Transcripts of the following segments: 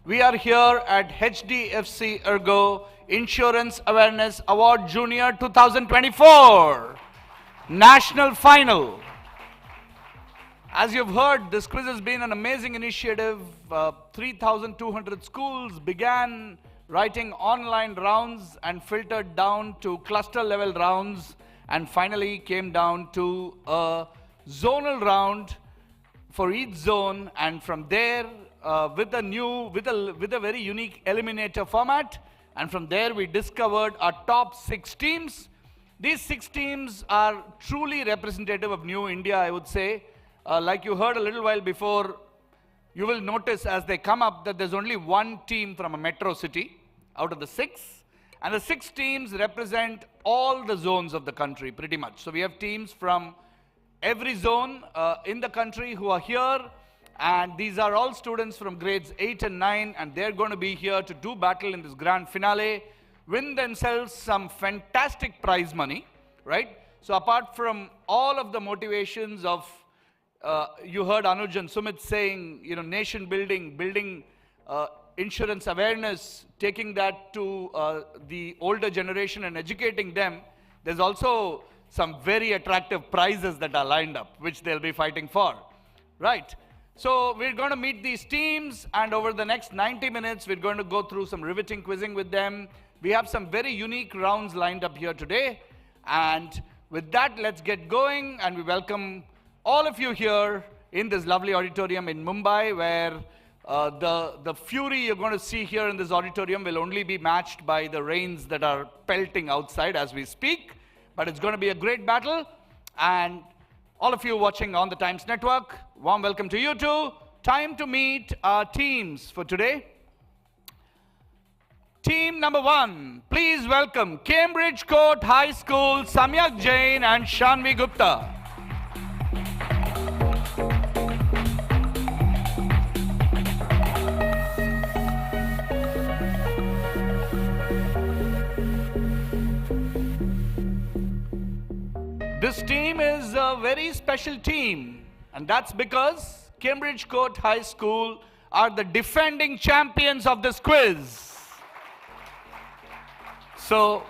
We are here at HDFC ERGO Insurance Awareness Award Junior 2024 National Final. As you've heard, this quiz has been an amazing initiative. 3,200 schools began writing online rounds and filtered down to cluster level rounds and finally came down to a zonal round for each zone, and from there with a very unique eliminator format, and from there we discovered our top 6 teams. These 6 teams are truly representative of New India, I would say. Like you heard a little while before, you will notice as they come up that there's only one team from a metro city out of the 6, and the 6 teams represent all the zones of the country pretty much. So we have teams from every zone in the country who are here, and these are all students from grades 8 and 9, and they're going to be here to do battle in this grand finale, win themselves some fantastic prize money, right? So apart from all of the motivations of you heard Anuj and Sumit saying, you know, nation building, building insurance awareness, taking that to the older generation and educating them. There's also some very attractive prizes that are lined up, which they'll be fighting for, right? So we're going to meet these teams, and over the next 90 minutes, we're going to go through some riveting quizzing with them. We have some very unique rounds lined up here today, and with that, let's get going, and we welcome all of you here in this lovely auditorium in Mumbai, where the fury you're going to see here in this auditorium will only be matched by the rains that are pelting outside as we speak. But it's going to be a great battle, and all of you watching on the Times Network, warm welcome to you too. Time to meet our teams for today. Team number 1, please welcome Cambridge Court High School, Samyak Jain and Shanvi Gupta. This team is a very special team, and that's because Cambridge Court High School are the defending champions of this quiz. So,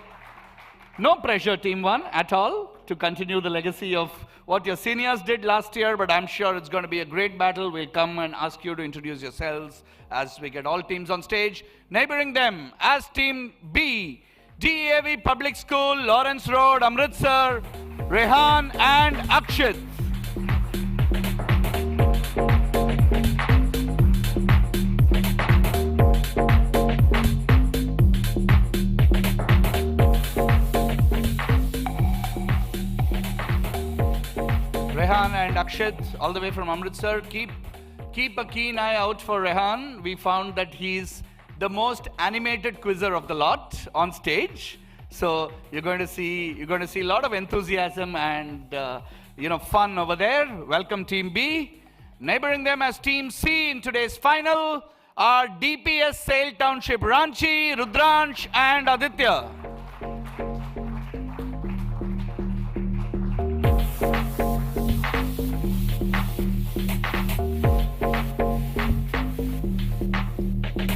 no pressure, Team 1, at all, to continue the legacy of what your seniors did last year, but I'm sure it's going to be a great battle. We'll come and ask you to introduce yourselves as we get all teams on stage. Neighboring them, as Team B, DEAV Public School, Lawrence Road, Amritsar, Rehan and Akshit. Rehan and Akshit, all the way from Amritsar. Keep a keen eye out for Rehan. We found that he's the most animated quizzer of the lot on stage. So you're going to see a lot of enthusiasm and fun over there. Welcome Team B. Neighboring them as Team C in today's final are DPS Sale Township Ranchi, Rudransh and Aditya.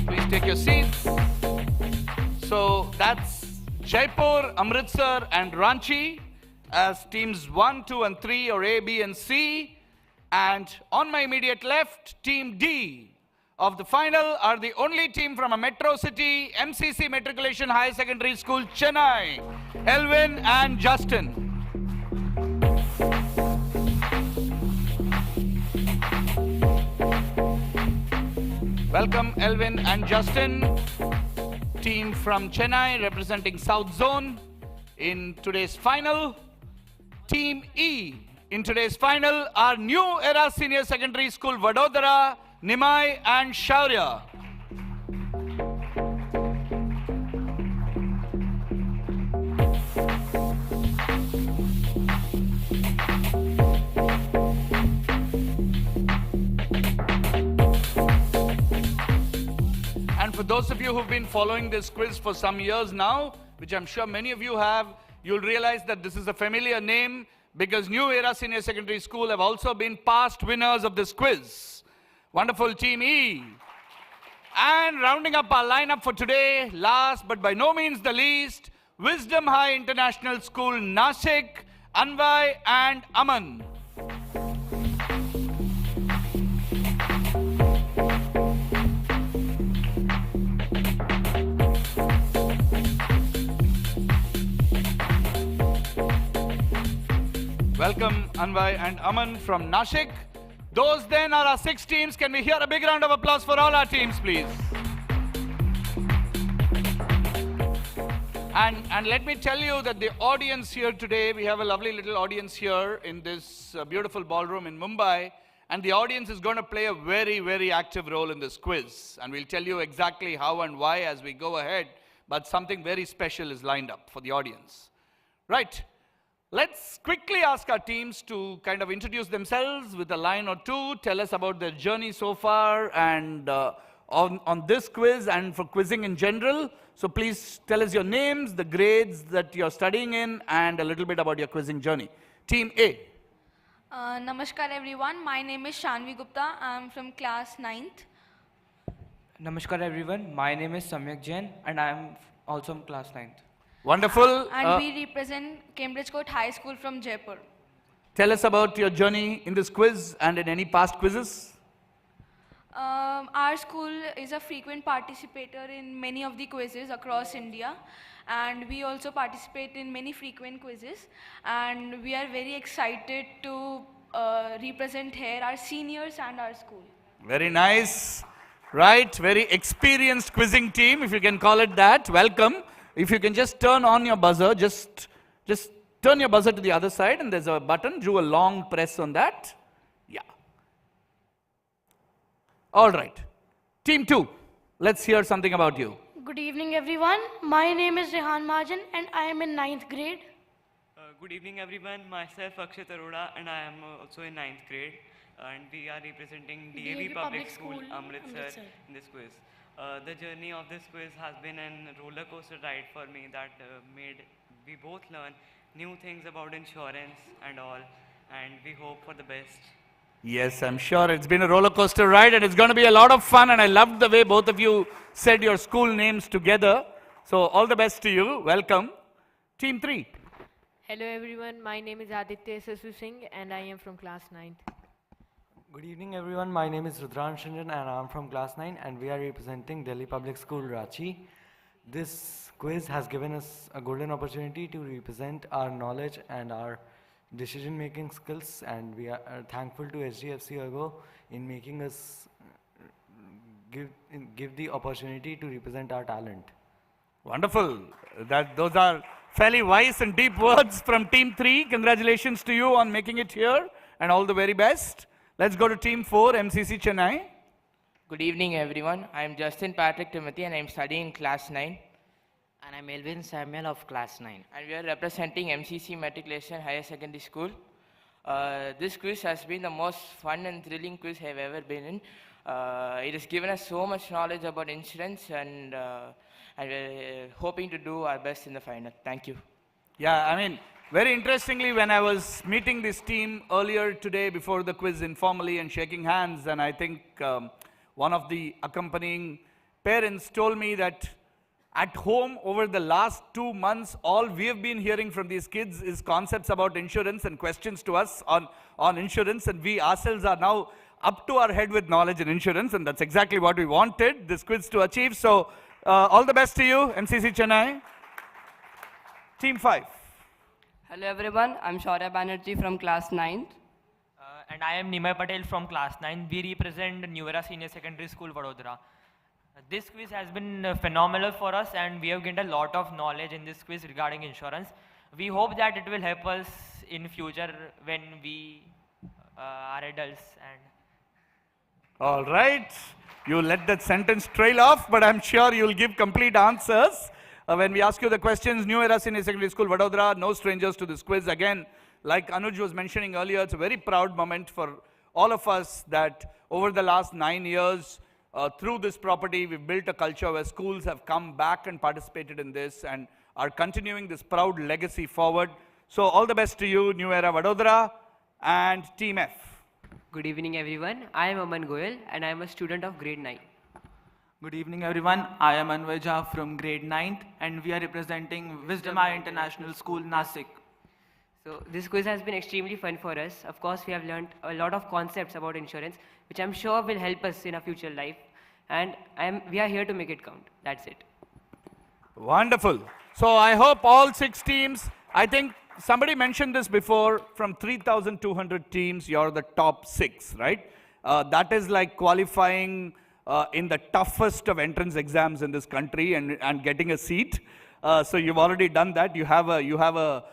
Please take your seats. So that's Jaipur, Amritsar and Ranchi as teams 1, 2 and 3, or A, B and C. And on my immediate left, Team D of the final are the only team from a metro city, MCC Matriculation High Secondary School, Chennai, Elvin and Justin. Welcome Elvin and Justin. Team from Chennai representing South Zone in today's final. Team E in today's final are New Era Senior Secondary School, Vadodara, Nimai and Shaurya. And for those of you who've been following this quiz for some years now, which I'm sure many of you have, you'll realize that this is a familiar name because New Era Senior Secondary School have also been past winners of this quiz. Wonderful Team E. And rounding up our lineup for today, last but by no means the least, Wisdom High International School, Nashik, Anvay and Aman. Welcome, Anvay and Aman from Nashik. Those then are our 6 teams. Can we hear a big round of applause for all our teams, please? And let me tell you that the audience here today, we have a lovely little audience here in this beautiful ballroom in Mumbai. And the audience is going to play a very, very active role in this quiz. And we'll tell you exactly how and why as we go ahead. But something very special is lined up for the audience. Right. Let's quickly ask our teams to kind of introduce themselves with a line or two, tell us about their journey so far and on this quiz and for quizzing in general. So please tell us your names, the grades that you're studying in, and a little bit about your quizzing journey. Team A. Namaskar everyone, my name is Shanvi Gupta. I'm from class 9th. Namaskar everyone, my name is Samyak Jain and I am also from class 9th. Wonderful. And we represent Cambridge Court High School from Jaipur. Tell us about your journey in this quiz and in any past quizzes. Our school is a frequent participator in many of the quizzes across India, and we also participate in many frequent quizzes, and we are very excited to represent here our seniors and our school. Very nice. Right, very experienced quizzing team, if you can call it that. Welcome. If you can just turn on your buzzer, just turn your buzzer to the other side and there's a button, do a long press on that. Yeah. All right. Team 2, let's hear something about you. Good evening everyone. My name is Rehan Majan and I am in 9th grade. Good evening everyone, myself Akshat Arora and I am also in 9th grade and we are representing DAV Public School, Amritsar in this quiz. The journey of this quiz has been a roller coaster ride for me that we both learn new things about insurance and all, and we hope for the best. Yes, I'm sure it's been a roller coaster ride and it's going to be a lot of fun, and I loved the way both of you said your school names together. So all the best to you. Welcome. Team 3. Hello everyone, my name is Aditya Sassu Singh and I am from class 9th. Good evening everyone, my name is Rudran Shanjan and I am from class 9 and we are representing Delhi Public School, Ranchi. This quiz has given us a golden opportunity to represent our knowledge and our decision making skills, and we are thankful to HDFC ERGO in making us give the opportunity to represent our talent. Wonderful. Those are fairly wise and deep words from Team 3. Congratulations to you on making it here and all the very best. Let's go to Team 4, MCC Chennai. Good evening everyone. I am Justin Patrick Timothy and I am studying class 9. And I'm Elvin Samuel of class 9. And we are representing MCC Matriculation Higher Secondary School. This quiz has been the most fun and thrilling quiz I have ever been in. It has given us so much knowledge about insurance, and we're hoping to do our best in the final. Thank you. Yeah, I mean, very interestingly, when I was meeting this team earlier today before the quiz informally and shaking hands, and I think one of the accompanying parents told me that at home over the last 2 months, all we have been hearing from these kids is concepts about insurance and questions to us on insurance, and we ourselves are now up to our head with knowledge in insurance, and that's exactly what we wanted this quiz to achieve. So all the best to you, MCC Chennai. Team 5. Hello everyone, I'm Shaurya Banerjee from class 9th. And I am Nimai Patel from class 9. We represent New Era Senior Secondary School, Vadodara. This quiz has been phenomenal for us and we have gained a lot of knowledge in this quiz regarding insurance. We hope that it will help us in future when we are adults. All right. You let that sentence trail off, but I'm sure you'll give complete answers. When we ask you the questions, New Era Senior Secondary School, Vadodara, no strangers to this quiz. Again, like Anuj was mentioning earlier, it's a very proud moment for all of us that over the last 9 years, through this property, we've built a culture where schools have come back and participated in this and are continuing this proud legacy forward. So all the best to you, New Era Vadodara and Team F. Good evening everyone, I am Aman Goyal and I am a student of grade 9. Good evening, everyone. I am Anvay Jha from grade 9th, and we are representing Wisdom Eye International School, Nasik. So this quiz has been extremely fun for us. Of course, we have learned a lot of concepts about insurance, which I'm sure will help us in our future life. And we are here to make it count. That's it. Wonderful. So I hope all 6 teams, I think somebody mentioned this before, from 3,200 teams, you're the top 6, right? That is like qualifying in the toughest of entrance exams in this country and getting a seat. So you've already done that. You have a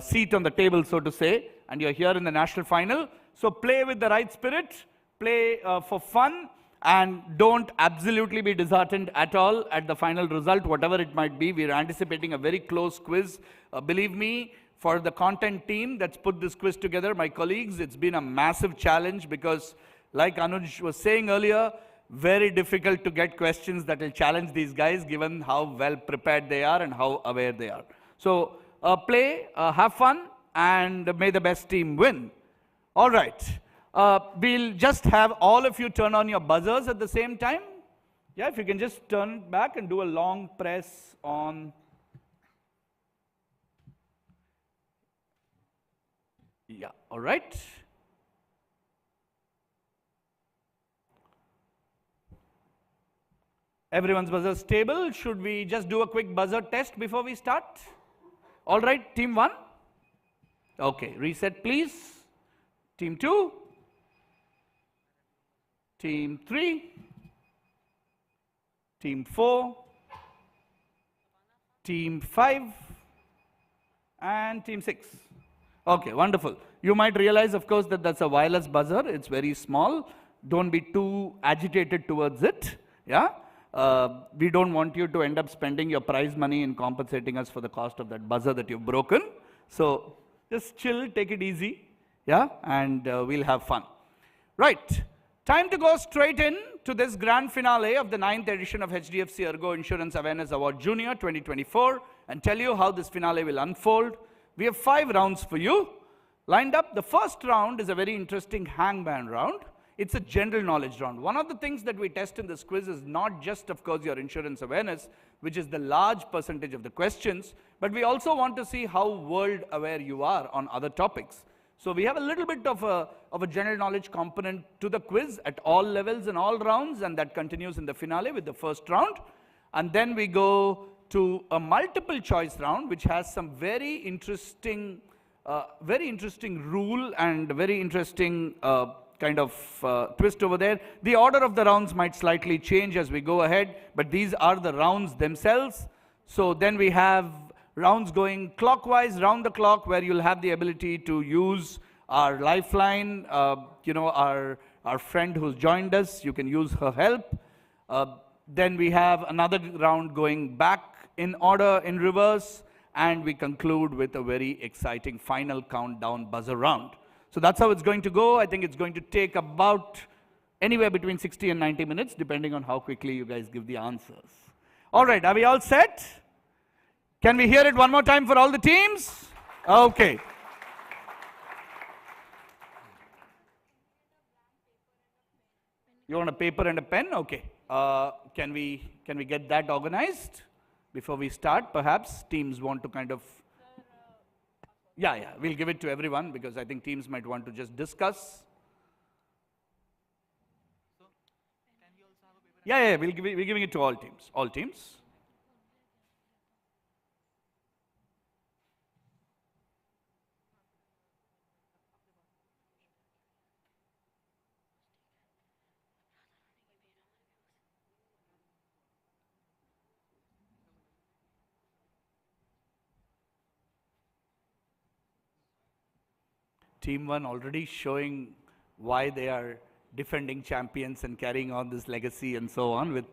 seat on the table, so to say, and you're here in the national final. So play with the right spirit, play for fun, and don't absolutely be disheartened at all at the final result, whatever it might be. We're anticipating a very close quiz. Believe me, for the content team that's put this quiz together, my colleagues, it's been a massive challenge because, like Anuj was saying earlier, very difficult to get questions that will challenge these guys given how well prepared they are and how aware they are. So play, have fun, and may the best team win. All right. We'll just have all of you turn on your buzzers at the same time. Yeah, if you can just turn back and do a long press on. Yeah, all right. Everyone's buzzer stable. Should we just do a quick buzzer test before we start? All right, team 1. Okay, reset please. Team 2. Team 3. Team 4. Team 5. And Team 6. Okay, wonderful. You might realize, of course, that that's a wireless buzzer. It's very small. Don't be too agitated towards it. Yeah? We don't want you to end up spending your prize money in compensating us for the cost of that buzzer that you've broken. So just chill, take it easy, yeah, and we'll have fun. Right, time to go straight in to this grand finale of the 9th edition of HDFC ERGO Insurance Awareness Award Junior 2024 and tell you how this finale will unfold. We have 5 rounds for you lined up. The first round is a very interesting hangman round. It's a general knowledge round. One of the things that we test in this quiz is not just, of course, your insurance awareness, which is the large percentage of the questions, but we also want to see how world aware you are on other topics. So we have a little bit of a general knowledge component to the quiz at all levels and all rounds, and that continues in the finale with the first round. And then we go to a multiple choice round, which has some very interesting rule and very interesting kind of twist over there. The order of the rounds might slightly change as we go ahead, but these are the rounds themselves. So then we have rounds going clockwise, round the clock, where you'll have the ability to use our lifeline, our friend who's joined us, you can use her help. Then we have another round going back in order, in reverse, and we conclude with a very exciting final countdown buzzer round. So that's how it's going to go. I think it's going to take about anywhere between 60 and 90 minutes, depending on how quickly you guys give the answers. All right, are we all set? Can we hear it one more time for all the teams? Okay. You want a paper and a pen? Okay. Can we get that organized before we start? Perhaps teams want to kind of... Yeah, we'll give it to everyone because I think teams might want to just discuss. Yeah, we're giving it to all teams. All teams. Team 1 already showing why they are defending champions and carrying on this legacy and so on with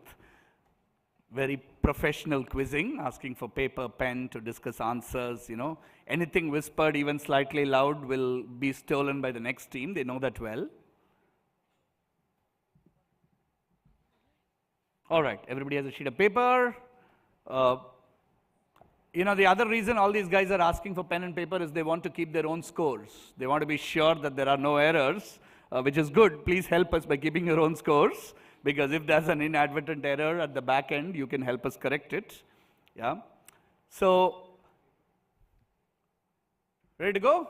very professional quizzing, asking for paper, pen to discuss answers, Anything whispered, even slightly loud, will be stolen by the next team. They know that well. All right, everybody has a sheet of paper. The other reason all these guys are asking for pen and paper is they want to keep their own scores. They want to be sure that there are no errors, which is good. Please help us by keeping your own scores. because if there's an inadvertent error at the back end, you can help us correct it. Yeah. So, ready to go?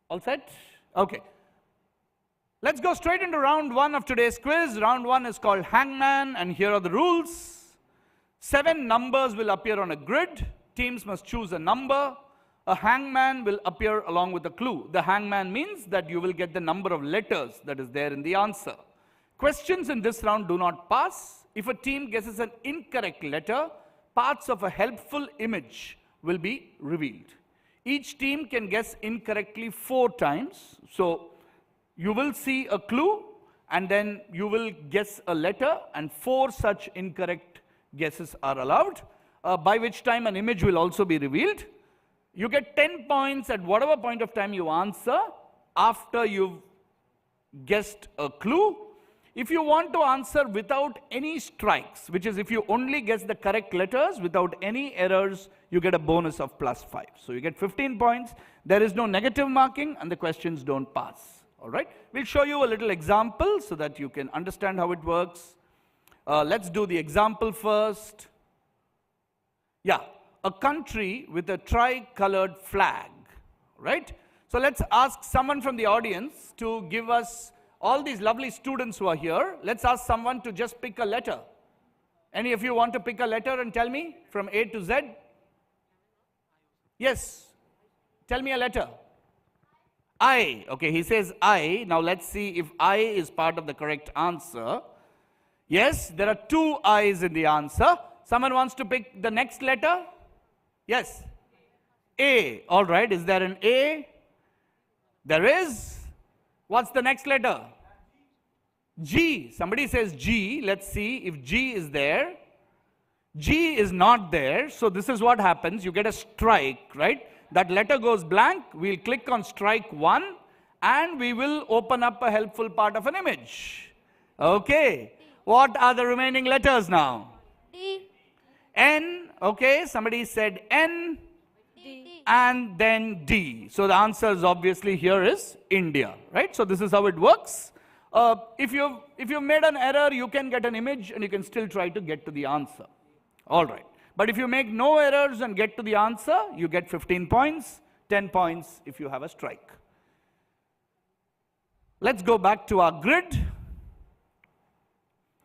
All set? Okay. Let's go straight into round one of today's quiz. Round one is called Hangman, and here are the rules. 7 numbers will appear on a grid. Teams must choose a number. A hangman will appear along with a clue. The hangman means that you will get the number of letters that is there in the answer. Questions in this round do not pass. If a team guesses an incorrect letter, parts of a helpful image will be revealed. Each team can guess incorrectly 4 times. So you will see a clue, and then you will guess a letter, and 4 such incorrect guesses are allowed, by which time an image will also be revealed. You get 10 points at whatever point of time you answer after you've guessed a clue. If you want to answer without any strikes, which is if you only guess the correct letters without any errors, you get a bonus of +5. So you get 15 points. There is no negative marking, and the questions don't pass. All right? We'll show you a little example so that you can understand how it works. Let's do the example first. Yeah, a country with a tri-colored flag, right? So let's ask someone from the audience to give us, all these lovely students who are here, let's ask someone to just pick a letter. Any of you want to pick a letter and tell me from A to Z? Yes, tell me a letter. I, okay, he says I. Now let's see if I is part of the correct answer. Yes, there are 2 I's in the answer. Someone wants to pick the next letter? Yes. A. All right. Is there an A? There is. What's the next letter? G. Somebody says G. Let's see if G is there. G is not there. So this is what happens. You get a strike, right? That letter goes blank. We'll click on strike 1, and we will open up a helpful part of an image. Okay. What are the remaining letters now? D. N. Okay. Somebody said N. D. And then D. So the answer is obviously here is India, right? So this is how it works. If you've made an error, you can get an image, and you can still try to get to the answer. All right. But if you make no errors and get to the answer, you get 15 points, 10 points if you have a strike. Let's go back to our grid.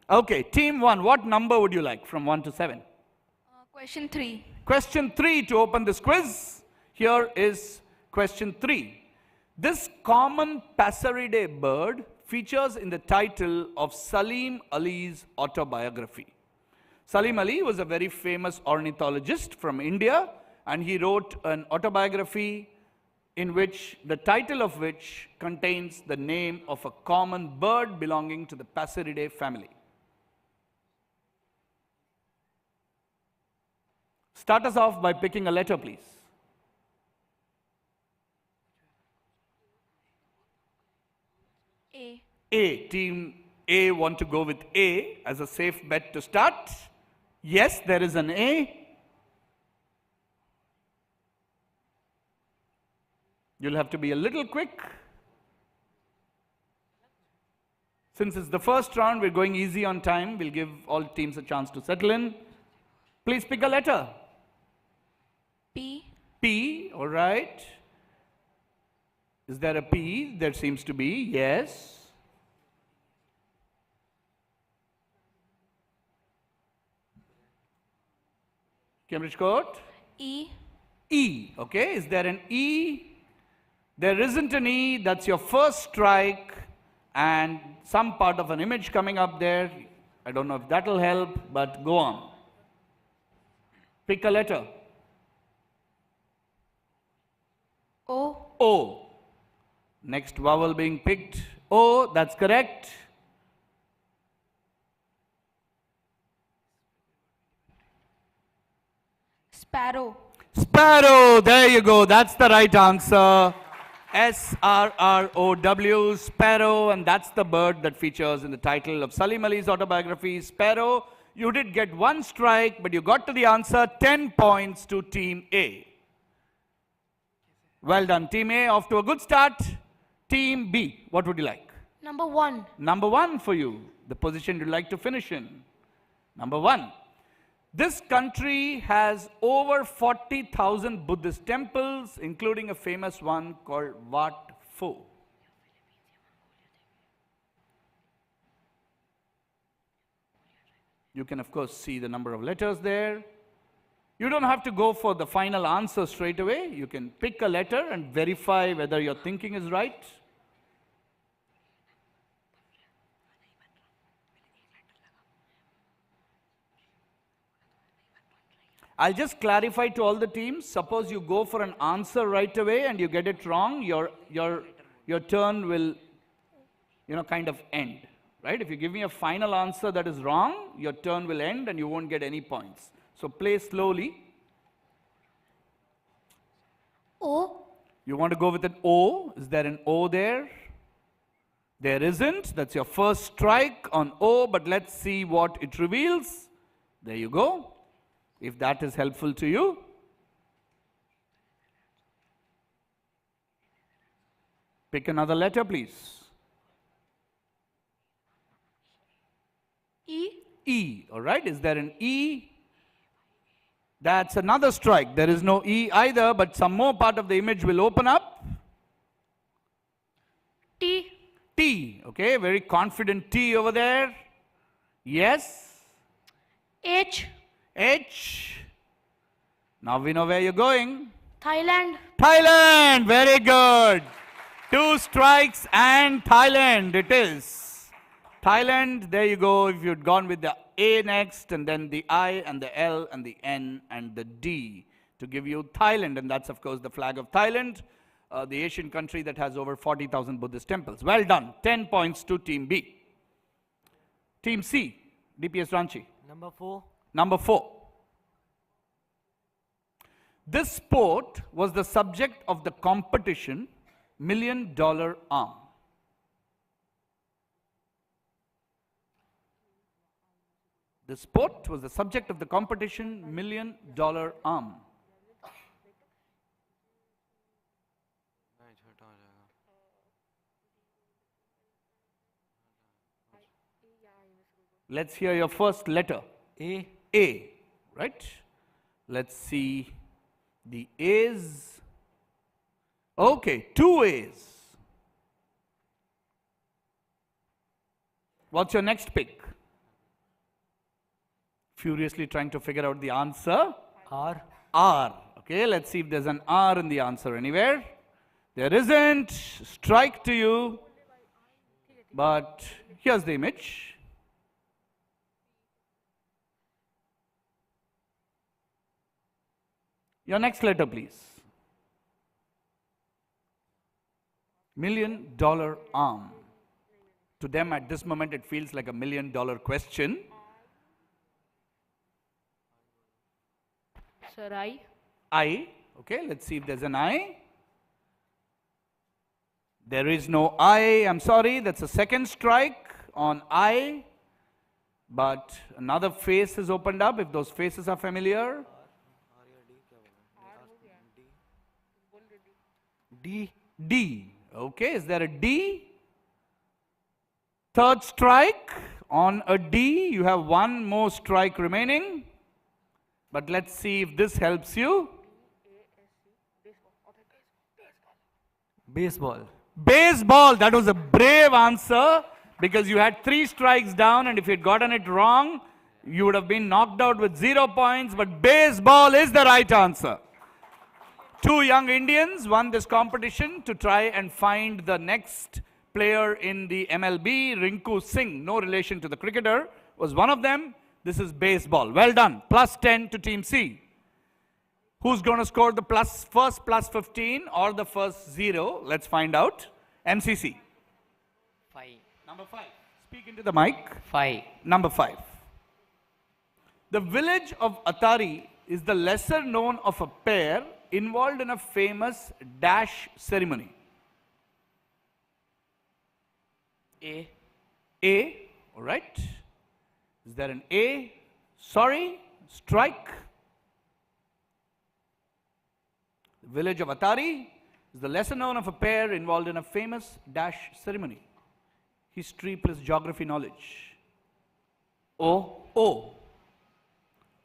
Okay, team 1, what number would you like from 1 to 7? Question 3. Question 3 to open this quiz. Here is question 3. This common Passeridae bird features in the title of Salim Ali's autobiography. Salim Ali was a very famous ornithologist from India, and he wrote an autobiography in which the title of which contains the name of a common bird belonging to the Passeridae family. Start us off by picking a letter, please. A. A. Team A want to go with A as a safe bet to start. Yes, there is an A. You'll have to be a little quick. Since it's the first round, we're going easy on time. We'll give all teams a chance to settle in. Please pick a letter. P. P, all right. Is there a P? There seems to be, yes. Cambridge Court? E. E, okay. Is there an E? There isn't an E. That's your first strike, and some part of an image coming up there. I don't know if that'll help, but go on. Pick a letter. O. O. Next vowel being picked. O, that's correct. Sparrow. Sparrow, there you go. That's the right answer. S-R-R-O-W, sparrow, and that's the bird that features in the title of Salim Ali's autobiography, Sparrow. You did get 1 strike, but you got to the answer. 10 points to Team A. Well done, Team A. Off to a good start. Team B, what would you like? Number 1. Number 1 for you. the position you'd like to finish in. Number 1. This country has over 40,000 Buddhist temples, including a famous one called Wat Pho. You can, of course, see the number of letters there. You don't have to go for the final answer straight away. You can pick a letter and verify whether your thinking is right. I'll just clarify to all the teams. Suppose you go for an answer right away and you get it wrong, your turn will, kind of end. Right? If you give me a final answer that is wrong, your turn will end and you won't get any points. So play slowly. O. You want to go with an O. Is there an O there? There isn't. That's your first strike on O, but let's see what it reveals. There you go. If that is helpful to you. Pick another letter, please. E. E, all right. Is there an E? That's another strike. There is no E either, but some more part of the image will open up. T. T, okay. Very confident T over there. Yes. H. H. Now we know where you're going. Thailand. Thailand, very good. 2 strikes and Thailand it is. Thailand, there you go. If you'd gone with the A next, and then the I and the L and the N and the D to give you Thailand. And that's, of course, the flag of Thailand, the Asian country that has over 40,000 Buddhist temples. Well done. 10 points to Team B. Team C, DPS Ranchi. Number 4. Number 4. This sport was the subject of the competition $1 Million Arm. The sport was the subject of the competition $1 Million Arm. Let's hear your first letter. A. A, right? Let's see the A's. Okay, 2 A's. What's your next pick? Furiously trying to figure out the answer. R. R. Okay, let's see if there's an R in the answer anywhere. There isn't. Strike to you. But here's the image. Your next letter, please. $1 Million Arm. To them at this moment it feels like a $1 million question. Sir, I. I. Okay, let's see if there's an I. There is no I. I'm sorry, that's a second strike on I. But another face is opened up, if those faces are familiar. D. D. Okay, is there a D? Third strike on a D. You have one more strike remaining. But let's see if this helps you. Baseball. Baseball. That was a brave answer because you had 3 strikes down, and if you'd gotten it wrong, you would have been knocked out with 0 points. But baseball is the right answer. 2 young Indians won this competition to try and find the next player in the MLB. Rinku Singh, no relation to the cricketer, was one of them. This is baseball. Well done. Plus 10 to Team C. Who's going to score the first plus 15 or the first 0? Let's find out. MCC. 5. Number 5. Speak into the mic. 5. Number 5. The village of Atari is the lesser known of a pair involved in a famous dash ceremony. A. A. All right. Is there an A? Sorry. Strike. The village of Atari is the lesser known of a pair involved in a famous dash ceremony. History plus geography knowledge. O. O.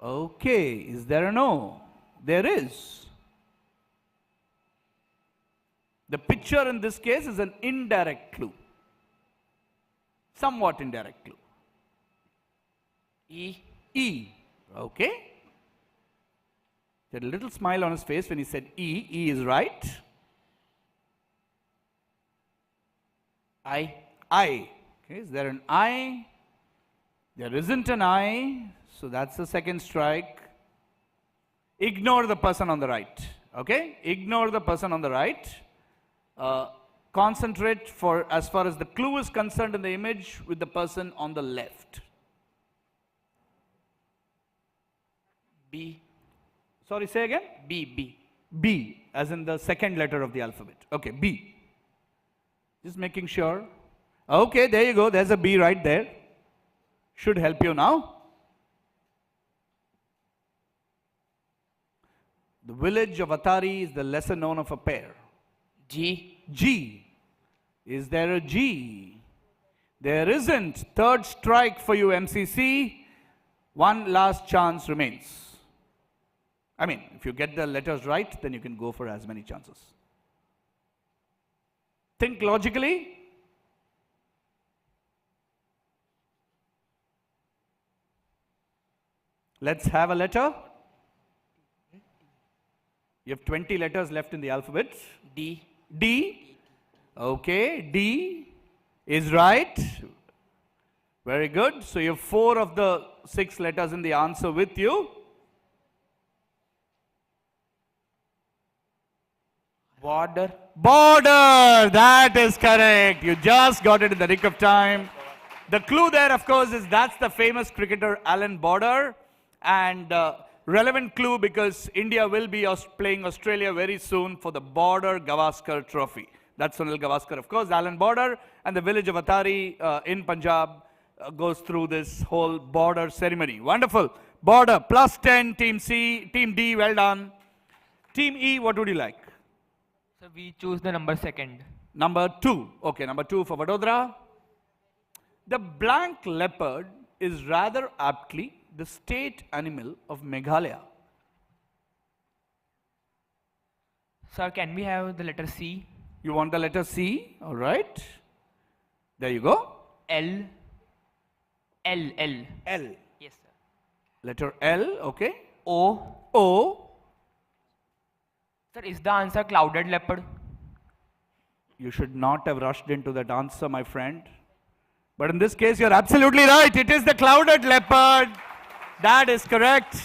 Okay, is there an O? There is. The picture in this case is an indirect clue. Somewhat indirect clue. E. E. Okay. He had a little smile on his face when he said E. E is right. I. I. Okay, is there an I? There isn't an I, so that's the second strike. Ignore the person on the right. Okay? Ignore the person on the right. Concentrate for as far as the clue is concerned in the image with the person on the left. B. Sorry, say again? B. B, as in the second letter of the alphabet. Okay, B. Just making sure. Okay, there you go. There's a B right there. Should help you now. The village of Atari is the lesser known of a pair. G. G. Is there a G? There isn't. Third strike for you, MCC. One last chance remains. I mean, if you get the letters right, then you can go for as many chances. Think logically. Let's have a letter. You have 20 letters left in the alphabet. D. D. Okay, D is right. Very good. So you have 4 of the 6 letters in the answer with you. Border. Border. That is correct. You just got it in the nick of time. The clue there, of course, is that's the famous cricketer Alan Border. And relevant clue because India will be playing Australia very soon for the Border Gavaskar Trophy. That's Sunil Gavaskar, of course, Alan Border. And the village of Atari in Punjab goes through this whole border ceremony. Wonderful. Border, plus 10, Team C. Team D, well done. Team E, what would you like? So we choose the number second. Number 2. Okay, number 2 for Vadodara. The blank leopard is rather aptly the state animal of Meghalaya. Sir, can we have the letter C? You want the letter C? All right. There you go. L. L. Yes, sir. Letter L, okay. O. O. Sir, is the answer clouded leopard? You should not have rushed into that answer, my friend. But in this case, you're absolutely right. It is the clouded leopard. That is correct.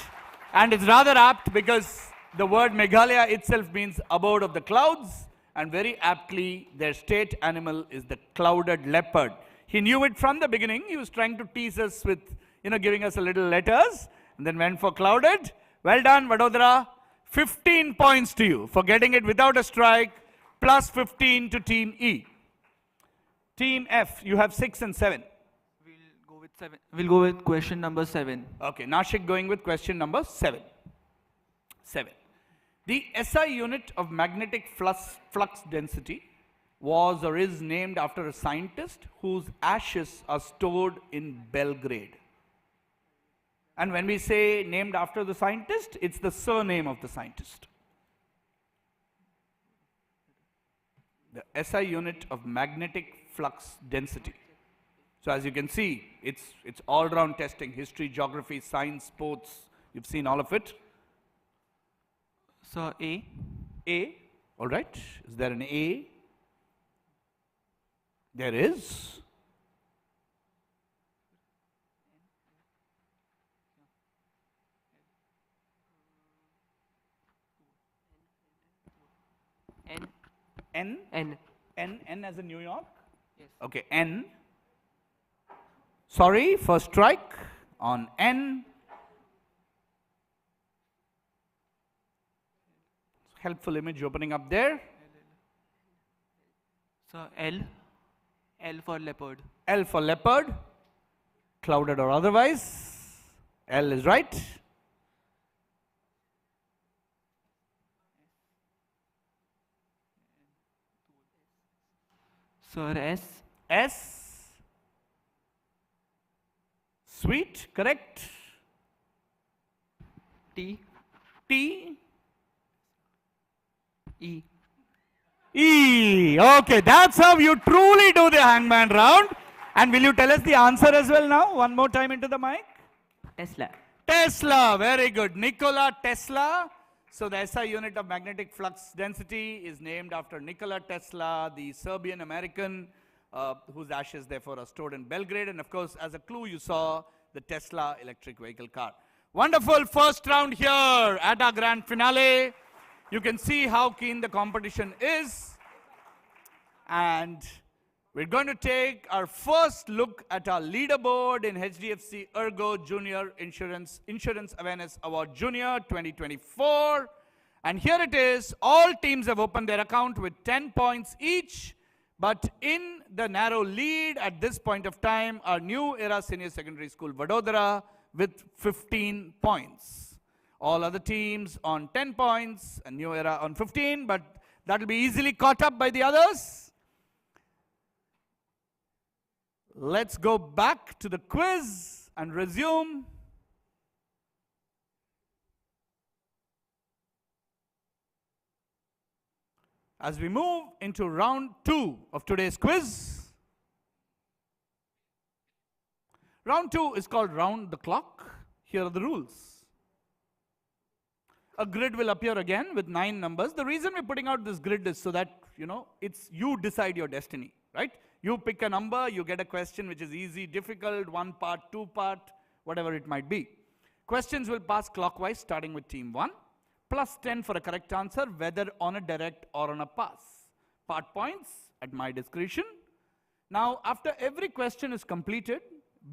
And it's rather apt because the word Meghalaya itself means abode of the clouds. And very aptly, their state animal is the clouded leopard. He knew it from the beginning. He was trying to tease us with, giving us a little letters. And then went for clouded. Well done, Vadodara. 15 points to you for getting it without a strike. Plus 15 to Team E. Team F, you have 6 and 7. We'll go with question number 7. Okay, Nashik going with question number 7. 7. The SI unit of magnetic flux density was or is named after a scientist whose ashes are stored in Belgrade. And when we say named after the scientist, it's the surname of the scientist. The SI unit of magnetic flux density. So as you can see, it's all-round testing, history, geography, science, sports. You've seen all of it. So A. A, all right. Is there an A? There is. N. N? N. N as in New York? Yes. Okay, N. Sorry, first strike on N. Helpful image opening up there. So L. L for leopard. L for leopard. Clouded or otherwise. L is right. Sir S. S. Sweet, correct. T. T. E. E. Okay, that's how you truly do the hangman round. And will you tell us the answer as well now? One more time into the mic. Tesla. Tesla, very good. Nikola Tesla. So the SI unit of magnetic flux density is named after Nikola Tesla, the Serbian American, whose ashes therefore are stored in Belgrade. And of course, as a clue, you saw the Tesla electric vehicle car. Wonderful first round here at our grand finale. You can see how keen the competition is. And we're going to take our first look at our leaderboard in HDFC ERGO Junior Insurance Awareness Award Junior 2024. And here it is. All teams have opened their account with 10 points each. But in the narrow lead at this point of time, our New Era Senior Secondary School Vadodara with 15 points. All other teams on 10 points and New Era on 15, but that will be easily caught up by the others. Let's go back to the quiz and resume. As we move into round 2 of today's quiz. Round 2 is called round the clock. Here are the rules. A grid will appear again with 9 numbers. The reason we're putting out this grid is so that, you decide your destiny, right? You pick a number, you get a question which is easy, difficult, 1 part, 2 part, whatever it might be. Questions will pass clockwise starting with team 1. Plus 10 for a correct answer, whether on a direct or on a pass. Part points at my discretion. Now, after every question is completed,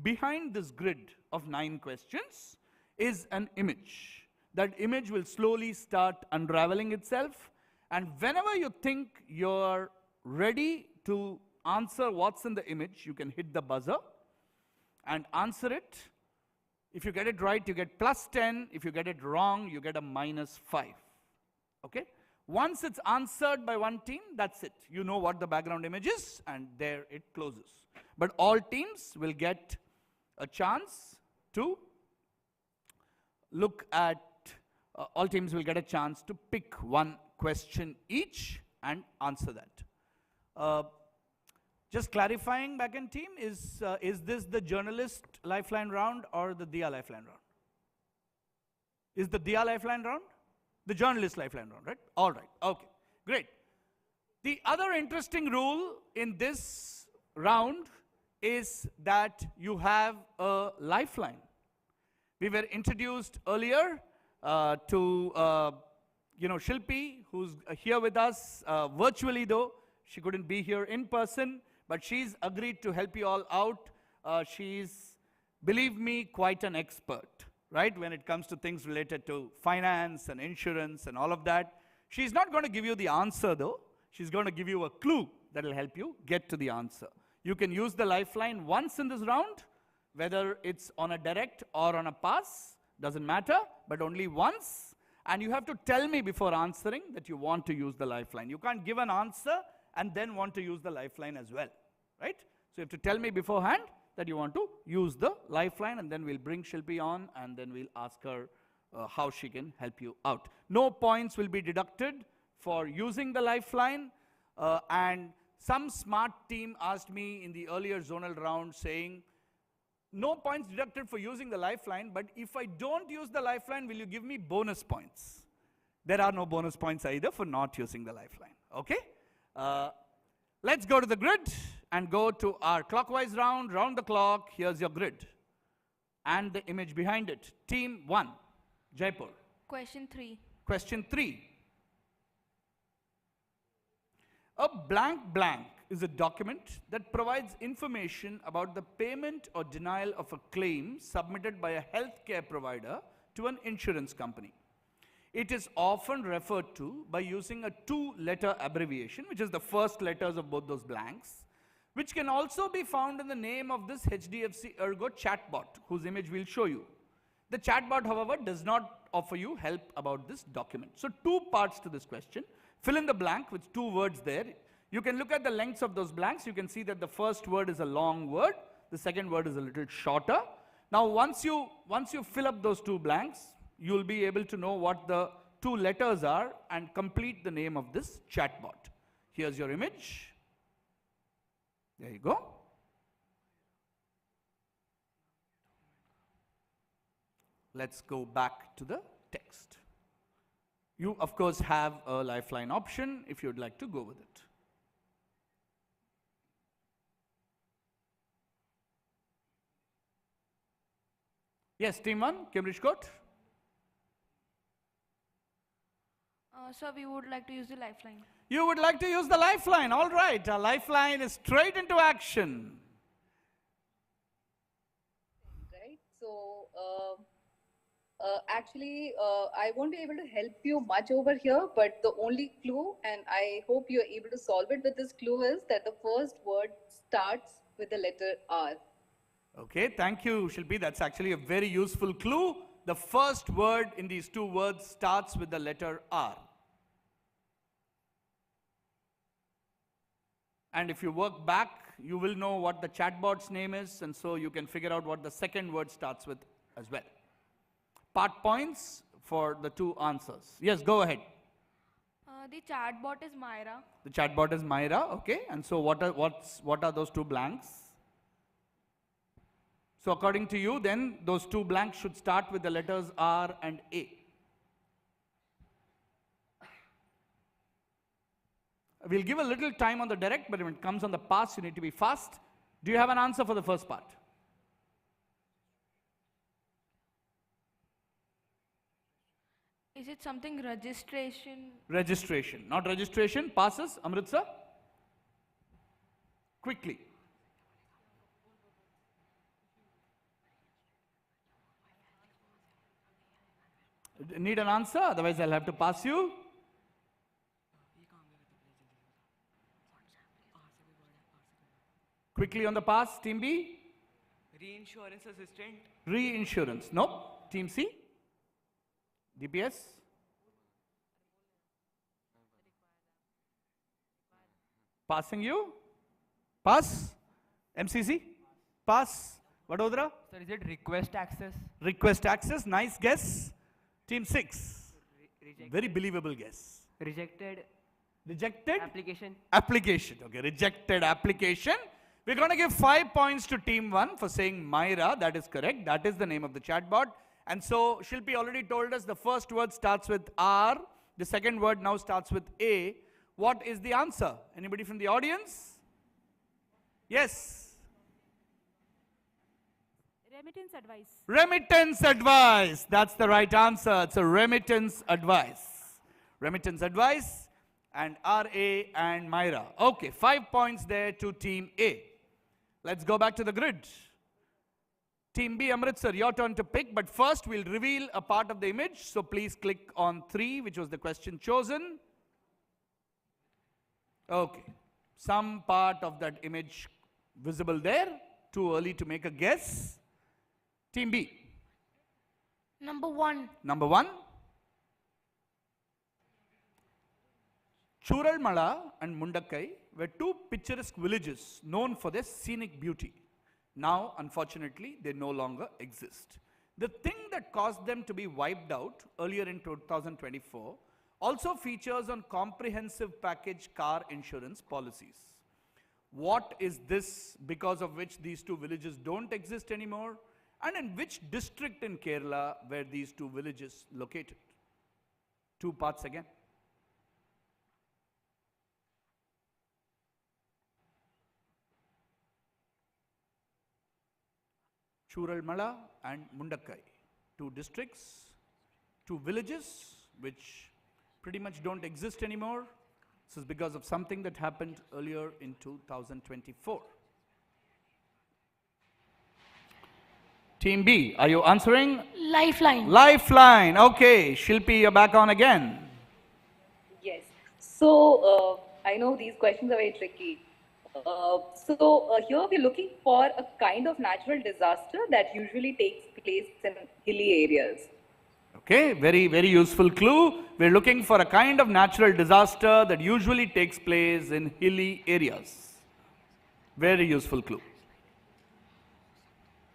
behind this grid of 9 questions is an image. That image will slowly start unraveling itself. And whenever you think you're ready to answer what's in the image, you can hit the buzzer and answer it. If you get it right, you get plus 10. If you get it wrong, you get a minus 5. Okay? Once it's answered by one team, that's it. You know what the background image is, and there it closes. But all teams will get a chance to look at, all teams will get a chance to pick one question each and answer that. Just clarifying back in team, is this the journalist lifeline round or the Diya lifeline round? Is the Diya lifeline round? The journalist lifeline round, right? All right, okay, great. The other interesting rule in this round is that you have a lifeline. We were introduced earlier to Shilpi, who's here with us virtually though. She couldn't be here in person, but she's agreed to help you all out. She's, believe me, quite an expert, right, when it comes to things related to finance and insurance and all of that. She's not going to give you the answer though. She's going to give you a clue that will help you get to the answer. You can use the lifeline once in this round, whether it's on a direct or on a pass, doesn't matter, but only once. And you have to tell me before answering that you want to use the lifeline. You can't give an answer and then want to use the lifeline as well, right? So you have to tell me beforehand that you want to use the lifeline, and then we'll bring Shilpi on and then we'll ask her how she can help you out. No points will be deducted for using the lifeline, and some smart team asked me in the earlier zonal round saying, no points deducted for using the lifeline, but if I don't use the lifeline, will you give me bonus points? There are no bonus points either for not using the lifeline, okay? Let's go to the grid and go to our clockwise round, round the clock. Here's your grid and the image behind it. Team 1, Jaipur. Question 3. Question 3. A blank blank is a document that provides information about the payment or denial of a claim submitted by a healthcare provider to an insurance company. It is often referred to by using a 2-letter abbreviation, which is the first letters of both those blanks, which can also be found in the name of this HDFC ERGO chatbot, whose image we'll show you. The chatbot, however, does not offer you help about this document. So 2 parts to this question. Fill in the blank with 2 words there. You can look at the lengths of those blanks. You can see that the first word is a long word. The second word is a little shorter. Now, once you fill up those two blanks, you'll be able to know what the two letters are and complete the name of this chatbot. Here's your image. There you go. Let's go back to the text. You, of course, have a lifeline option if you'd like to go with it. Yes, team 1, Cambridge Court. Sir, we would like to use the lifeline. You would like to use the lifeline. All right, our lifeline is straight into action. Right. So, actually, I won't be able to help you much over here, but the only clue, and I hope you're able to solve it with this clue, is that the first word starts with the letter R. Okay, thank you, Shilpi. That's actually a very useful clue. The first word in these two words starts with the letter R. And if you work back, you will know what the chatbot's name is, and so you can figure out what the second word starts with as well. Part points for the two answers. Yes, go ahead. The chatbot is Myra. The chatbot is Myra, okay. And so what are those two blanks? So according to you, then, those two blanks should start with the letters R and A. We'll give a little time on the direct, but when it comes on the pass, you need to be fast. Do you have an answer for the first part? Is it something registration? Registration. Not registration. Passes. Amritsar? Quickly. Need an answer? Otherwise, I'll have to pass you. Quickly on the pass. Team B? Reinsurance assistant. Reinsurance. No. Team C? DPS? Passing you? Pass? MCC? Pass? Vadodara? Sir, is it request access? Request access. Nice guess. Team 6? Very believable guess. Rejected. Rejected? Application. Application. Okay, rejected application. We're going to give 5 points to Team 1 for saying Myra. That is correct. That is the name of the chatbot. And so Shilpi already told us the first word starts with R. The second word now starts with A. What is the answer? Anybody from the audience? Yes. Remittance advice. Remittance advice. That's the right answer. It's a remittance advice. Remittance advice and RA and Myra. Okay, 5 points there to Team A. Let's go back to the grid. Team B, Amritsar, your turn to pick, but first we'll reveal a part of the image. So please click on 3, which was the question chosen. Okay, some part of that image visible there. Too early to make a guess. Team B. Number 1. Number 1. Churalmala and Mundakkai were two picturesque villages known for their scenic beauty. Now, unfortunately, they no longer exist. The thing that caused them to be wiped out earlier in 2024 also features on comprehensive package car insurance policies. What is this because of which these two villages don't exist anymore? And in which district in Kerala were these two villages located? 2 parts again. Churalmala and Mundakkai, 2 districts, 2 villages which pretty much don't exist anymore. This is because of something that happened earlier in 2024. Team B, are you answering? Lifeline. Lifeline. Okay, Shilpi, you're back on again. Yes. So, I know these questions are very tricky. Here we're looking for a kind of natural disaster that usually takes place in hilly areas. Okay, very, very useful clue. We're looking for a kind of natural disaster that usually takes place in hilly areas. Very useful clue.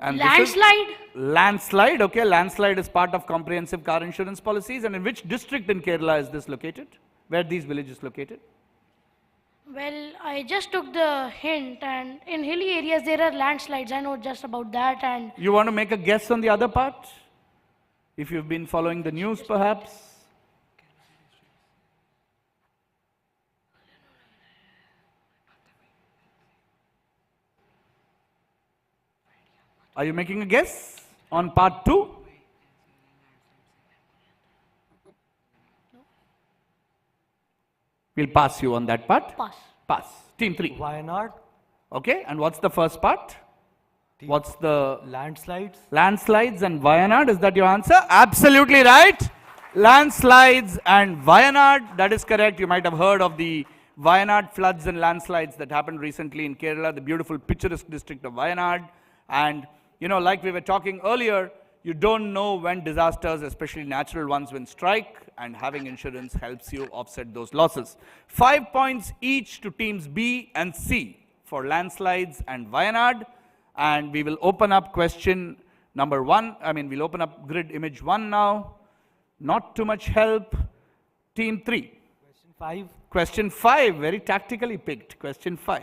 And this is Landslide. landslide, okay. Landslide is part of comprehensive car insurance policies. And in which district in Kerala is this located? Where are these villages located? Well, I just took the hint, and in hilly areas there are landslides. I know just about that. And You want to make a guess on the other part? If you've been following the news, perhaps? Are you making a guess on part 2? We'll pass you on that part. pass. Pass. Team 3. Wayanad, Okay, and what's the first part? What's the landslides. landslides and Wayanad? Is that your answer? Absolutely right. Landslides and Wayanad. That is correct. You might have heard of the Wayanad floods and landslides that happened recently in Kerala, the beautiful picturesque district of Wayanad. And, you know, like we were talking earlier, you don't know when disasters, especially natural ones, will strike, and having insurance helps you offset those losses. 5 points each to teams B and C for landslides and Wayanad. And we will open up question number 1. We'll open up grid image 1 now. Not too much help. Team 3. Question 5. Question 5, very tactically picked. Question 5.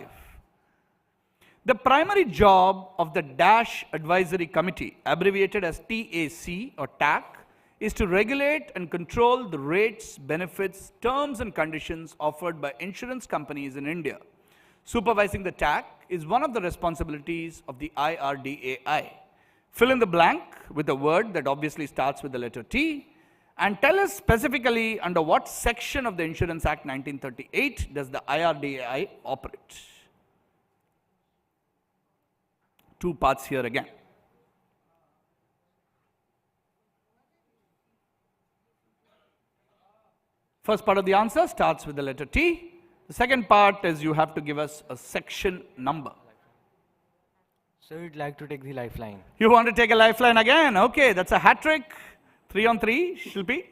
The primary job of the Dash Advisory Committee, abbreviated as TAC or TAC, is to regulate and control the rates, benefits, terms and conditions offered by insurance companies in India. Supervising the TAC is one of the responsibilities of the IRDAI. Fill in the blank with a word that obviously starts with the letter T, and tell us specifically under what section of the Insurance Act 1938 does the IRDAI operate. 2 parts here again. First part of the answer starts with the letter T. The second part is you have to give us a section number. So you'd like to take the lifeline. You want to take a lifeline again? Okay, that's a hat trick. 3 on 3, Shilpi.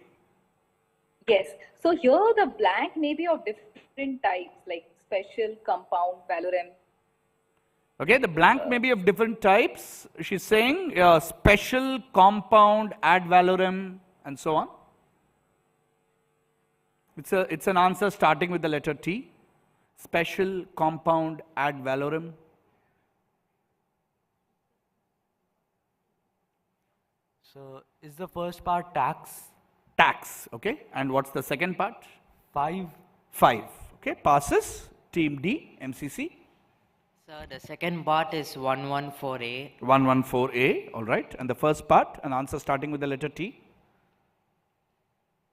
Yes. So here the blank may be of different types, like special, compound, valorem. Okay, the blank may be of different types. She's saying special, compound, ad valorem, and so on. It's an answer starting with the letter T. Special, compound, ad valorem. So is the first part tax? Tax, okay. And what's the second part? 5. 5, okay. Passes. Team D, MCC. Sir, the second part is 114A. 114A, all right. And the first part, an answer starting with the letter T.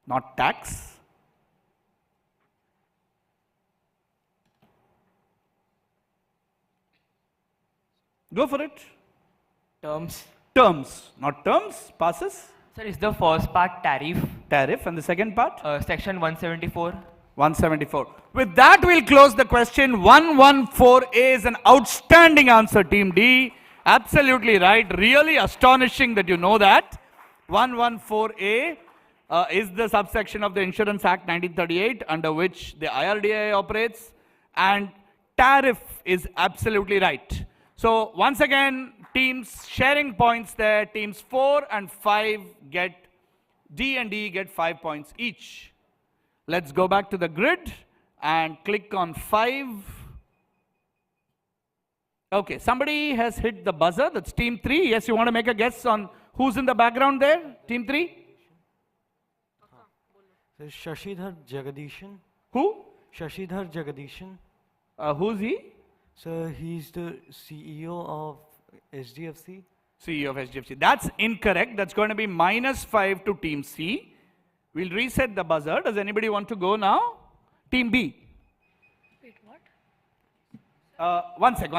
Not tax. Go for it. Terms. Terms, not terms. Passes. Sir, is the first part tariff? Tariff. And the second part? Section 174. 174. With that, we'll close the question. 114A is an outstanding answer, Team D. Absolutely right. Really astonishing that you know that. 114A is the subsection of the Insurance Act 1938 under which the IRDAI operates. And tariff is absolutely right. So once again, teams sharing points there. Teams 4 and 5 get, D and D get 5 points each. Let's go back to the grid and click on 5. Okay, somebody has hit the buzzer. That's Team 3. Yes, you want to make a guess on who's in the background there? Team 3? So Shashidhar Jagadishan. Who? Shashidhar Jagadishan. Who's he? So he's the CEO of HDFC. CEO of HDFC. That's incorrect. That's going to be -5 to Team C. We'll reset the buzzer. Does anybody want to go now? Team B. Wait, what? One sec.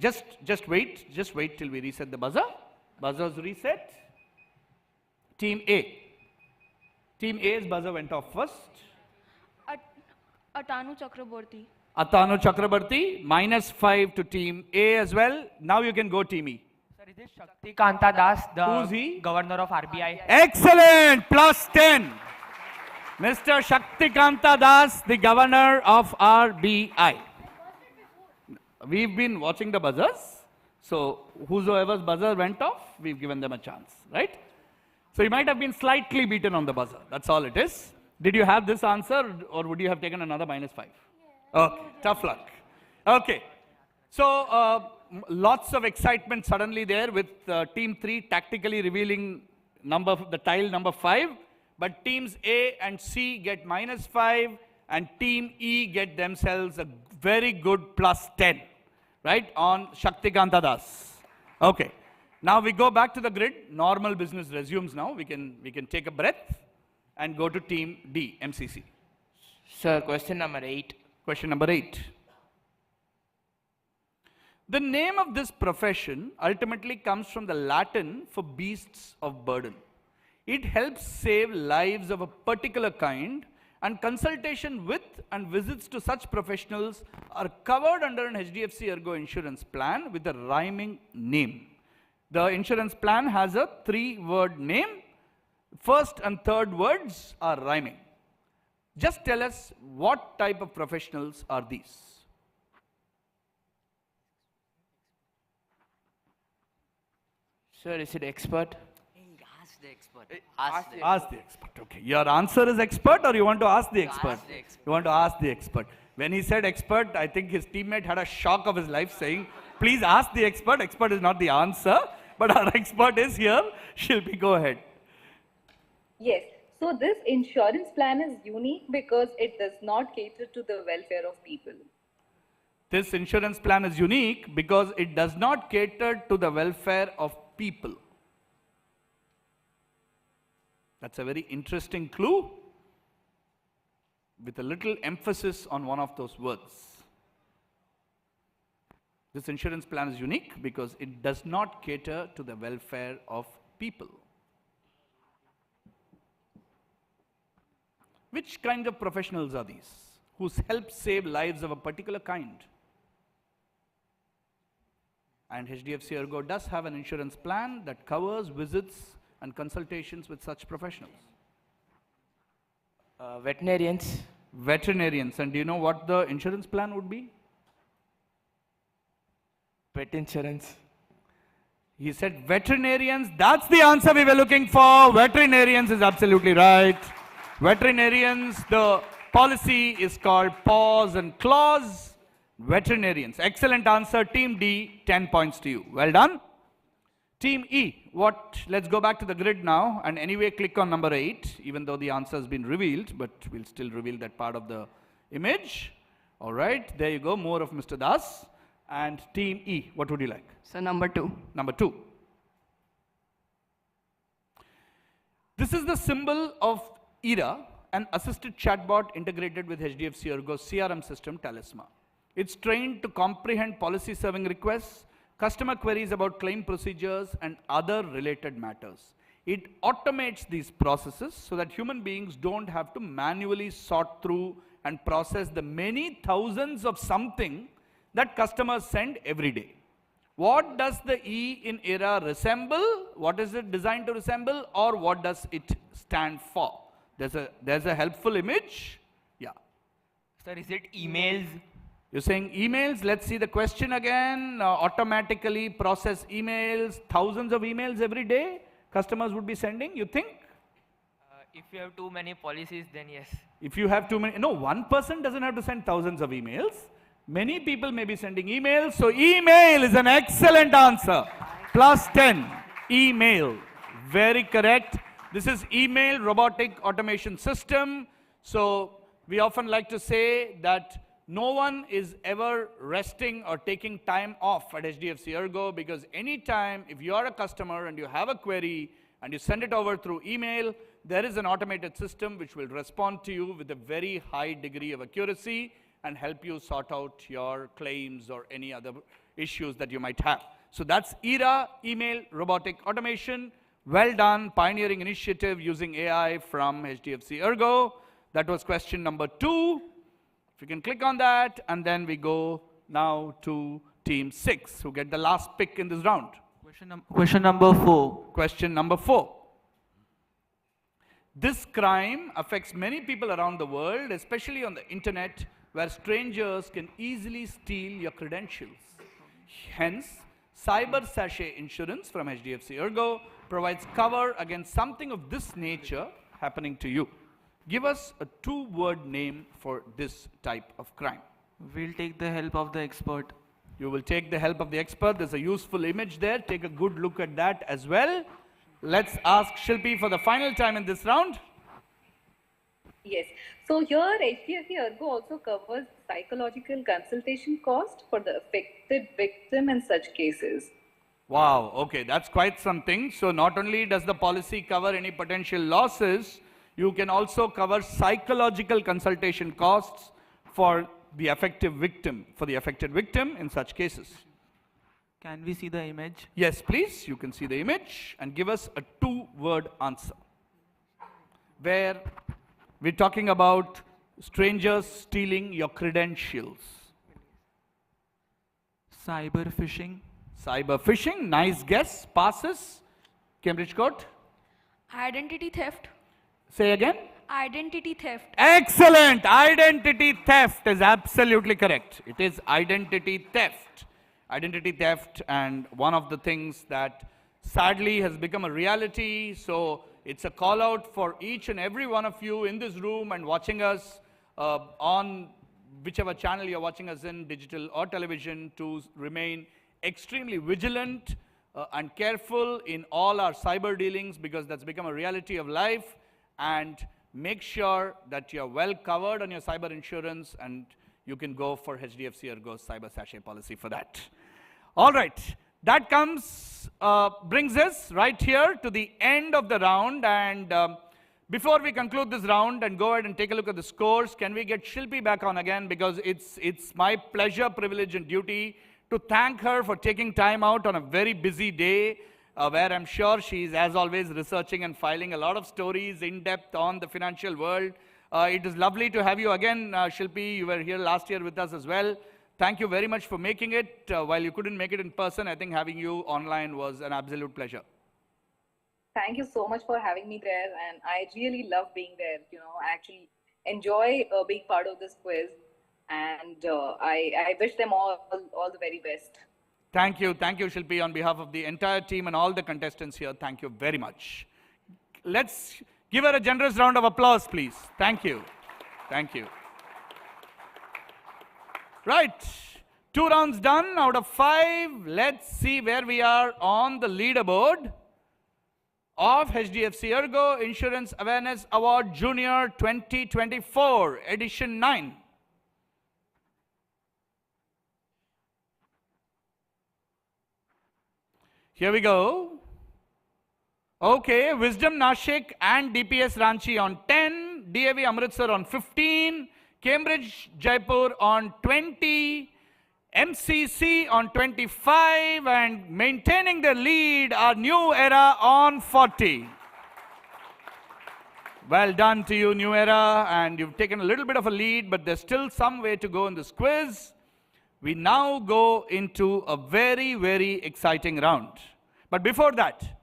Just wait till we reset the buzzer. Buzzer's reset. Team A. Team A's buzzer went off first. Atanu Chakraborty. Atanu Chakrabarti, -5 to Team A as well. Now you can go Team E. Sir, is this Shaktikanta Das, the Who's he? governor of RBI? Excellent! +10. Mr. Shaktikanta Das, the governor of RBI. We've been watching the buzzers. So whosoever's buzzer went off, we've given them a chance, right? So you might have been slightly beaten on the buzzer. That's all it is. Did you have this answer, or would you have taken another -5? Okay, tough luck. Okay. So lots of excitement suddenly there with Team 3 tactically revealing the tile number 5. But teams A and C get -5, and Team E get themselves a very good +10, right, on Shaktikanta Das. Okay. Now we go back to the grid. Normal business resumes now. We can take a breath and go to Team D, MCC. Sir, question number 8. Question number 8. The name of this profession ultimately comes from the Latin for beasts of burden. It helps save lives of a particular kind, and consultation with and visits to such professionals are covered under an HDFC ERGO insurance plan with a rhyming name. The insurance plan has a 3-word name. First and third words are rhyming. Just tell us what type of professionals are these? Sir, is it expert? Ask the expert. Ask the expert. Okay. Your answer is expert, or you want to ask the expert? Ask the expert. You want to ask the expert. When he said expert, I think his teammate had a shock of his life saying, please ask the expert. Expert is not the answer, but our expert is here. Shilpi, go ahead. Yes. So this insurance plan is unique because it does not cater to the welfare of people. This insurance plan is unique because it does not cater to the welfare of people. That's a very interesting clue with a little emphasis on one of those words. This insurance plan is unique because it does not cater to the welfare of people. Which kind of professionals are these who help save lives of a particular kind? And HDFC ERGO does have an insurance plan that covers visits and consultations with such professionals. Veterinarians. Veterinarians. And do you know what the insurance plan would be? Pet insurance. He said veterinarians. That's the answer we were looking for. Veterinarians is absolutely right. Veterinarians, the policy is called Paws and Claws. Veterinarians. Excellent answer. Team D, 10 points to you. Well done. Team E, let's go back to the grid now, and anyway click on number 8, even though the answer has been revealed, but we'll still reveal that part of the image. All right, there you go, more of Mr. Das. And Team E, what would you like? So number 2. Number 2. This is the symbol of ERA, an assisted chatbot integrated with HDFC ERGO CRM system Talisma. It's trained to comprehend policy serving requests, customer queries about claim procedures, and other related matters. It automates these processes so that human beings don't have to manually sort through and process the many thousands of something that customers send every day. What does the E in ERA resemble? What is it designed to resemble, or what does it stand for? There's a helpful image. Yeah. Sir, is it emails? You're saying emails? Let's see the question again. Automatically process emails, thousands of emails every day customers would be sending, you think? If you have too many policies, then yes. If you have too many, no, one person doesn't have to send thousands of emails. Many people may be sending emails, so email is an excellent answer. +10, email, very correct. This is email robotic automation system. So we often like to say that no one is ever resting or taking time off at HDFC ERGO, because anytime if you are a customer and you have a query and you send it over through email, there is an automated system which will respond to you with a very high degree of accuracy and help you sort out your claims or any other issues that you might have. So that's ERA, email robotic automation. Well done, pioneering initiative using AI from HDFC ERGO. That was question number 2. If you can click on that, and then we go now to team 6, who get the last pick in this round. Question number 4. Question number 4. This crime affects many people around the world, especially on the internet, where strangers can easily steal your credentials. Hence, Cyber Sachet Insurance from HDFC ERGO provides cover against something of this nature happening to you. Give us a two-word name for this type of crime. We'll take the help of the expert. You will take the help of the expert. There's a useful image there. Take a good look at that as well. Let's ask Shilpi for the final time in this round. Yes. So here HDFC ERGO also covers psychological consultation cost for the affected victim in such cases. Wow, okay, that's quite something. So not only does the policy cover any potential losses, you can also cover psychological consultation costs for the affected victim, in such cases. Can we see the image? Yes, please, you can see the image and give us a two-word answer. Where we're talking about strangers stealing your credentials. Cyber phishing. Cyber phishing, nice guess, passes. Cambridge Court. Identity theft. Say again. Identity theft. Excellent! Identity theft is absolutely correct. It is identity theft. Identity theft, and one of the things that sadly has become a reality. So it's a call out for each and every one of you in this room and watching us on whichever channel you're watching us in, digital or television, to remain extremely vigilant and careful in all our cyber dealings, because that's become a reality of life. And make sure that you're well covered on your cyber insurance, and you can go for HDFC ERGO's Cyber Sachet policy for that. All right, that brings us right here to the end of the round. And before we conclude this round and go ahead and take a look at the scores, can we get Shilpi back on again? Because it's my pleasure, privilege, and duty to thank her for taking time out on a very busy day, where I'm sure she's, as always, researching and filing a lot of stories in depth on the financial world. It is lovely to have you again, Shilpi. You were here last year with us as well. Thank you very much for making it. While you couldn't make it in person, I think having you online was an absolute pleasure. Thank you so much for having me there, and I really love being there. I actually enjoy being part of this quiz, and I wish them all the very best. Thank you, Shilpi, on behalf of the entire team and all the contestants here. Thank you very much. Let's give her a generous round of applause, please. Thank you. Thank you. Right, 2 rounds done out of 5. Let's see where we are on the leaderboard of HDFC ERGO Insurance Awareness Award Junior 2024, Edition 9. Here we go. Okay, Wisdom Nashik and DPS Ranchi on 10, DAV Amritsar on 15, Cambridge Jaipur on 20, MCC on 25, and maintaining their lead are New Era on 40. Well done to you, New Era, and you've taken a little bit of a lead, but there's still some way to go in this quiz. We now go into a very, very exciting round. But before that,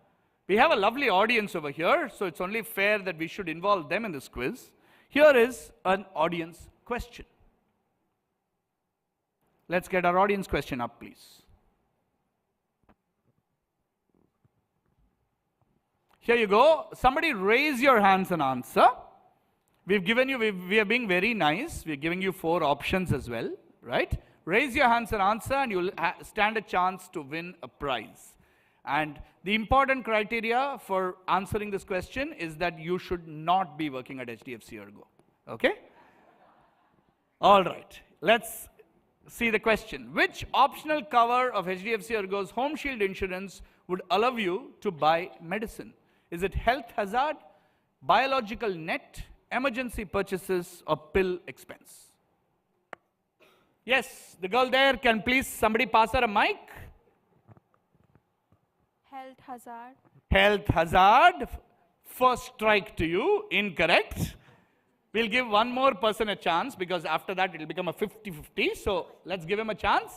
we have a lovely audience over here, so it's only fair that we should involve them in this quiz. Here is an audience question. Let's get our audience question up, please. Here you go. Somebody raise your hands and answer. We've given you, we are being very nice. We're giving you 4 options as well, right? Raise your hands and answer, and you'll stand a chance to win a prize. And the important criteria for answering this question is that you should not be working at HDFC ERGO. Okay? All right. Let's see the question. Which optional cover of HDFC ERGO's Home Shield insurance would allow you to buy medicine? Is it health hazard, biological net, emergency purchases, or pill expense? Yes, the girl there, can please somebody pass her a mic? Health hazard. Health hazard. First strike to you. Incorrect. We'll give one more person a chance, because after that it will become a 50-50. So let's give him a chance.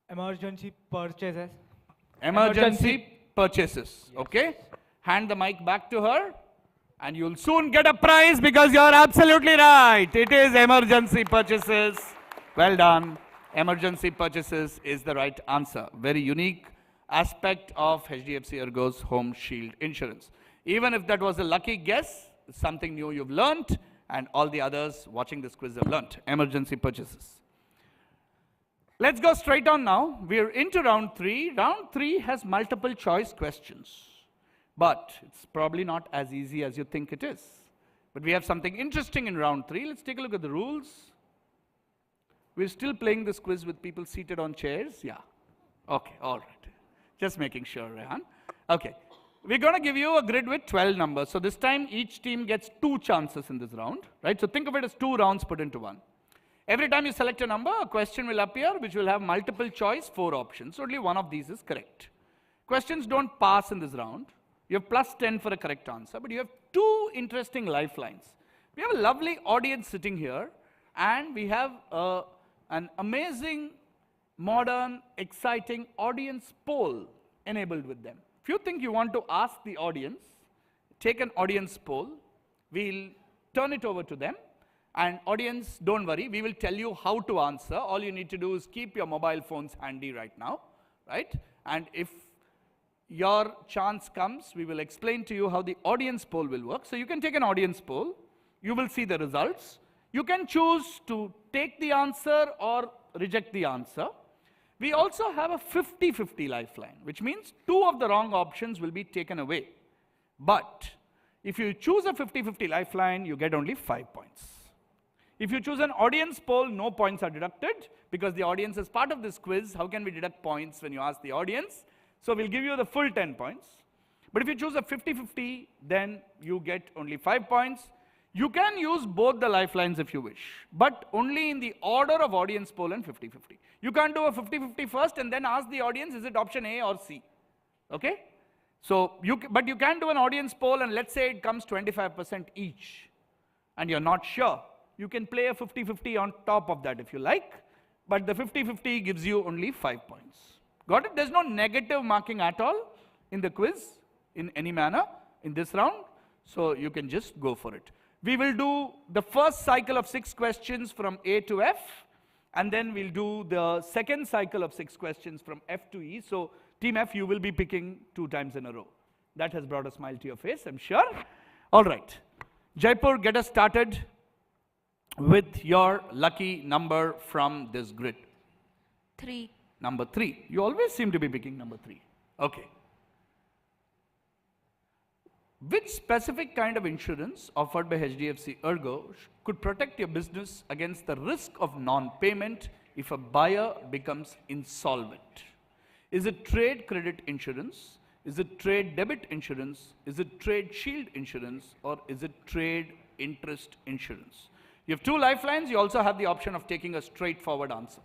Emergency purchases. Emergency purchases. Yes. Okay. Hand the mic back to her, and you'll soon get a prize, because you're absolutely right. It is emergency purchases. Well done. Emergency purchases is the right answer. Very unique aspect of HDFC ERGO's Home Shield Insurance. Even if that was a lucky guess, it's something new you've learnt, and all the others watching this quiz have learnt. Emergency purchases. Let's go straight on now. We're into round 3. Round 3 has multiple choice questions, but it's probably not as easy as you think it is. But we have something interesting in round 3. Let's take a look at the rules. We're still playing this quiz with people seated on chairs? Yeah. Okay, all right. Just making sure, Rehan. Okay. We're going to give you a grid with 12 numbers. So this time, each team gets 2 chances in this round, right? So think of it as 2 rounds put into 1. Every time you select a number, a question will appear, which will have multiple choice, 4 options. Only one of these is correct. Questions don't pass in this round. You have plus 10 for a correct answer, but you have 2 interesting lifelines. We have a lovely audience sitting here, and we have an amazing, modern, exciting audience poll enabled with them. If you think you want to ask the audience, take an audience poll. We'll turn it over to them. And audience, don't worry, we will tell you how to answer. All you need to do is keep your mobile phones handy right now, right? And if your chance comes, we will explain to you how the audience poll will work. So you can take an audience poll. You will see the results. You can choose to take the answer or reject the answer. We also have a 50-50 lifeline, which means 2 of the wrong options will be taken away. But if you choose a 50-50 lifeline, you get only 5 points. If you choose an audience poll, no points are deducted because the audience is part of this quiz. How can we deduct points when you ask the audience? So we'll give you the full 10 points. But if you choose a 50-50, then you get only 5 points. You can use both the lifelines if you wish, but only in the order of audience poll and 50-50. You can't do a 50-50 first and then ask the audience, is it option A or C? Okay? So, but you can do an audience poll, and let's say it comes 25% each, and you're not sure. You can play a 50-50 on top of that if you like, but the 50-50 gives you only 5 points. Got it? There's no negative marking at all in the quiz in any manner in this round, so you can just go for it. We will do the first cycle of 6 questions from A to F, and then we'll do the second cycle of 6 questions from F to E. So Team F, you will be picking 2 times in a row. That has brought a smile to your face, I'm sure. All right. Jaipur, get us started with your lucky number from this grid. 3. Number 3. You always seem to be picking number 3. Okay. Which specific kind of insurance offered by HDFC ERGO could protect your business against the risk of non-payment if a buyer becomes insolvent? Is it trade credit insurance? Is it trade debit insurance? Is it trade shield insurance? Or is it trade interest insurance? You have 2 lifelines. You also have the option of taking a straightforward answer.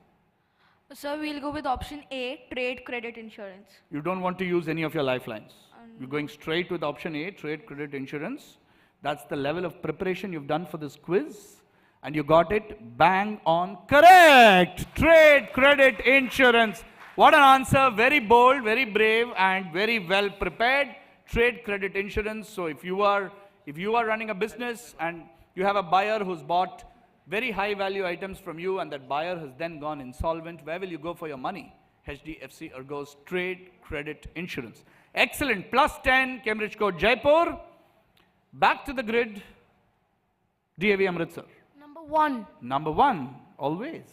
So we'll go with option A, trade credit insurance. You don't want to use any of your lifelines. You're going straight with option A, trade credit insurance. That's the level of preparation you've done for this quiz. And you got it bang on correct. Trade credit insurance. What an answer. Very bold, very brave, and very well prepared. Trade credit insurance. So if you are running a business and you have a buyer who's bought very high value items from you and that buyer has then gone insolvent, where will you go for your money? HDFC ERGO's trade credit insurance. Excellent. Plus 10, Cambridge Code Jaipur. Back to the grid. DAV Amritsar. Number 1. Number 1, always.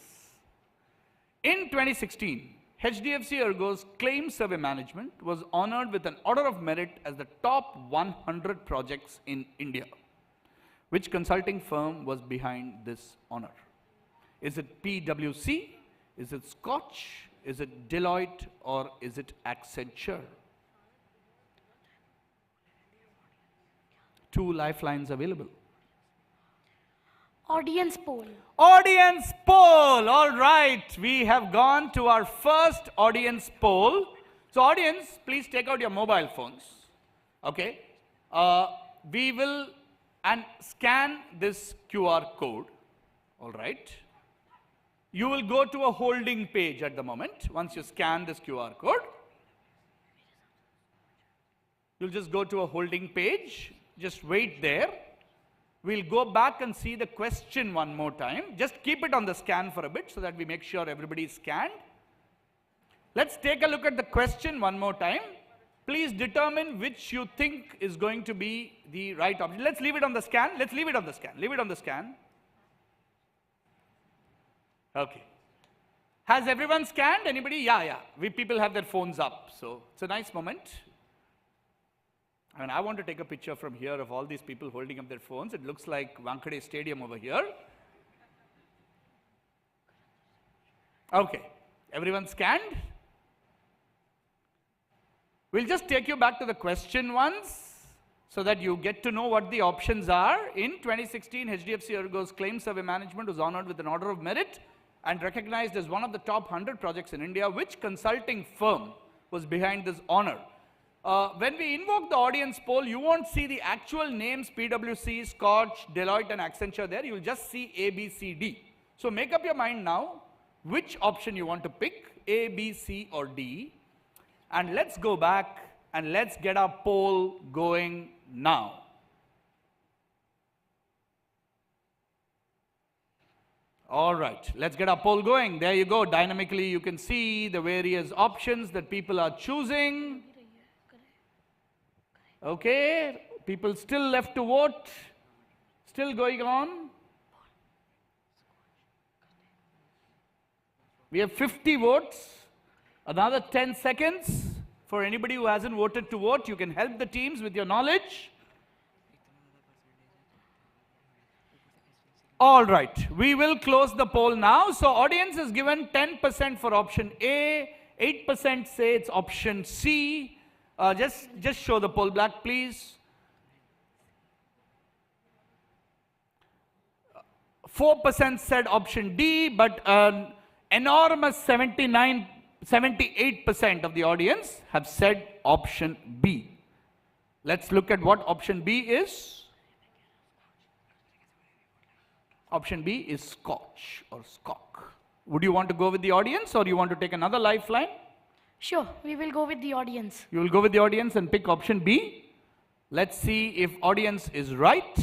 In 2016, HDFC ERGO's claim survey management was honored with an order of merit as the top 100 projects in India. Which consulting firm was behind this honor? Is it PwC? Is it Scotch? Is it Deloitte? Or is it Accenture? 2 lifelines available. Audience poll. Audience poll. All right. We have gone to our first audience poll. So audience, please take out your mobile phones. Okay. We will scan this QR code. All right. You will go to a holding page at the moment. Once you scan this QR code, you'll just go to a holding page. Just wait there. We'll go back and see the question one more time. Just keep it on the scan for a bit so that we make sure everybody is scanned. Let's take a look at the question one more time. Please determine which you think is going to be the right option. Let's leave it on the scan. Let's leave it on the scan. Leave it on the scan. Okay. Has everyone scanned? Anybody? Yeah. People have their phones up. So it's a nice moment. I want to take a picture from here of all these people holding up their phones. It looks like Wankhede Stadium over here. Okay. Everyone scanned? We'll just take you back to the question once so that you get to know what the options are. In 2016, HDFC ERGO's Claim Survey Management was honored with an Order of Merit and recognized as one of the top 100 projects in India. Which consulting firm was behind this honor? When we invoke the audience poll, you won't see the actual names PwC, Scotch, Deloitte and Accenture there. You'll just see A, B, C, D. So make up your mind now which option you want to pick, A, B, C or D. And let's go back and let's get our poll going now. All right, let's get our poll going. There you go. Dynamically, you can see the various options that people are choosing. Okay, people still left to vote. Still going on. We have 50 votes. Another 10 seconds for anybody who hasn't voted to vote. You can help the teams with your knowledge. All right, we will close the poll now. So audience is given 10% for option A, 8% say it's option C. Just show the poll black, please. 4% said option D, but an enormous 78% of the audience have said option B. Let's look at what option B is. Option B is Scotch or Scock. Would you want to go with the audience or you want to take another lifeline? Sure, we will go with the audience. You will go with the audience and pick option B. Let's see if audience is right.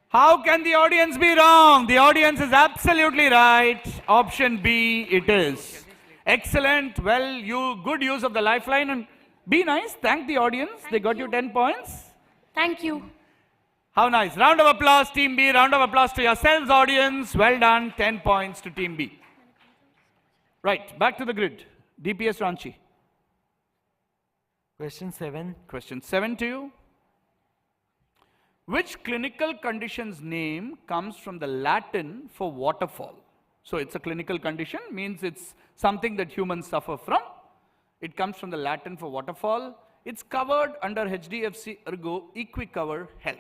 How can the audience be wrong? The audience is absolutely right. Option B it is. Excellent. Well, good use of the lifeline and be nice. Thank the audience. They got you 10 points. Thank you. How nice. Round of applause, Team B. Round of applause to yourselves, audience. Well done. 10 points to Team B. Right, back to the grid. DPS Ranchi. Question 7. Question 7 to you. Which clinical condition's name comes from the Latin for waterfall? So it's a clinical condition, means it's something that humans suffer from. It comes from the Latin for waterfall. It's covered under HDFC ERGO EquiCover Health.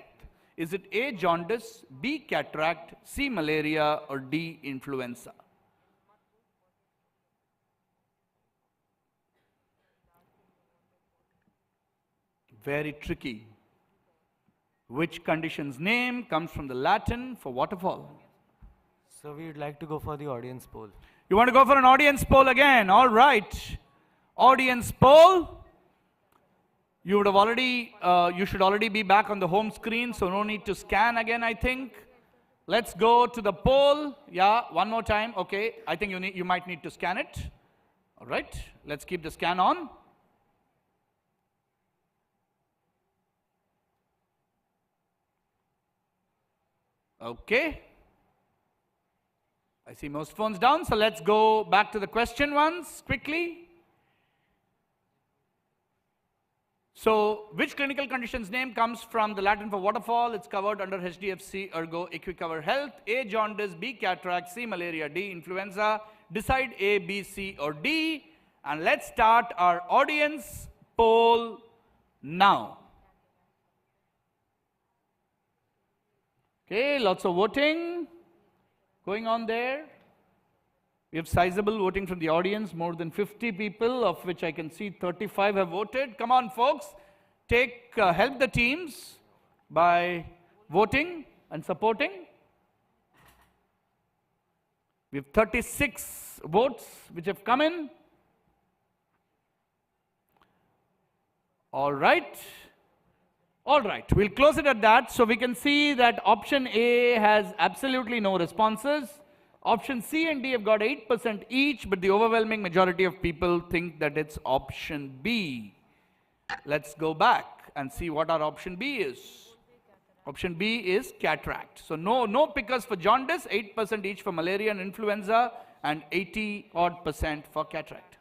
Is it A, jaundice, B, cataract, C, malaria, or D, influenza? Very tricky. Which condition's name comes from the Latin for waterfall? So we would like to go for the audience poll. You want to go for an audience poll again? All right. Audience poll. You would have already, you should already be back on the home screen, so no need to scan again, I think. Let's go to the poll. Yeah, one more time. Okay, I think you might need to scan it. All right, let's keep the scan on. Okay. I see most phones down, so let's go back to the question once quickly. So, which clinical condition's name comes from the Latin for waterfall? It's covered under HDFC ERGO EquiCover Health. A, jaundice, B, cataract, C, malaria, D, influenza. Decide A, B, C, or D. And let's start our audience poll now. Okay, lots of voting going on there. We have sizable voting from the audience, more than 50 people, of which I can see 35 have voted. Come on, folks, help the teams by voting and supporting. We have 36 votes which have come in. All right. All right, we'll close it at that. So we can see that option A has absolutely no responses. Option C and D have got 8% each, but the overwhelming majority of people think that it's option B. Let's go back and see what our option B is. Option B is cataract. So no pickers for jaundice, 8% each for malaria and influenza, and 80% for cataract.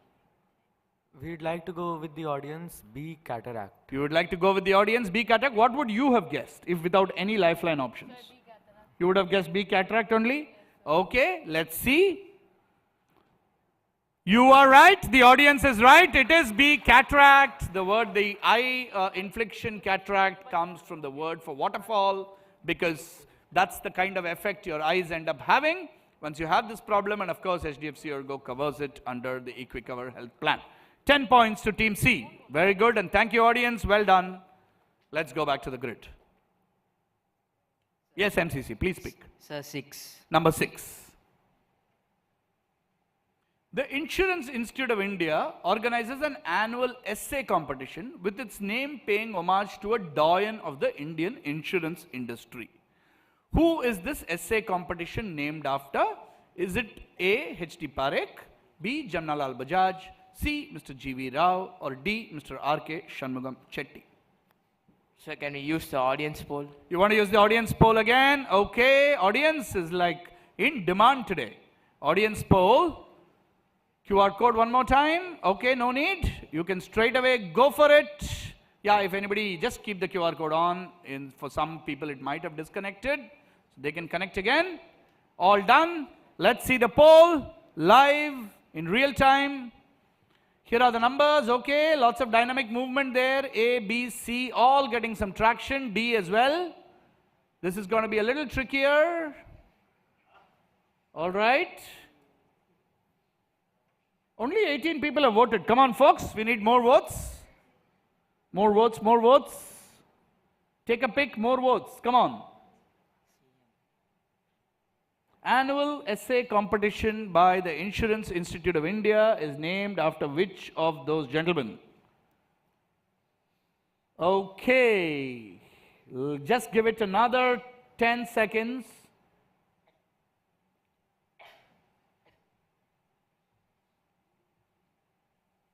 We'd like to go with the audience, B, cataract. You would like to go with the audience, B, cataract. What would you have guessed if without any lifeline options? You would have guessed B, cataract only? Okay, let's see. You are right. The audience is right. It is B, cataract. The eye infliction cataract comes from the word for waterfall, because that's the kind of effect your eyes end up having once you have this problem. And of course, HDFC ERGO covers it under the EquiCover Health Plan. 10 points to Team C. Very good, and thank you, audience. Well done. Let's go back to the grid. Yes, MCC, please speak. Sir, 6. Number 6. The Insurance Institute of India organizes an annual essay competition with its name paying homage to a doyen of the Indian insurance industry. Who is this essay competition named after? Is it A, H.D. Parekh, B, Jamnalal Bajaj, C, Mr. G.V. Rao, or D, Mr. R.K. Shanmugam Chetty? So can we use the audience poll? You want to use the audience poll again? Okay, audience is like in demand today. Audience poll. QR code one more time. Okay, no need. You can straight away go for it. Yeah, if anybody, just keep the QR code on. For some people, it might have disconnected. So they can connect again. All done. Let's see the poll live in real time. Here are the numbers. Okay, lots of dynamic movement there. A, B, C, all getting some traction. D as well. This is going to be a little trickier. All right. Only 18 people have voted. Come on, folks. We need more votes. More votes, more votes. Take a pick, more votes. Come on. Annual essay competition by the Insurance Institute of India is named after which of those gentlemen? Okay. Just give it another 10 seconds.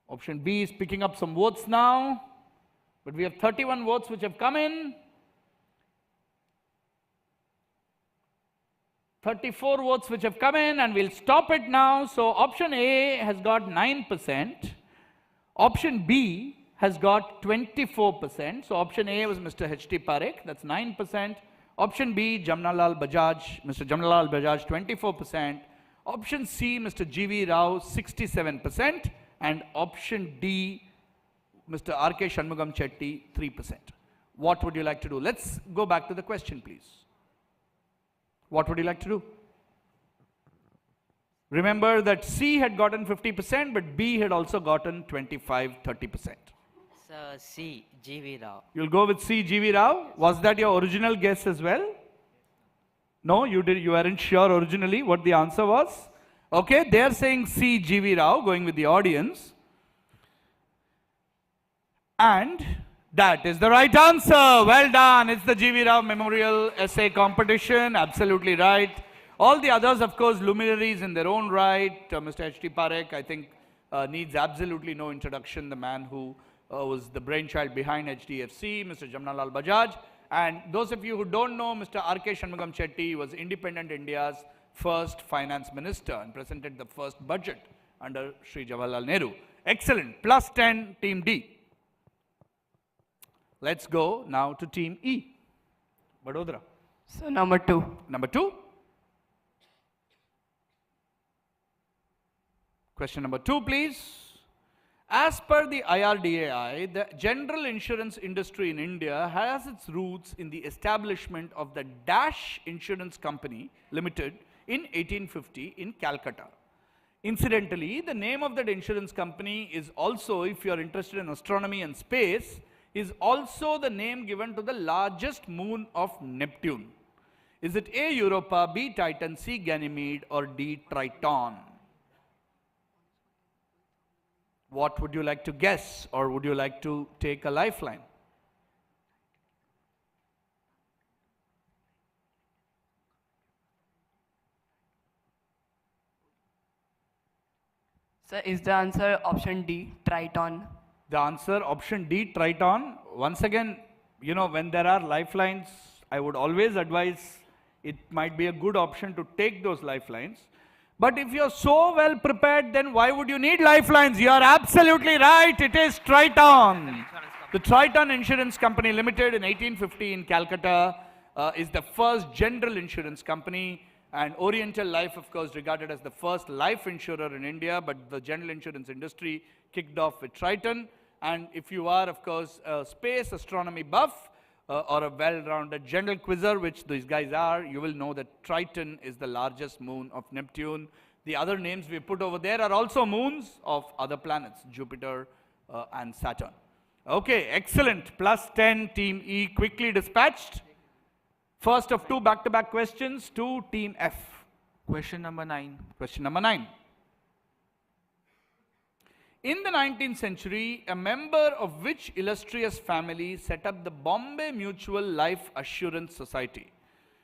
Option B is picking up some votes now, but we have 31 votes which have come in. 34 votes which have come in, and we'll stop it now. So option A has got 9%. Option B has got 24%. So option A was Mr. H.T. Parekh, that's 9%. Option B, Jamnalal Bajaj, Mr. Jamnalal Bajaj, 24%. Option C, Mr. G.V. Rao, 67%. And option D, Mr. R.K. Shanmugam Chetty, 3%. What would you like to do? Let's go back to the question, please. What would you like to do? Remember that C had gotten 50%, but B had also gotten 25-30%. Sir, C, G.V. Rao. You'll go with C, G.V. Rao. Was that your original guess as well? No, you weren't sure originally what the answer was? Okay, they're saying C, G.V. Rao, going with the audience. And that is the right answer. Well done. It's the G.V. Rao Memorial Essay Competition. Absolutely right. All the others, of course, luminaries in their own right. Mr. H.T. Parekh, I think, needs absolutely no introduction. The man who was the brainchild behind HDFC, Mr. Jamnalal Bajaj. And those of you who don't know, Mr. R.K. Shanmugam Chetty was independent India's first finance minister and presented the first budget under Sri Jawaharlal Nehru. Excellent. Plus 10, Team D. Let's go now to Team E. Vadodara. So number 2. Number 2. Question number 2, please. As per the IRDAI, the general insurance industry in India has its roots in the establishment of the Dash Insurance Company Limited in 1850 in Calcutta. Incidentally, the name of that insurance company is also, if you are interested in astronomy and space, is also the name given to the largest moon of Neptune. Is it A, Europa, B, Titan, C, Ganymede, or D, Triton? What would you like to guess, or would you like to take a lifeline? Sir, is the answer option D, Triton? The answer option D, Triton. Once again, you know, when there are lifelines, I would always advise it might be a good option to take those lifelines. But if you're so well prepared, then why would you need lifelines? You are absolutely right. It is Triton. The Triton Insurance Company Limited in 1850 in Calcutta is the first general insurance company, and Oriental Life, of course, regarded as the first life insurer in India, but the general insurance industry kicked off with Triton. And if you are, of course, a space astronomy buff or a well-rounded general quizzer, which these guys are, you will know that Triton is the largest moon of Neptune. The other names we put over there are also moons of other planets, Jupiter and Saturn. Okay, excellent. Plus 10, Team E quickly dispatched. First of two back-to-back questions to Team F. Question number 9. Question number 9. In the 19th century, a member of which illustrious family set up the Bombay Mutual Life Assurance Society?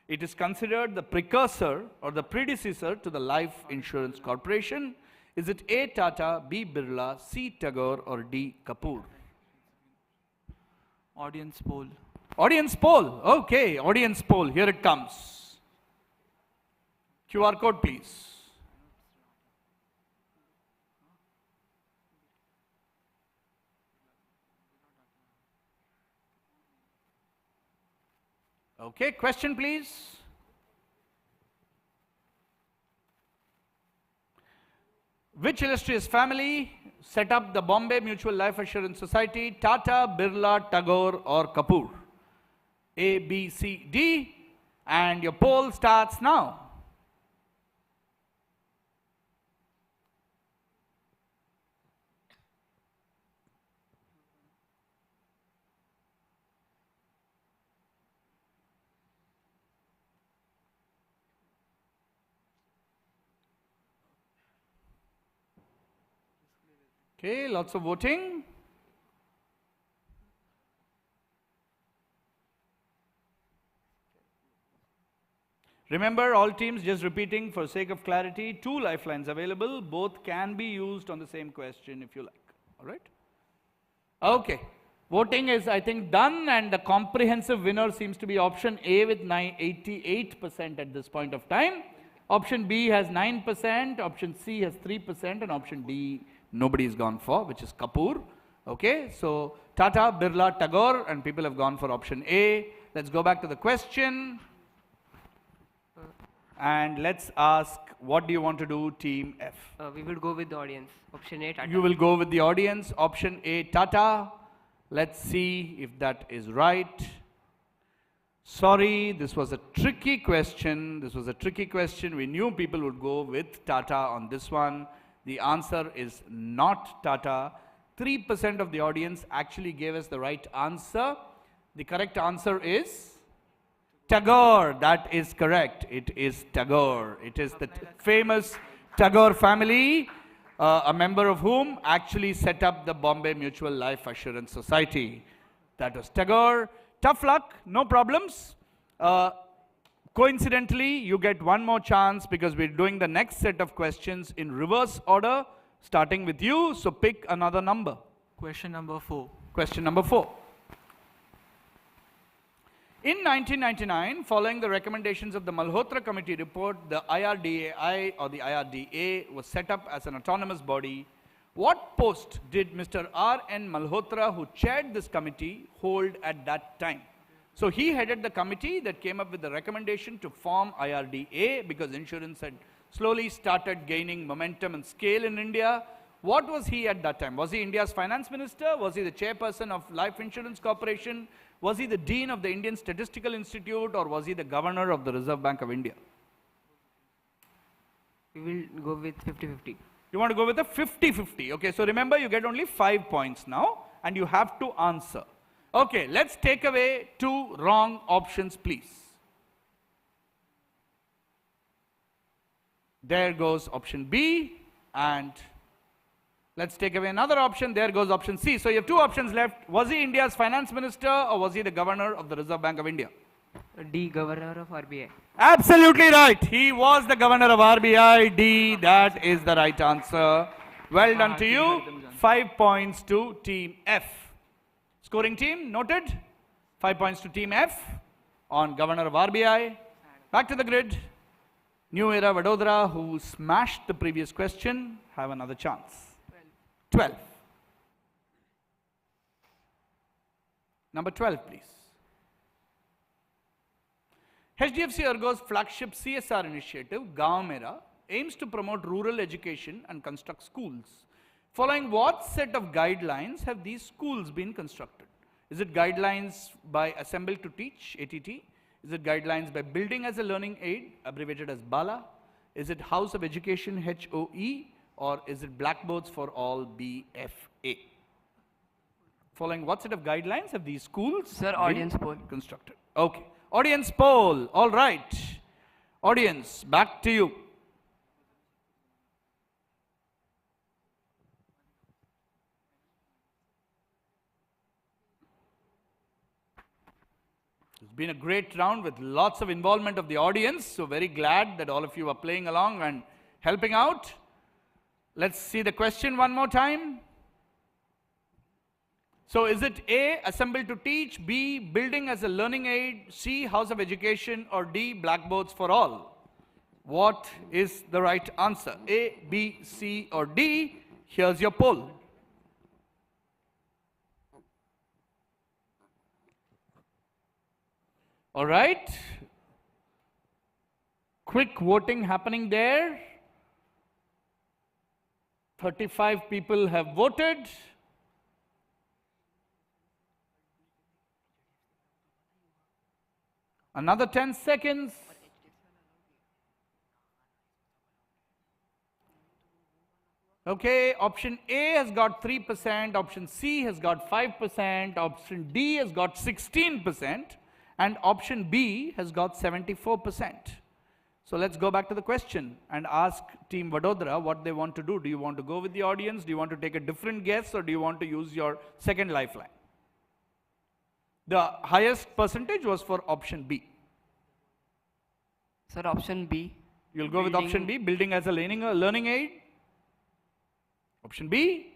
It is considered the precursor or the predecessor to the Life Insurance Corporation. Is it A. Tata, B. Birla, C. Tagore, or D. Kapoor? Audience poll. Audience poll. Okay, audience poll. Here it comes. QR code, please. Okay, question, please. Which illustrious family set up the Bombay Mutual Life Assurance Society? Tata, Birla, Tagore, or Kapoor? A, B, C, D. And your poll starts now. Okay, lots of voting. Remember, all teams, just repeating for sake of clarity, 2 lifelines available. Both can be used on the same question if you like. All right? Okay. Voting is, I think, done, and the comprehensive winner seems to be option A with 88% at this point of time. Option B has 9%, option C has 3%, and option D nobody's gone for, which is Kapoor. Okay, so Tata, Birla, Tagore, and people have gone for option A. Let's go back to the question. And let's ask, what do you want to do, Team F? We will go with the audience. Option A, Tata. You will go with the audience. Option A, Tata. Let's see if that is right. Sorry, this was a tricky question. This was a tricky question. We knew people would go with Tata on this one. The answer is not Tata. 3% of the audience actually gave us the right answer. The correct answer is Tagore. That is correct. It is Tagore. It is the famous Tagore family, a member of whom actually set up the Bombay Mutual Life Assurance Society. That was Tagore. Tough luck, no problems. Coincidentally, you get one more chance because we're doing the next set of questions in reverse order, starting with you. So pick another number. Question number 4. Question number 4. In 1999, following the recommendations of the Malhotra Committee report, the IRDAI or the IRDA was set up as an autonomous body. What post did Mr. R.N. Malhotra, who chaired this committee, hold at that time? So he headed the committee that came up with the recommendation to form IRDA because insurance had slowly started gaining momentum and scale in India. What was he at that time? Was he India's finance minister? Was he the chairperson of Life Insurance Corporation? Was he the dean of the Indian Statistical Institute, or was he the governor of the Reserve Bank of India? We will go with 50-50. You want to go with a 50-50. Okay, so remember, you get only 5 points now, and you have to answer. Okay, let's take away 2 wrong options, please. There goes option B, and let's take away another option. There goes option C. So you have 2 options left. Was he India's finance minister, or was he the governor of the Reserve Bank of India? D, governor of RBI. Absolutely right. He was the governor of RBI. D, that is the right answer. Well done to you. 5 points to Team F. Scoring team, noted. 5 points to Team F on Governor of RBI. Back to the grid. New Era Vadodara, who smashed the previous question, have another chance. 12. Number 12, please. HDFC ERGO's flagship CSR initiative, Gaon Mera, aims to promote rural education and construct schools. Following what set of guidelines have these schools been constructed? Is it guidelines by Assemble to Teach, ATT? Is it guidelines by Building as a Learning Aid, abbreviated as BALA? Is it House of Education, HOE? Or is it Blackboards for All, BFA? Following what set of guidelines have these schools been audience poll. constructed? Okay. Audience poll. All right. Audience, back to you. It's been a great round with lots of involvement of the audience. So very glad that all of you are playing along and helping out. Let's see the question one more time. So is it A, Assemble to Teach, B, Building as a Learning Aid, C, House of Education, or D, Blackboards for All? What is the right answer? A, B, C, or D? Here's your poll. All right. Quick voting happening there. 35 people have voted. Another 10 seconds. Okay, option A has got 3%, option C has got 5%, option D has got 16%, and option B has got 74%. So let's go back to the question and ask Team Vadodara what they want to do. Do you want to go with the audience? Do you want to take a different guess, or do you want to use your second lifeline? The highest percentage was for option B. Sir, option B. You'll go with option B, Building as a Learning Aid. Option B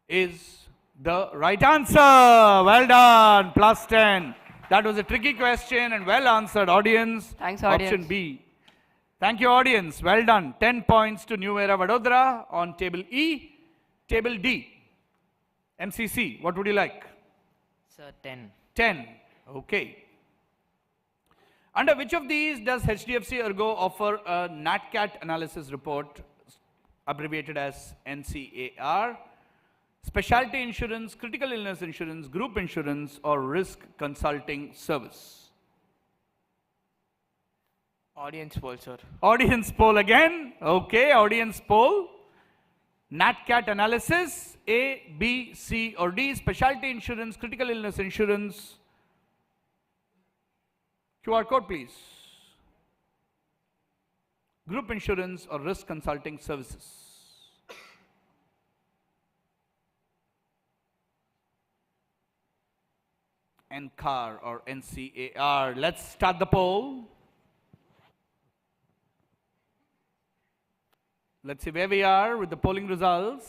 is the right answer. Well done, plus 10. That was a tricky question and well answered, audience. Thanks, audience. Option B. Thank you, audience. Well done. 10 points to New Era Vadodara on table E. Table D. MCC, what would you like? Sir, 10. 10. Okay. Under which of these does HDFC ERGO offer a NatCat analysis report, abbreviated as NCAR? Specialty insurance, critical illness insurance, group insurance, or risk consulting service? Audience poll, sir. Audience poll again. Okay, audience poll. NatCat analysis, A, B, C, or D? Specialty insurance, critical illness insurance. QR code, please. Group insurance or risk consulting services? NCAR or NCAR. Let's start the poll. Let's see where we are with the polling results.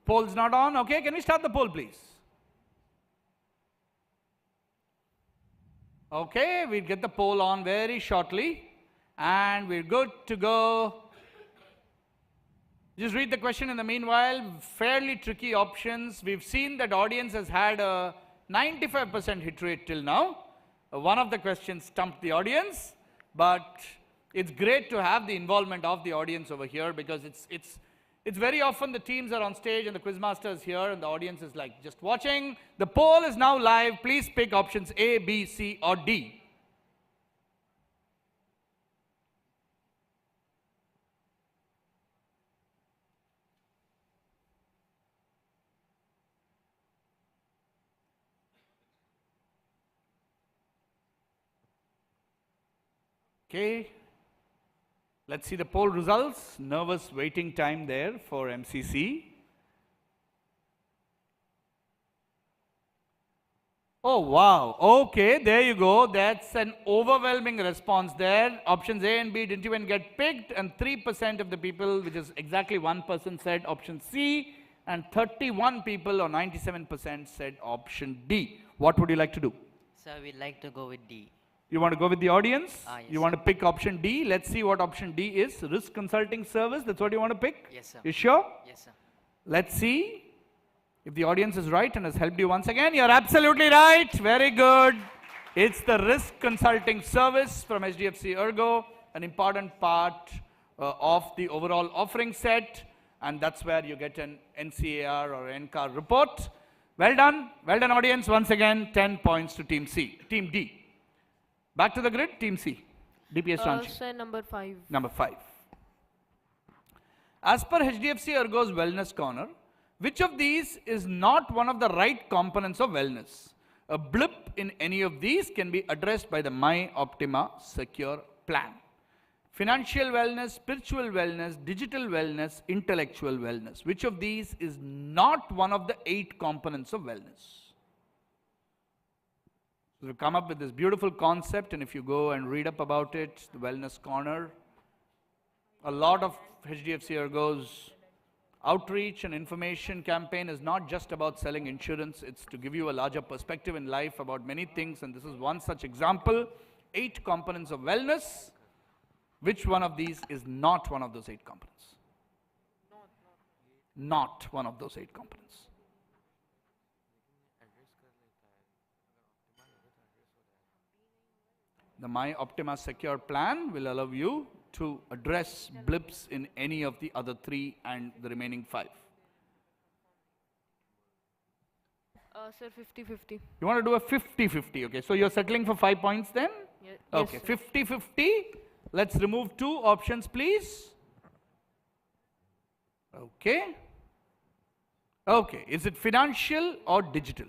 Poll's not on. Okay, can we start the poll, please? Okay, we'll get the poll on very shortly. And we're good to go. Just read the question in the meanwhile. Fairly tricky options. We've seen that audience has had a 95% hit rate till now. One of the questions stumped the audience, but it's great to have the involvement of the audience over here, because it's very often the teams are on stage and the quizmaster is here and the audience is like just watching. The poll is now live. Please pick options A, B, C, or D. Okay, let's see the poll results. Nervous waiting time there for MCC. Oh, wow. Okay, there you go. That's an overwhelming response there. Options A and B didn't even get picked, and 3% of the people, which is exactly 1%, said option C, and 31 people, or 97%, said option D. What would you like to do? Sir, we'd like to go with D. You want to go with the audience? Yes, you want to pick option D? Let's see what option D is. Risk consulting service, that's what you want to pick? Yes, sir. You sure? Yes, sir. Let's see if the audience is right and has helped you once again. You're absolutely right. Very good. It's the risk consulting service from HDFC ERGO, an important part of the overall offering set, and that's where you get an NCAR or NCAR report. Well done. Well done, audience. Once again, 10 points to Team D. Back to the grid, Team C. DPS Ranchi. Sir, number 5. Number 5. As per HDFC ERGO's Wellness Corner, which of these is not one of the right components of wellness? A blip in any of these can be addressed by the My Optima Secure Plan. Financial wellness, spiritual wellness, digital wellness, intellectual wellness. Which of these is not one of the 8 components of wellness? So we've come up with this beautiful concept, and if you go and read up about it, the Wellness Corner, a lot of HDFC ERGO's outreach and information campaign is not just about selling insurance, it's to give you a larger perspective in life about many things, and this is one such example. 8 components of wellness. Which one of these is not one of those 8 components? Not one of those 8 components. The My Optima Secure Plan will allow you to address blips in any of the other 3 and the remaining 5. Sir, 50-50. You want to do a 50-50, okay. So you're settling for 5 points then? Okay, 50-50. Let's remove 2 options, please. Okay. Okay, is it financial or digital?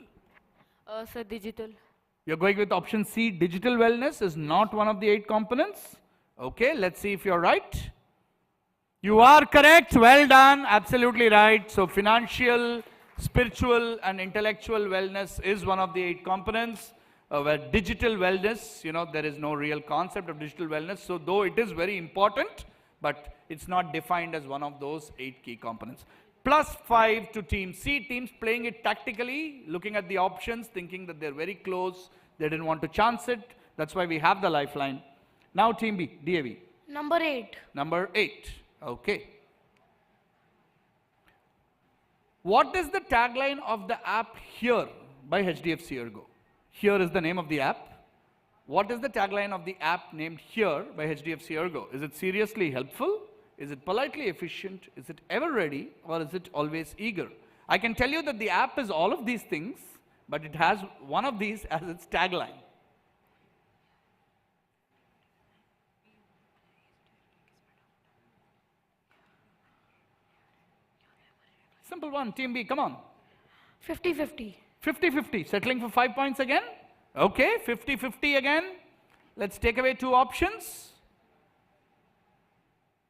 Sir, digital. You're going with option C, digital wellness is not one of the 8 components. Okay, let's see if you're right. You are correct. Well done. Absolutely right. So financial, spiritual, and intellectual wellness is one of the 8 components. Where digital wellness, there is no real concept of digital wellness. So though it is very important, but it's not defined as one of those 8 key components. +5 to Team C. Teams playing it tactically, looking at the options, thinking that they're very close. They didn't want to chance it. That's why we have the lifeline. Now Team B, DAV. Number 8. Number 8. Okay. What is the tagline of the app Here by HDFC ERGO? Here is the name of the app. What is the tagline of the app named Here by HDFC ERGO? Is it seriously helpful? Is it politely efficient? Is it ever ready? Or is it always eager? I can tell you that the app is all of these things, but it has one of these as its tagline. Simple one, Team B, come on. 50-50. 50-50, settling for 5 points again? Okay, 50-50 again. Let's take away 2 options.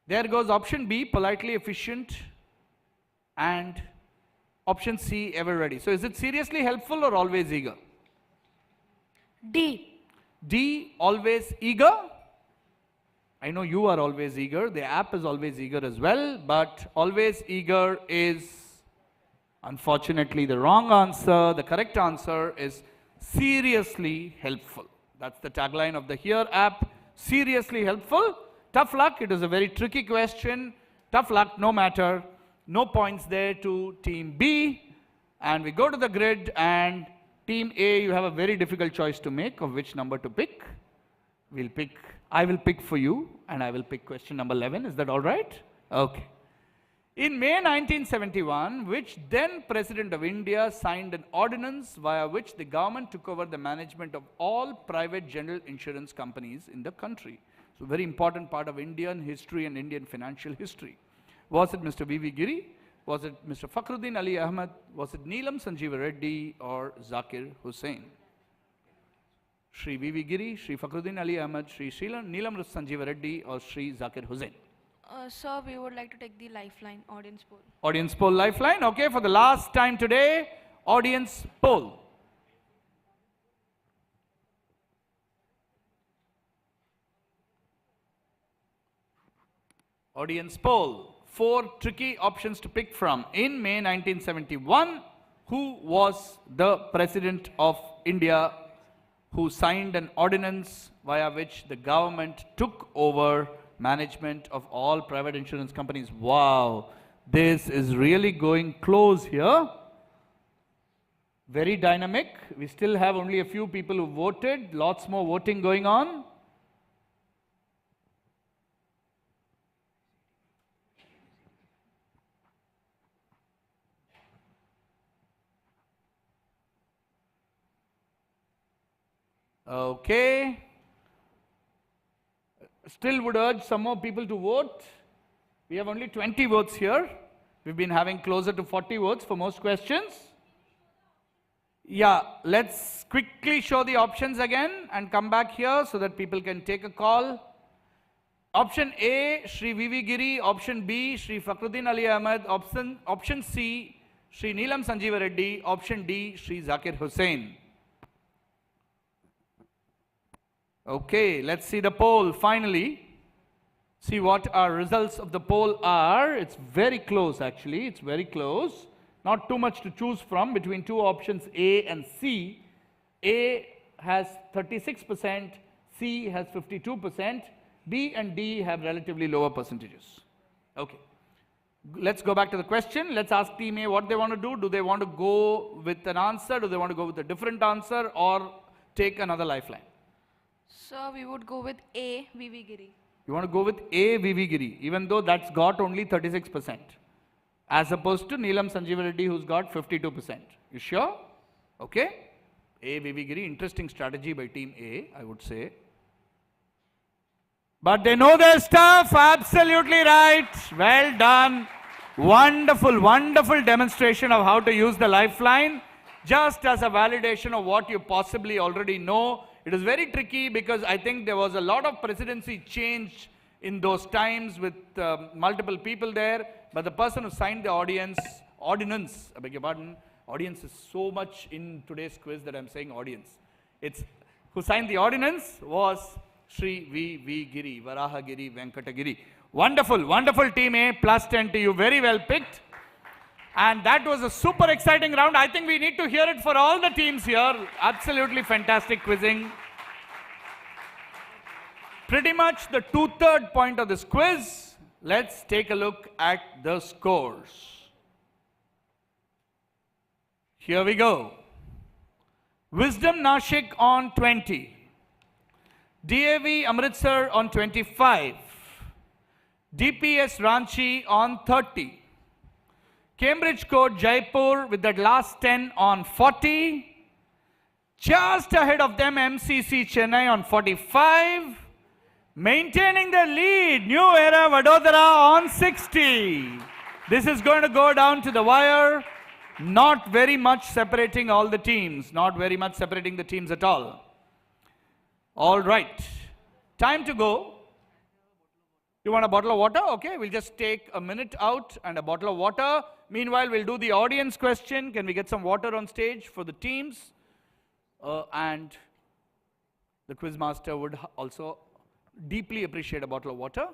There goes option B, politely efficient, and option C, ever ready. So is it seriously helpful or always eager? D. D, always eager. I know you are always eager. The app is always eager as well, but always eager is unfortunately the wrong answer. The correct answer is seriously helpful. That's the tagline of the Here app, seriously helpful. Tough luck, it is a very tricky question. Tough luck, no matter. No points there to Team B. And we go to the grid, and Team A, you have a very difficult choice to make of which number to pick. I will pick for you, and I will pick question number 11. Is that all right? Okay. In May 1971, which then President of India signed an ordinance via which the government took over the management of all private general insurance companies in the country. So very important part of Indian history and Indian financial history. Was it Mr. V.V. Giri? Was it Mr. Fakhruddin Ali Ahmed? Was it Neelam Sanjeeva Reddy or Zakir Hussain? Shri V.V. Giri, Shri Fakhruddin Ali Ahmed, Shri Neelam Sanjeeva Reddy or Shri Zakir Hussain? Sir, we would like to take the lifeline, audience poll. Audience poll lifeline. Okay, for the last time today, audience poll. Audience poll. 4 tricky options to pick from. In May 1971, who was the President of India who signed an ordinance via which the government took over management of all private insurance companies? Wow, this is really going close here. Very dynamic. We still have only a few people who voted. Lots more voting going on. Okay. Still would urge some more people to vote. We have only 20 votes here. We've been having closer to 40 votes for most questions. Yeah, let's quickly show the options again and come back here so that people can take a call. Option A, Shri V.V. Giri. Option B, Shri Fakhruddin Ali Ahmed. Option C, Shri Neelam Sanjeeva Reddy. Option D, Shri Zakir Hussain. Okay, let's see the poll finally. See what our results of the poll are. It's very close actually, it's very close. Not too much to choose from between two options A and C. A has 36%, C has 52%, B and D have relatively lower percentages. Okay, let's go back to the question. Let's ask Team A what they want to do. Do they want to go with an answer? Do they want to go with a different answer or take another lifeline? So we would go with A, V.V. Giri. You want to go with A, V.V. Giri, even though that's got only 36%, as opposed to Neelam Sanjeeva Reddy, who's got 52%. You sure? Okay. A, V.V. Giri, interesting strategy by Team A, I would say. But they know their stuff, absolutely right. Well done. Wonderful, wonderful demonstration of how to use the lifeline, just as a validation of what you possibly already know. It is very tricky because I think there was a lot of presidency change in those times with multiple people there. But the person who signed the ordinance, I beg your pardon, audience is so much in today's quiz that I'm saying audience. Who signed the ordinance was Shri V.V. Giri, Varahagiri Venkatagiri. Wonderful, wonderful Team A, plus 10 to you, very well picked. And that was a super exciting round. I think we need to hear it for all the teams here. Absolutely fantastic quizzing. Pretty much the 2/3 point of this quiz. Let's take a look at the scores. Here we go. Wisdom Nashik on 20. DAV Amritsar on 25. DPS Ranchi on 30. Cambridge Court Jaipur with that last 10 on 40. Just ahead of them MCC Chennai on 45. Maintaining the lead, New Era Vadodara on 60. This is going to go down to the wire. Not very much separating all the teams. Not very much separating the teams at all. All right. Time to go. You want a bottle of water? Okay, we'll just take a minute out and a bottle of water. Meanwhile, we'll do the audience question. Can we get some water on stage for the teams? And the quiz master would also deeply appreciate a bottle of water.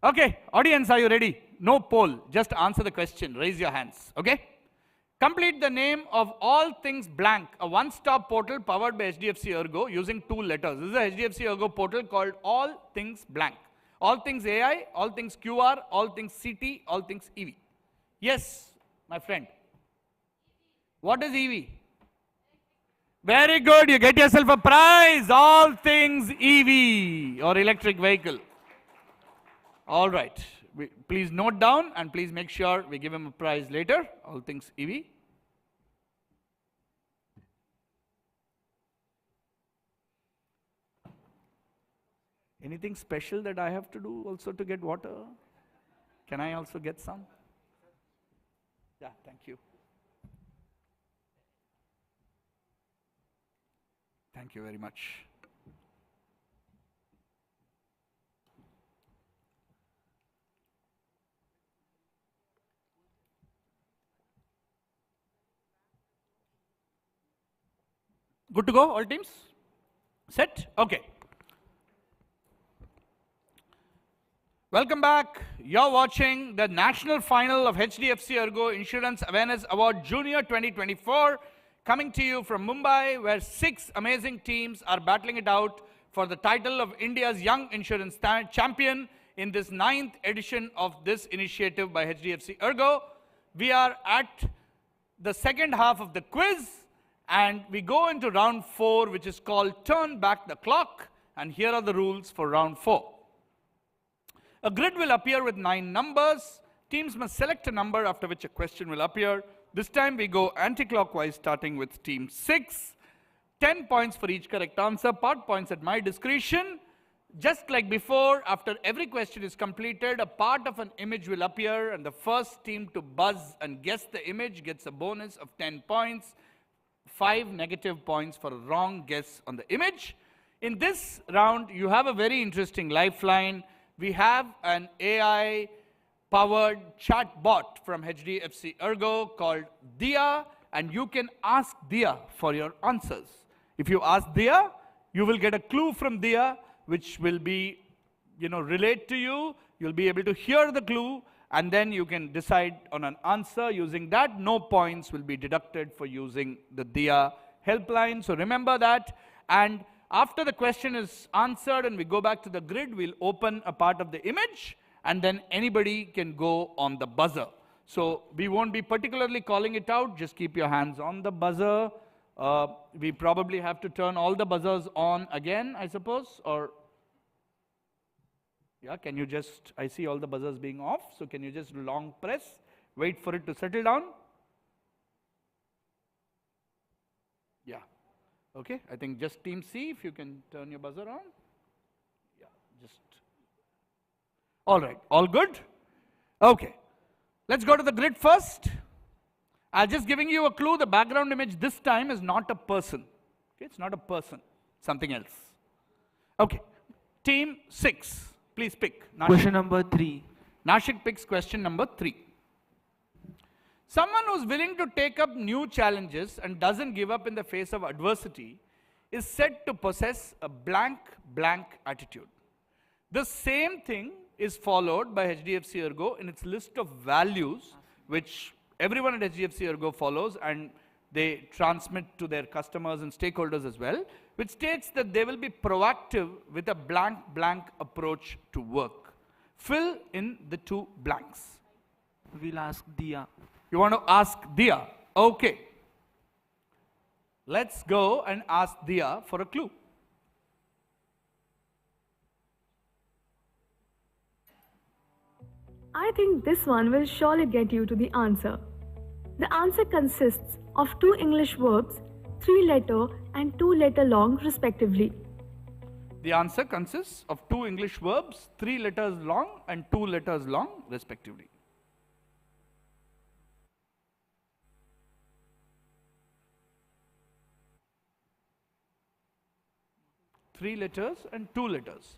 Okay, audience, are you ready? No poll, just answer the question. Raise your hands, okay? Complete the name of All Things Blank, a one-stop portal powered by HDFC ERGO using 2 letters. This is a HDFC ERGO portal called All Things Blank. All Things AI, All Things QR, All Things CT, All Things EV. Yes, my friend. What is EV? Very good, you get yourself a prize. All Things EV or electric vehicle. All right. Please note down and please make sure we give him a prize later. All Things EV. Anything special that I have to do also to get water? Can I also get some? Yeah, thank you. Thank you very much. Good to go, all teams? Set? Okay. Welcome back. You're watching the national final of HDFC ERGO Insurance Awareness Award Junior 2024, coming to you from Mumbai, where 6 amazing teams are battling it out for the title of India's Young Insurance Champion in this 9th edition of this initiative by HDFC ERGO. We are at the second half of the quiz, and we go into round 4, which is called Turn Back the Clock, and here are the rules for round 4. A grid will appear with 9 numbers. Teams must select a number after which a question will appear. This time we go anti-clockwise, starting with team 6. 10 points for each correct answer, part points at my discretion. Just like before, after every question is completed, a part of an image will appear, and the first team to buzz and guess the image gets a bonus of 10 points, 5 negative points for a wrong guess on the image. In this round, you have a very interesting lifeline. We have an AI-powered chat bot from HDFC ERGO called Dia, and you can ask Dia for your answers. If you ask Dia, you will get a clue from Dia, which will be, relayed to you. You'll be able to hear the clue, and then you can decide on an answer using that. No points will be deducted for using the Dia helpline. So remember that. And after the question is answered and we go back to the grid, we'll open a part of the image, and then anybody can go on the buzzer. So we won't be particularly calling it out. Just keep your hands on the buzzer. We probably have to turn all the buzzers on again, I suppose, or yeah, can you just, I see all the buzzers being off, so can you just long press, wait for it to settle down? Yeah. Okay, I think just team C, if you can turn your buzzer on. Yeah, just. All right, all good? Okay, let's go to the grid first. I'm just giving you a clue. The background image this time is not a person. Okay, it's not a person, something else. Okay, team 6, please pick. Nashik. Question number 3. Nashik picks question number 3. Someone who's willing to take up new challenges and doesn't give up in the face of adversity is said to possess a blank attitude. The same thing is followed by HDFC ERGO in its list of values, which everyone at HDFC ERGO follows, and they transmit to their customers and stakeholders as well, which states that they will be proactive with a blank approach to work. Fill in the 2 blanks. We'll ask Dia. You want to ask Dia? Okay. Let's go and ask Dia for a clue. I think this one will surely get you to the answer. The answer consists of 2 English verbs, 3-letter and 2-letter long respectively. The answer consists of 2 English verbs, 3 letters long and 2 letters long respectively. Three letters and 2 letters.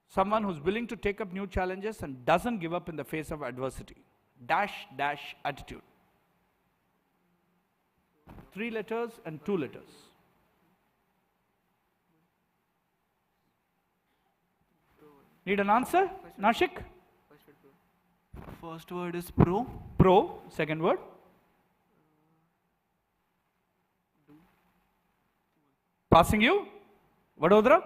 Someone who's willing to take up new challenges and doesn't give up in the face of adversity. Dash attitude. 3 letters and 2 letters. Need an answer, Nashik? First word is pro. Pro. Second word? Passing you? Vadodara?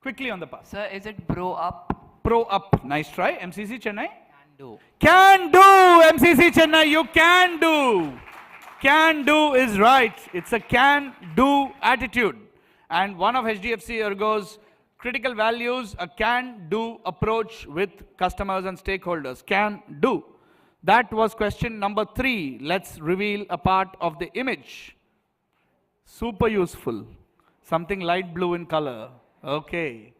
Quickly on the pass. Sir, is it bro up? Pro up. Nice try. MCC Chennai? Can do. Can do! MCC Chennai, you can do! Can do is right. It's a can do attitude. And one of HDFC ERGO's critical values, a can do approach with customers and stakeholders. Can do. That was question number 3. Let's reveal a part of the image. Super useful. Something light blue in color. Okay.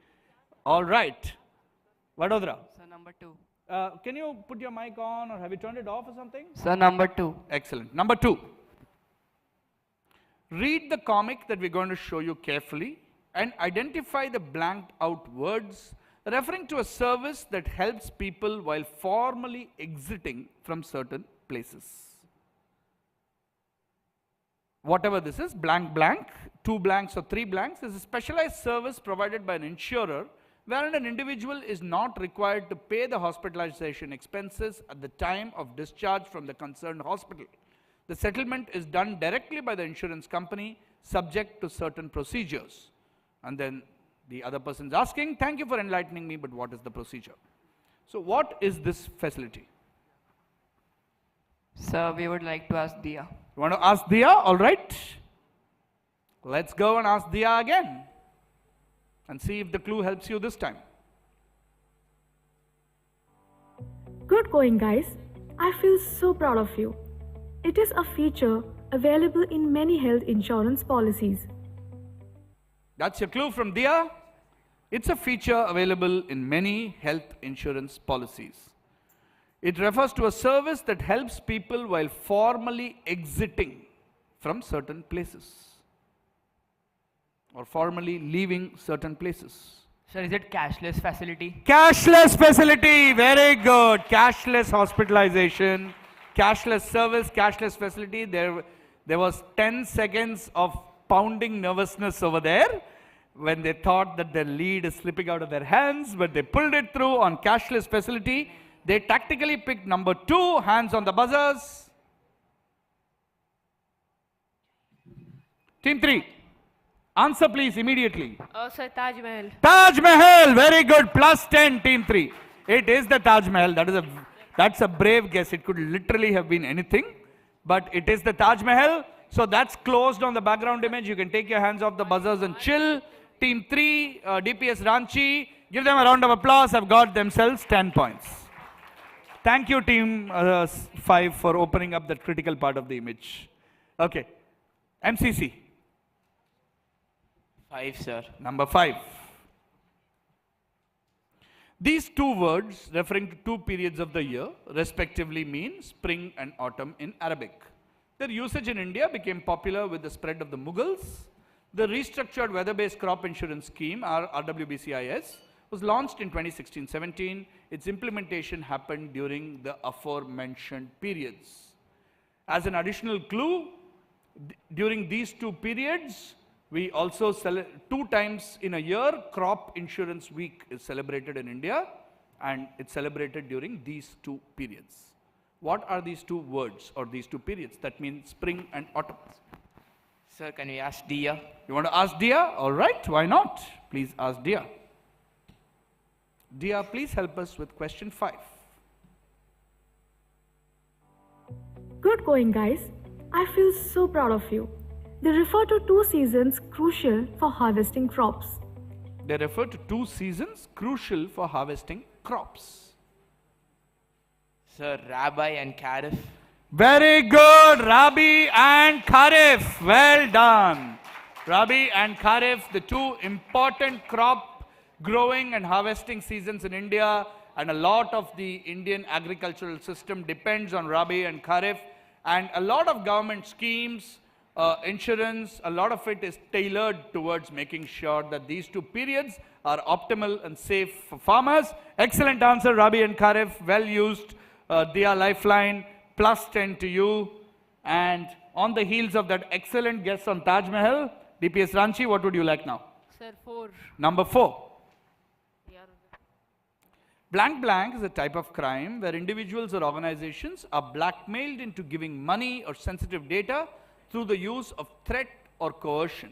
All right. Vadodara. Sir, number 2. Can you put your mic on, or have you turned it off or something? Sir, number 2. Excellent. Number 2. Read the comic that we're going to show you carefully and identify the blanked out words referring to a service that helps people while formally exiting from certain places. Whatever this is, blank, 2 blanks or 3 blanks, is a specialized service provided by an insurer wherein an individual is not required to pay the hospitalization expenses at the time of discharge from the concerned hospital. The settlement is done directly by the insurance company, subject to certain procedures. And then the other person is asking, thank you for enlightening me, but what is the procedure? So what is this facility? Sir, we would like to ask Dia. You want to ask Dia? All right. Let's go and ask Dia again and see if the clue helps you this time. Good going, guys. I feel so proud of you. It is a feature available in many health insurance policies. That's your clue from Dia. It's a feature available in many health insurance policies. It refers to a service that helps people while formally exiting from certain places or formally leaving certain places. Sir, is it cashless facility? Cashless facility, very good. Cashless hospitalization, cashless service, cashless facility. There was 10 seconds of pounding nervousness over there when they thought that their lead is slipping out of their hands, but they pulled it through on cashless facility. They tactically picked number 2, hands on the buzzers. Team 3, answer please immediately. Sir, Taj Mahal. Taj Mahal, very good, plus 10, Team 3. It is the Taj Mahal. That's a brave guess. It could literally have been anything, but it is the Taj Mahal. So that's closed on the background image. You can take your hands off the buzzers and chill. Team 3, DPS Ranchi, give them a round of applause. Have got themselves 10 points. Thank you, Team 5, for opening up that critical part of the image. Okay. MCC. 5, sir. Number 5. These two words, referring to two periods of the year, respectively mean spring and autumn in Arabic. Their usage in India became popular with the spread of the Mughals. The restructured weather-based crop insurance scheme, RWBCIS, was launched in 2016-17. Its implementation happened during the aforementioned periods. As an additional clue, during these two periods, we also 2 times in a year, crop insurance week is celebrated in India, and it's celebrated during these two periods. What are these two words or these two periods? That means spring and autumn. Sir, can we ask Dia? You want to ask Dia? All right, why not? Please ask Dia. Dia, please help us with question 5. Good going, guys. I feel so proud of you. They refer to 2 seasons crucial for harvesting crops. They refer to 2 seasons crucial for harvesting crops. Sir, Rabbi and Kharif. Very good, Rabi and Kharif. Well done. Rabi and Kharif, the 2 important crop growing and harvesting seasons in India, and a lot of the Indian agricultural system depends on Rabi and Kharif, and a lot of government schemes, insurance, a lot of it is tailored towards making sure that these 2 periods are optimal and safe for farmers. Excellent answer, Rabi and Kharif. Well used. Dia Lifeline, plus 10 to you. And on the heels of that excellent guess on Taj Mahal, DPS Ranchi, what would you like now? Sir, 4. Number 4. Blank blank is a type of crime where individuals or organizations are blackmailed into giving money or sensitive data through the use of threat or coercion.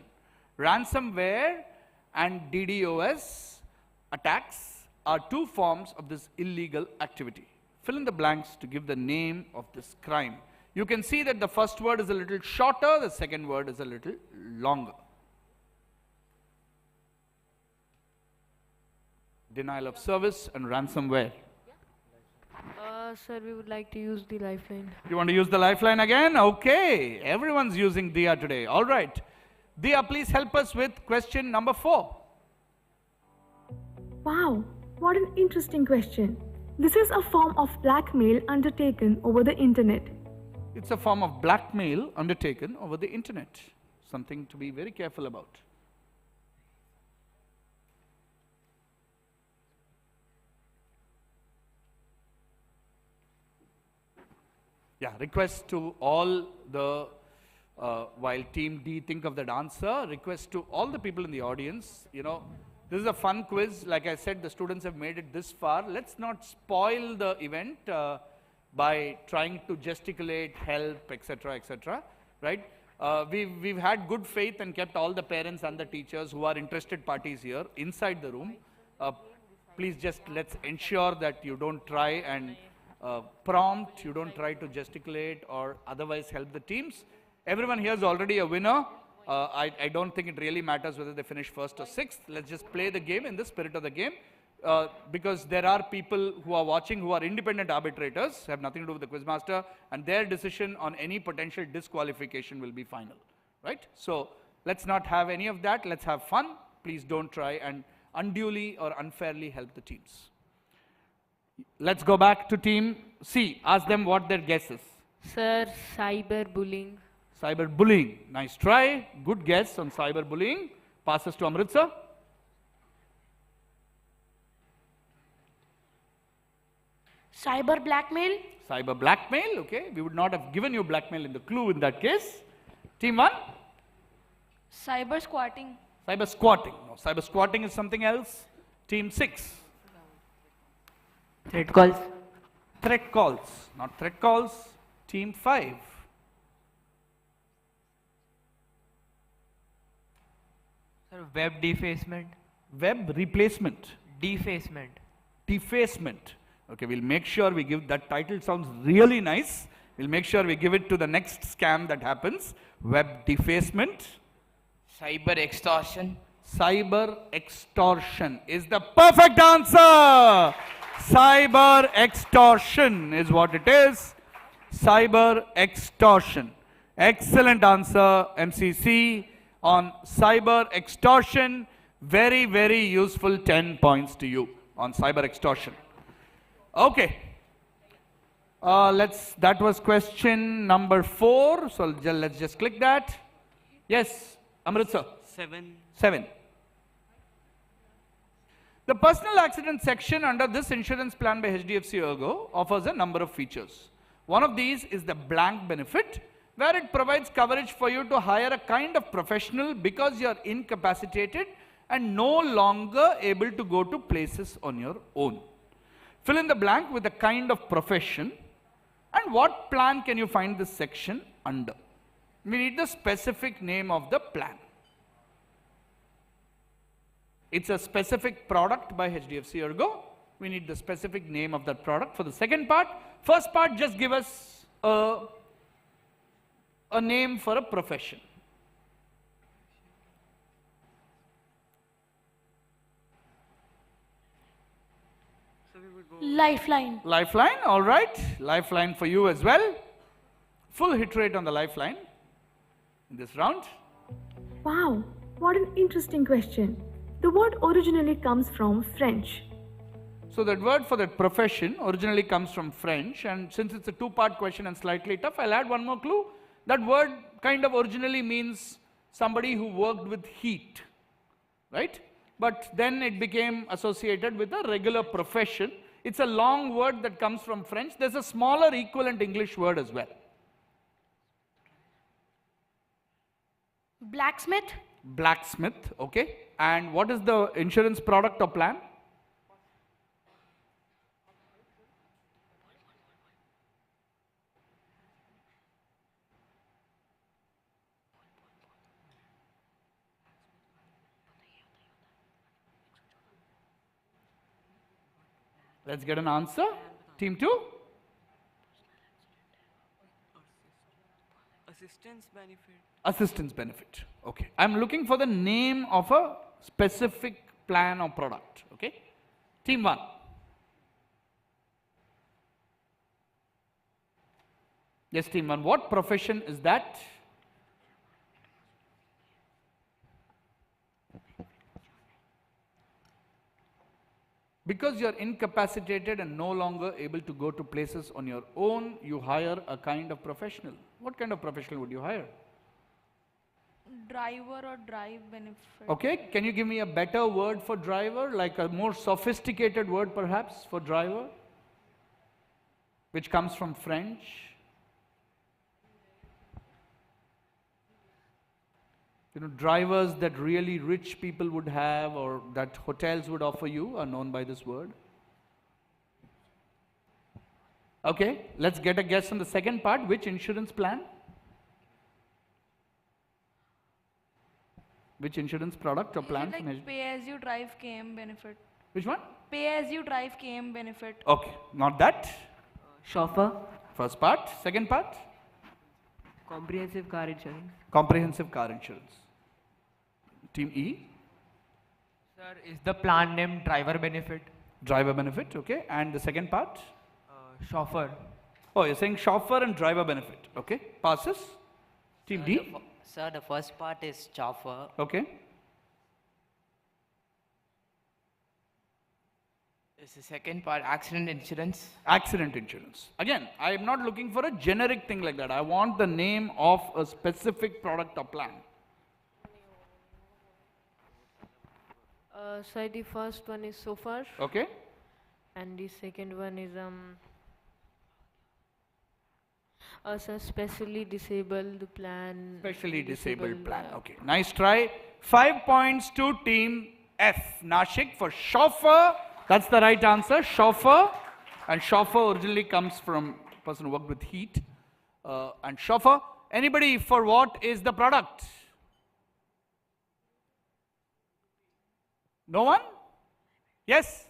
Ransomware and DDoS attacks are 2 forms of this illegal activity. Fill in the blanks to give the name of this crime. You can see that the first word is a little shorter, the second word is a little longer. Denial of service and ransomware. Sir, we would like to use the lifeline. You want to use the lifeline again? Okay. Everyone's using Dia today. All right. Dia, please help us with question number 4. Wow, what an interesting question. This is a form of blackmail undertaken over the internet. It's a form of blackmail undertaken over the internet. Something to be very careful about. Yeah, request to all the, while Team D think of that answer, request to all the people in the audience, This is a fun quiz. Like I said, the students have made it this far. Let's not spoil the event by trying to gesticulate, help, etc., right? We've had good faith and kept all the parents and the teachers who are interested parties here inside the room. Please just let's ensure that you don't try and prompt, you don't try to gesticulate or otherwise help the teams. Everyone here is already a winner. I don't think it really matters whether they finish first or sixth. Let's just play the game in the spirit of the game. Because there are people who are watching who are independent arbitrators, have nothing to do with the quizmaster, and their decision on any potential disqualification will be final, right? So let's not have any of that. Let's have fun. Please don't try and unduly or unfairly help the teams. Let's go back to team C. Ask them what their guess is. Sir, cyberbullying. Cyberbullying. Nice try. Good guess on cyberbullying. Passes to Amritsar. Cyber blackmail. Cyber blackmail, okay. We would not have given you blackmail in the clue in that case. Team 1? Cyber squatting. Cyber squatting. No, cyber squatting is something else. Team 6? Threat calls. Threat calls. Not threat calls. Team 5? Sir, web defacement. Web replacement. Defacement. Defacement. Okay, we'll make sure we give that title. Sounds really nice. We'll make sure we give it to the next scam that happens. Web defacement. Cyber extortion. Cyber extortion is the perfect answer. Cyber extortion is what it is. Cyber extortion. Excellent answer, MCC, on cyber extortion. Very, very useful. 10 points to you on cyber extortion. Okay. That was question number 4. So let's just click that. Yes, Amritsar. 7. The personal accident section under this insurance plan by HDFC ERGO offers a number of features. One of these is the blank benefit, where it provides coverage for you to hire a kind of professional because you are incapacitated and no longer able to go to places on your own. Fill in the blank with the kind of profession and what plan can you find this section under. We need the specific name of the plan. It's a specific product by HDFC ERGO. We need the specific name of that product for the second part. First part, just give us a name for a profession. Lifeline. Lifeline, all right. Lifeline for you as well. Full hit rate on the lifeline in this round. Wow, what an interesting question. The word originally comes from French. So that word for that profession originally comes from French, and since it's a two-part question and slightly tough, I'll add one more clue. That word kind of originally means somebody who worked with heat, right? But then it became associated with a regular profession. It's a long word that comes from French. There's a smaller equivalent English word as well. Blacksmith. Blacksmith, okay. And what is the insurance product or plan? Let's get an answer. Team 2? Assistance benefit. Assistance benefit. Okay. I'm looking for the name of a specific plan or product. Okay. Team 1. Yes, Team 1. What profession is that? Because you're incapacitated and no longer able to go to places on your own, you hire a kind of professional. What kind of professional would you hire? Driver or drive benefit. Okay, can you give me a better word for driver, like a more sophisticated word perhaps for driver, which comes from French? drivers that really rich people would have or that hotels would offer you are known by this word. Okay, let's get a guess on the second part. Which insurance plan? Which insurance product or plan? Is it like pay as you drive KM benefit? Which one? Pay as you drive KM benefit. Okay, not that. Chauffeur. First part. Second part? Comprehensive car insurance. Comprehensive car insurance. Team E? Sir, is the plan named driver benefit? Driver benefit, okay. And the second part? Chauffeur. Oh, you're saying chauffeur and driver benefit. Okay, passes. Team D? Sir, the first part is chauffeur. Okay. Is the second part accident insurance? Accident insurance. Again, I am not looking for a generic thing like that. I want the name of a specific product or plan. Sir, the first one is chauffeur. Okay. And the second one is sir, specially disabled plan. Specially disabled plan. Okay. Nice try. 5 points to Team F. Nashik for chauffeur. That's the right answer. Chauffeur. And chauffeur originally comes from a person who worked with heat. And chauffeur. Anybody for what is the product? No one? Yes?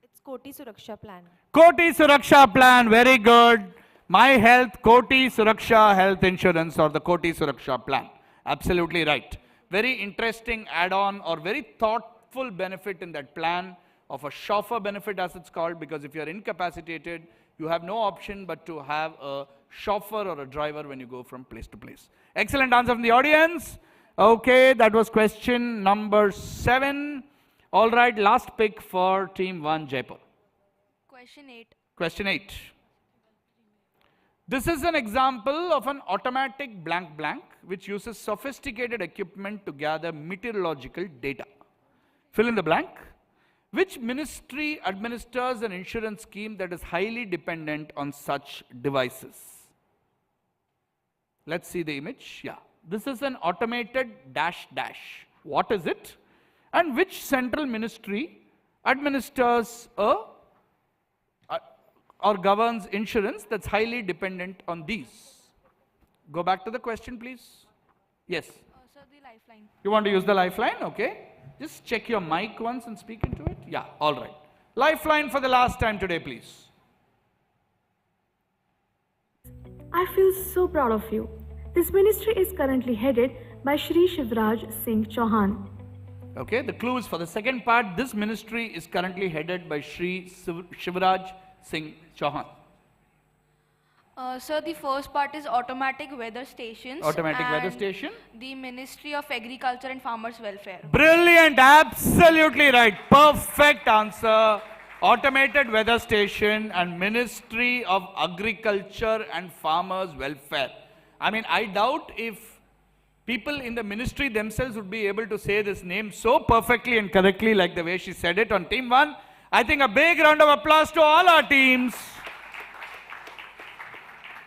It's Koti Suraksha plan. Koti Suraksha plan. Very good. My Health Koti Suraksha Health Insurance or the Koti Suraksha plan. Absolutely right. Very interesting add-on or very thoughtful benefit in that plan of a chauffeur benefit as it's called, because if you're incapacitated, you have no option but to have a chauffeur or a driver when you go from place to place. Excellent answer from the audience. Okay, that was question number 7. All right, last pick for Team 1, Jaipur. Question 8. Question 8. This is an example of an automatic blank blank which uses sophisticated equipment to gather meteorological data. Fill in the blank. Which ministry administers an insurance scheme that is highly dependent on such devices? Let's see the image. Yeah. This is an automated dash dash. What is it? And which central ministry administers or governs insurance that's highly dependent on these? Go back to the question, please. Yes. Sir, the lifeline. You want to use the lifeline? Okay. Just check your mic once and speak into it. Yeah, all right. Lifeline for the last time today, please. I feel so proud of you. This ministry is currently headed by Shri Shivraj Singh Chauhan. Okay, the clue is for the second part. This ministry is currently headed by Shri Shivraj Singh Chauhan. Sir, the first part is automatic weather stations. Automatic weather station. The Ministry of Agriculture and Farmers Welfare. Brilliant, absolutely right. Perfect answer. Automated weather station and Ministry of Agriculture and Farmers Welfare. I mean, I doubt if people in the ministry themselves would be able to say this name so perfectly and correctly like the way she said it on Team 1. I think a big round of applause to all our teams.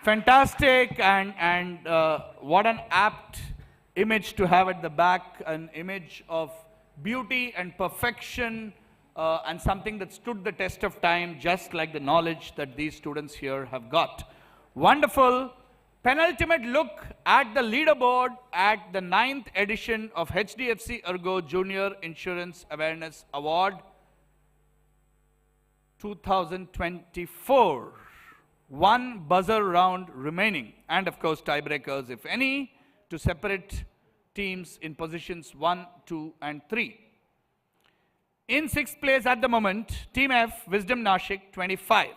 Fantastic, and what an apt image to have at the back, an image of beauty and perfection and something that stood the test of time, just like the knowledge that these students here have got. Wonderful. Penultimate look at the leaderboard at the 9th edition of HDFC ERGO Junior Insurance Awareness Award 2024. One buzzer round remaining, and of course tiebreakers, if any, to separate teams in positions 1, 2, and 3. In 6th place at the moment, Team F, Wisdom Nashik, 25.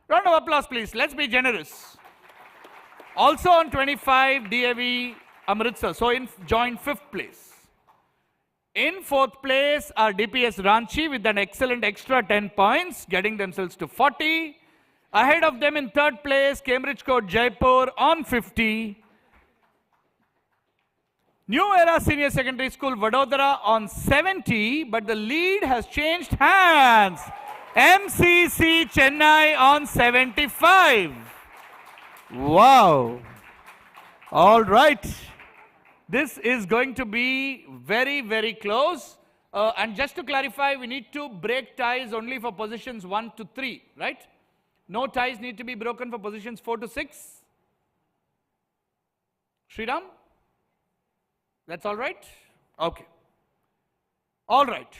Round of applause, please. Let's be generous. Also on 25, DAV Amritsar, so joined 5th place. In 4th place are DPS Ranchi with an excellent extra 10 points, getting themselves to 40. Ahead of them in 3rd place, Cambridge Court Jaipur on 50. New Era Senior Secondary School Vadodara on 70, but the lead has changed hands. MCC Chennai on 75. Wow. All right. This is going to be very, very close. And just to clarify, we need to break ties only for positions 1 to 3, right? No ties need to be broken for positions 4 to 6. Sriram? That's all right? Okay. All right.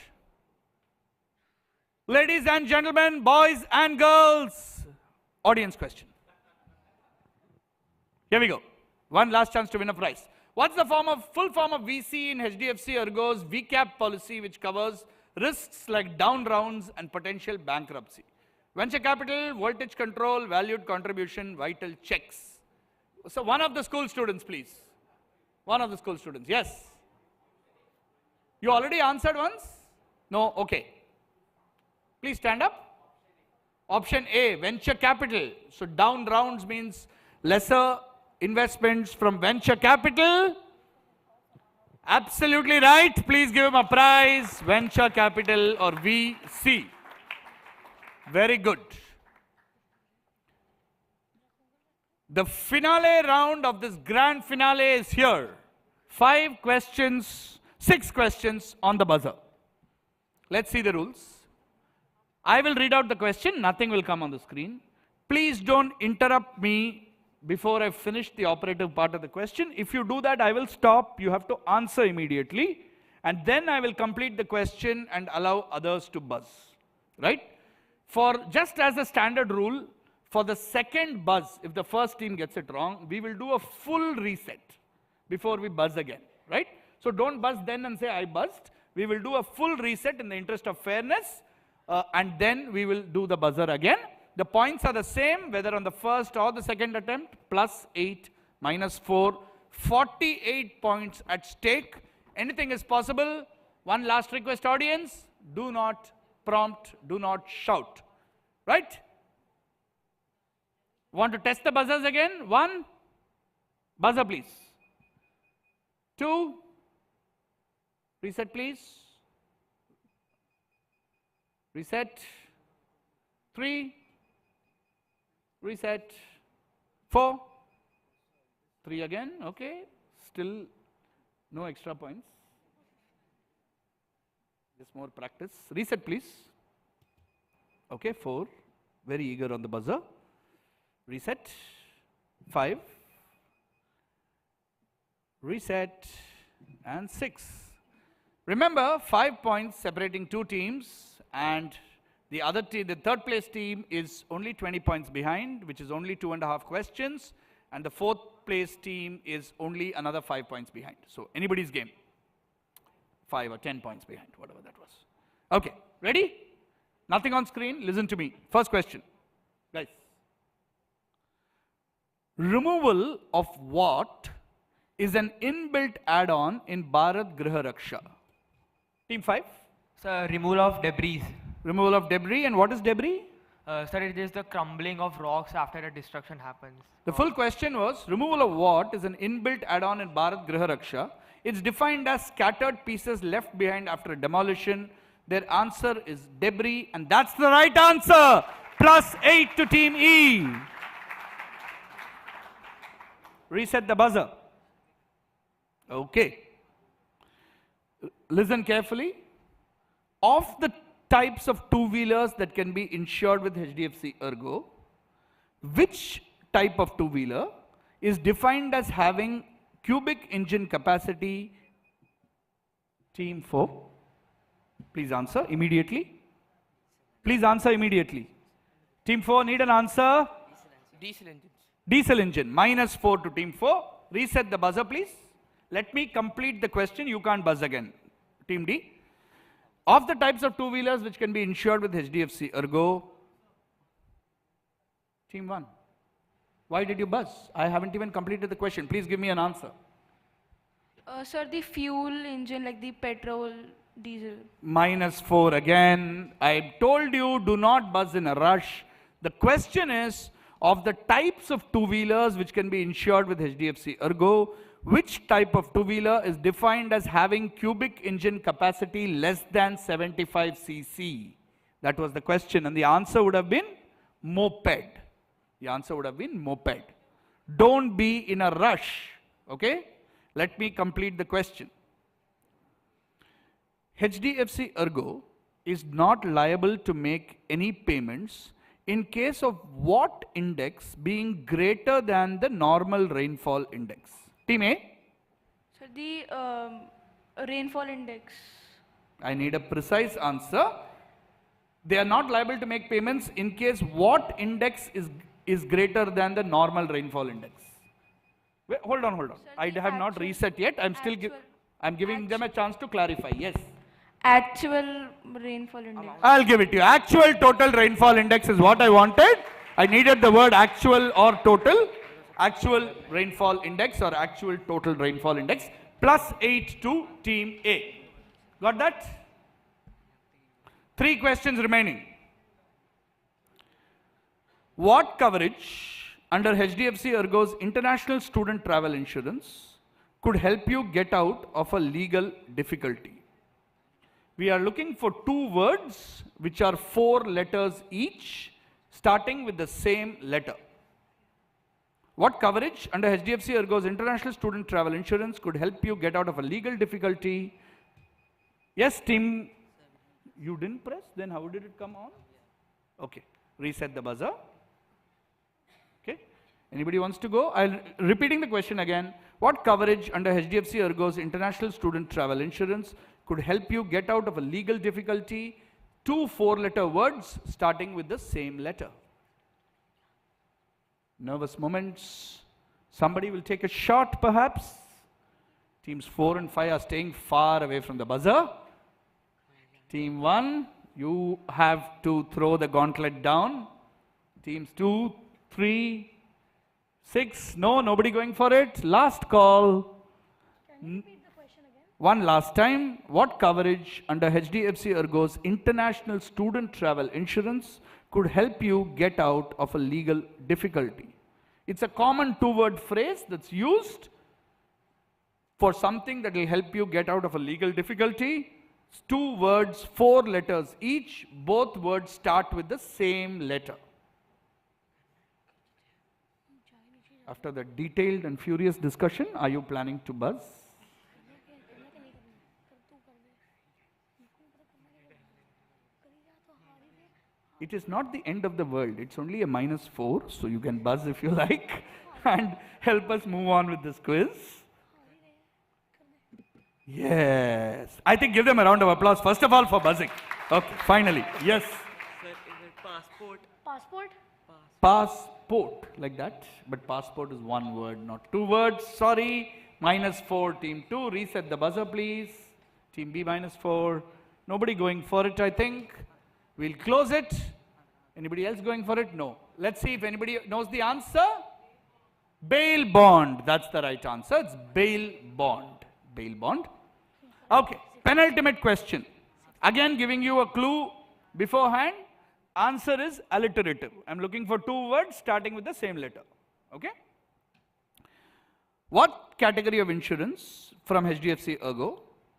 Ladies and gentlemen, boys and girls, audience question. Here we go. One last chance to win a prize. What's the full form of VC in HDFC ERGO's VCAP policy, which covers risks like down rounds and potential bankruptcy? Venture capital, voltage control, valued contribution, vital checks. So one of the school students, please. One of the school students. Yes. You already answered once? No? Okay. Please stand up. Option A, venture capital. So down rounds means lesser investments from venture capital. Absolutely right. Please give him a prize. Venture capital or VC. Very good. The finale round of this grand finale is here. 5 questions, 6 questions on the buzzer. Let's see the rules. I will read out the question. Nothing will come on the screen. Please don't interrupt me before I finish the operative part of the question. If you do that, I will stop. You have to answer immediately. And then I will complete the question and allow others to buzz. Right? For just as a standard rule, for the second buzz, if the first team gets it wrong, we will do a full reset before we buzz again, right? So don't buzz then and say, I buzzed. We will do a full reset in the interest of fairness, and then we will do the buzzer again. The points are the same, whether on the first or the second attempt, +8, -4, 48 points at stake. Anything is possible. One last request, audience, do not prompt, do not shout, right? Want to test the buzzers again? 1, buzzer please. 2, reset please. Reset. 3, reset. 4, 3 again, okay. Still no extra points. Just more practice. Reset please. Okay, 4, very eager on the buzzer. Reset. 5, reset, and 6. Remember, 5 points separating 2 teams, and the third place team is only 20 points behind, which is only 2.5 questions, and the fourth place team is only another 5 points behind. So anybody's game. 5 or 10 points behind, whatever that was. Okay, ready? Nothing on screen, listen to me. First question, guys. Removal of what is an inbuilt add-on in Bharat Griha Raksha? Team 5? Sir, removal of debris. Removal of debris, and what is debris? Sir, it is the crumbling of rocks after a destruction happens. The full question was, removal of what is an inbuilt add-on in Bharat Griha Raksha? It's defined as scattered pieces left behind after a demolition. Their answer is debris, and that's the right answer. +8 to Team E. Reset the buzzer. Okay. Listen carefully. Of the types of two-wheelers that can be insured with HDFC ERGO, which type of two-wheeler is defined as having cubic engine capacity? Team 4. Please answer immediately. Please answer immediately. Team 4 need an answer. Diesel engines. Diesel engine. -4 to Team 4. Reset the buzzer, please. Let me complete the question. You can't buzz again. Team D. Of the types of two-wheelers which can be insured with HDFC ERGO, Team 1. Why did you buzz? I haven't even completed the question. Please give me an answer. Sir, the fuel engine, like the petrol, diesel. -4 again. I told you, do not buzz in a rush. The question is, of the types of two-wheelers which can be insured with HDFC ERGO, which type of two-wheeler is defined as having cubic engine capacity less than 75 cc? That was the question, and the answer would have been moped. The answer would have been moped. Don't be in a rush, okay? Let me complete the question. HDFC ERGO is not liable to make any payments in case of what index being greater than the normal rainfall index? Team A? So the rainfall index. I need a precise answer. They are not liable to make payments in case what index is greater than the normal rainfall index? Wait, hold on. Sir, I have not reset yet. I'm giving them a chance to clarify. Yes. Actual rainfall index. I'll give it to you. Actual total rainfall index is what I wanted. I needed the word actual or total. Actual rainfall index or actual total rainfall index. +8 to team A. Got that? 3 questions remaining. What coverage under HDFC ERGO's international student travel insurance could help you get out of a legal difficulty? We are looking for 2 words which are 4 letters each, starting with the same letter. What coverage under HDFC ERGO's international student travel insurance could help you get out of a legal difficulty? Yes, team. You didn't press? Then how did it come on? Okay. Reset the buzzer. Okay. Anybody wants to go? Repeating the question again. What coverage under HDFC ERGO's international student travel insurance could help you get out of a legal difficulty? 2 4-letter words starting with the same letter. Nervous moments. Somebody will take a shot perhaps. Teams 4 and 5 are staying far away from the buzzer. Team 1, you have to throw the gauntlet down. Teams 2, 3, 6, no, nobody going for it. Last call. One last time. What coverage under HDFC ERGO's international student travel insurance could help you get out of a legal difficulty? It's a common 2-word phrase that's used for something that will help you get out of a legal difficulty. It's 2 words, 4 letters each. Both words start with the same letter. After the detailed and furious discussion, are you planning to buzz? It is not the end of the world. It's only a -4, so you can buzz if you like and help us move on with this quiz. Yes. I think give them a round of applause, first of all, for buzzing. Okay, finally. Yes. Sir, is it passport? Passport? Passport, like that. But passport is 1 word, not 2 words. Sorry. -4, team 2. Reset the buzzer, please. Team B -4. Nobody going for it, I think. We'll close it. Anybody else going for it? No. Let's see if anybody knows the answer. Bail bond. That's the right answer. It's bail bond. Bail bond. Okay. Penultimate question. Again, giving you a clue beforehand. Answer is alliterative. I'm looking for 2 words starting with the same letter. Okay? What category of insurance from HDFC ERGO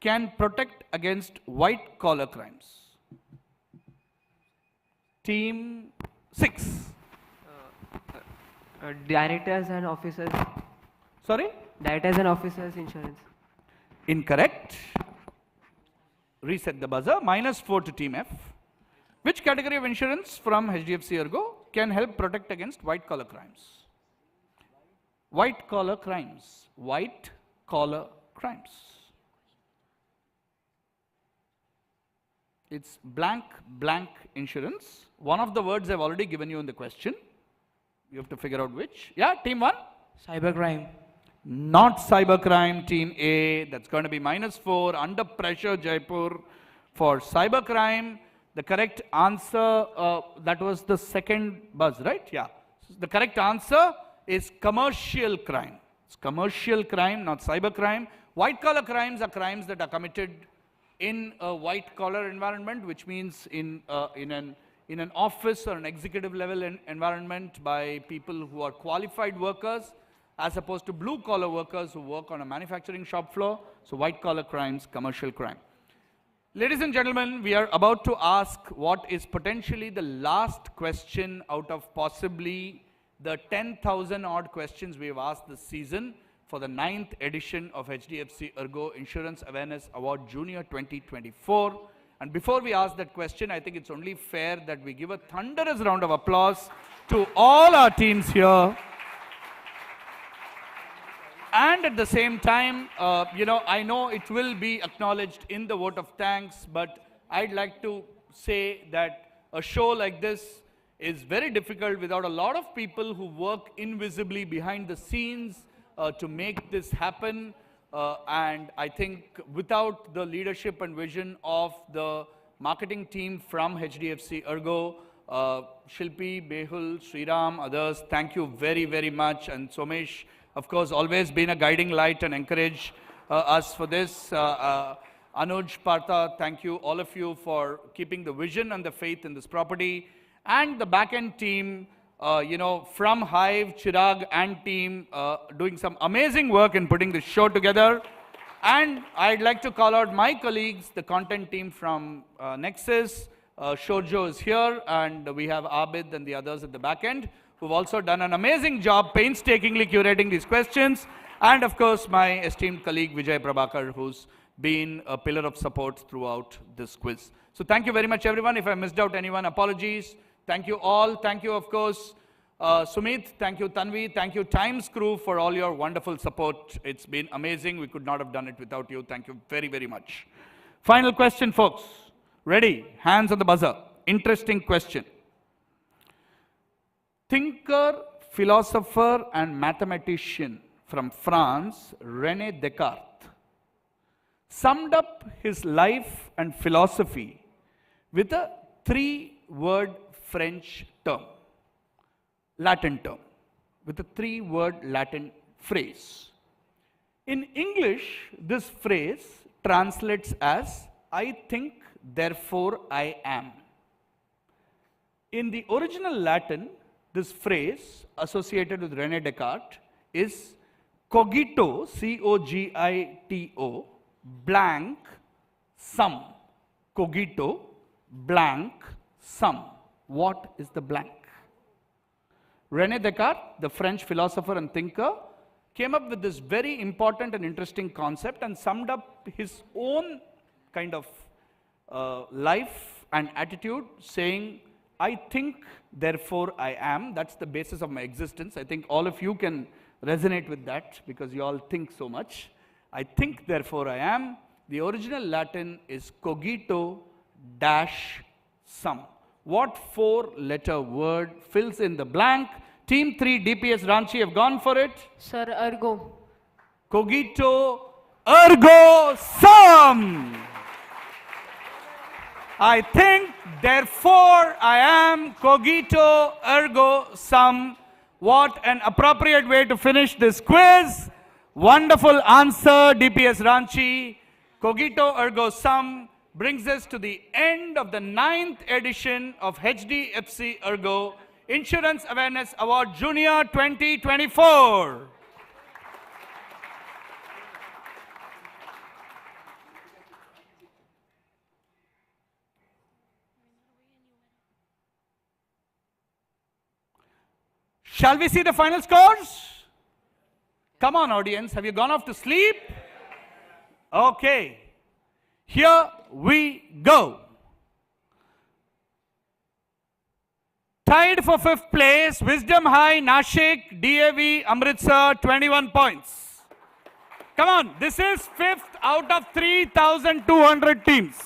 can protect against white collar crimes? Team 6. Directors and officers. Sorry? Directors and officers insurance. Incorrect. Reset the buzzer. -4 to team F. Which category of insurance from HDFC ERGO can help protect against white collar crimes? White collar crimes. White collar crimes. It's blank insurance. One of the words I've already given you in the question. You have to figure out which. Yeah, team 1? Cybercrime. Not cybercrime, team A. That's going to be -4. Under pressure, Jaipur, for cybercrime. The correct answer, that was the second buzz, right? Yeah. The correct answer is commercial crime. It's commercial crime, not cybercrime. White collar crimes are crimes that are committed in a white collar environment, which means in an office or an executive level environment by people who are qualified workers, as opposed to blue collar workers who work on a manufacturing shop floor. So white collar crimes, commercial crime. Ladies and gentlemen, we are about to ask what is potentially the last question out of possibly the 10,000 odd questions we have asked this season for the 9th edition of HDFC ERGO Insurance Awareness Award Junior 2024. And before we ask that question, I think it's only fair that we give a thunderous round of applause to all our teams here. And at the same time, I know it will be acknowledged in the vote of thanks, but I'd like to say that a show like this is very difficult without a lot of people who work invisibly behind the scenes to make this happen. And I think without the leadership and vision of the marketing team from HDFC ERGO, Shilpi, Behul, Sriram, others, thank you very, very much. And Somesh, of course, always been a guiding light and encourage us for this. Anuj, Partha, thank you, all of you, for keeping the vision and the faith in this property. And the back-end team, from Hive, Chirag and team, doing some amazing work in putting this show together. And I'd like to call out my colleagues, the content team from Nexus. Shorjo is here, and we have Abid and the others at the back end, who've also done an amazing job painstakingly curating these questions. And of course, my esteemed colleague Vijay Prabhakar, who's been a pillar of support throughout this quiz. So thank you very much, everyone. If I missed out anyone, apologies. Thank you all. Thank you, of course, Sumit. Thank you, Tanvi. Thank you, Times crew, for all your wonderful support. It's been amazing. We could not have done it without you. Thank you very, very much. Final question, folks. Ready? Hands on the buzzer. Interesting question. Thinker, philosopher, and mathematician from France, René Descartes, summed up his life and philosophy with a three-word French term, Latin term, with a three-word Latin phrase. In English, this phrase translates as, I think, therefore I am. In the original Latin, this phrase associated with René Descartes is cogito, C-O-G-I-T-O, blank, sum. Cogito, blank, sum. What is the blank? René Descartes, the French philosopher and thinker, came up with this very important and interesting concept and summed up his own kind of life and attitude, saying, I think, therefore I am. That's the basis of my existence. I think all of you can resonate with that because you all think so much. I think, therefore I am. The original Latin is cogito dash sum. What four-letter word fills in the blank? Team 3 DPS Ranchi have gone for it. Sir, ergo. Cogito ergo sum. I think, therefore I am. Cogito ergo sum. What an appropriate way to finish this quiz. Wonderful answer, DPS Ranchi. Cogito ergo sum brings us to the end of the 9th edition of HDFC ERGO Insurance Awareness Award Junior 2024. Shall we see the final scores? Come on, audience. Have you gone off to sleep? Okay. Here we go. Tied for 5th place, Wisdom High, Nashik, DAV, Amritsar, 21 points. Come on, this is 5th out of 3,200 teams.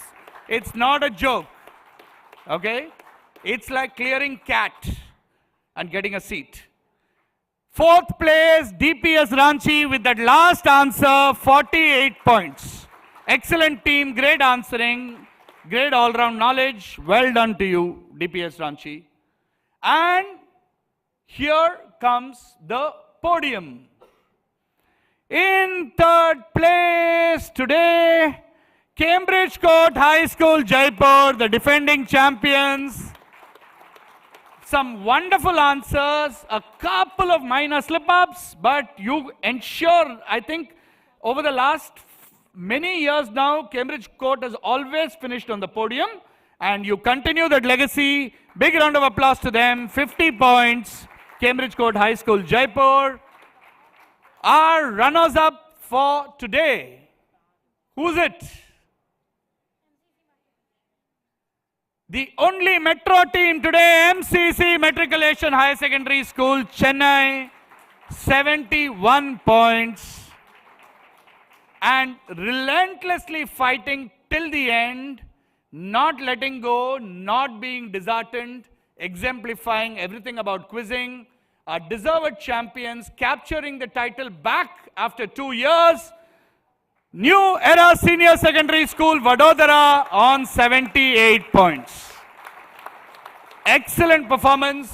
It's not a joke. Okay? It's like clearing cat and getting a seat. 4th place, DPS Ranchi with that last answer, 48 points. Excellent team, great answering, great all-round knowledge. Well done to you, DPS Ranchi. And here comes the podium. In 3rd place today, Cambridge Court High School, Jaipur, the defending champions. Some wonderful answers, a couple of minor slip-ups, but you ensure, I think, over the last many years now, Cambridge Court has always finished on the podium, and you continue that legacy. Big round of applause to them. 50 points, Cambridge Court High School, Jaipur. Our runners-up for today. Who's it? The only metro team today, MCC Matriculation Higher Secondary School, Chennai, 71 points. And relentlessly fighting till the end, not letting go, not being disheartened, exemplifying everything about quizzing. Our deserved champions capturing the title back after 2 years. New Era Senior Secondary School, Vadodara on 78 points. Excellent performance.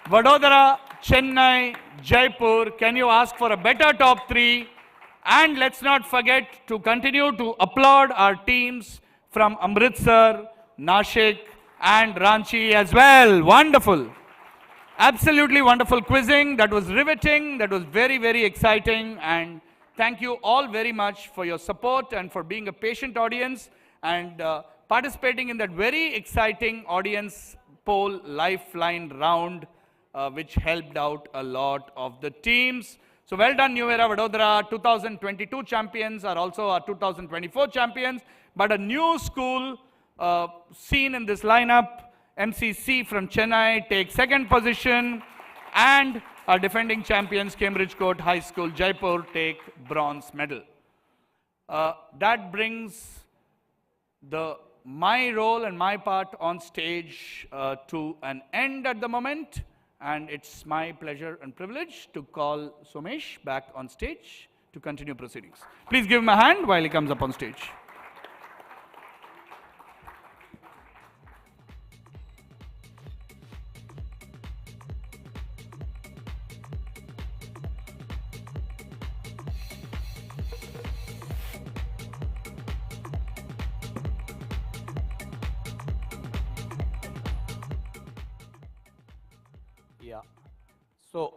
Vadodara, Chennai, Jaipur. Can you ask for a better top 3? And let's not forget to continue to applaud our teams from Amritsar, Nashik, and Ranchi as well. Wonderful. Absolutely wonderful quizzing. That was riveting. That was very, very exciting. And thank you all very much for your support and for being a patient audience and participating in that very exciting audience poll lifeline round, which helped out a lot of the teams. So well done, New Era Vadodara. 2022 champions are also our 2024 champions. But a new school seen in this lineup, MCC from Chennai, take second position. And our defending champions, Cambridge Court High School, Jaipur, take bronze medal. That brings my role and my part on stage to an end at the moment. And it's my pleasure and privilege to call Somesh back on stage to continue proceedings. Please give him a hand while he comes up on stage. Yeah. So,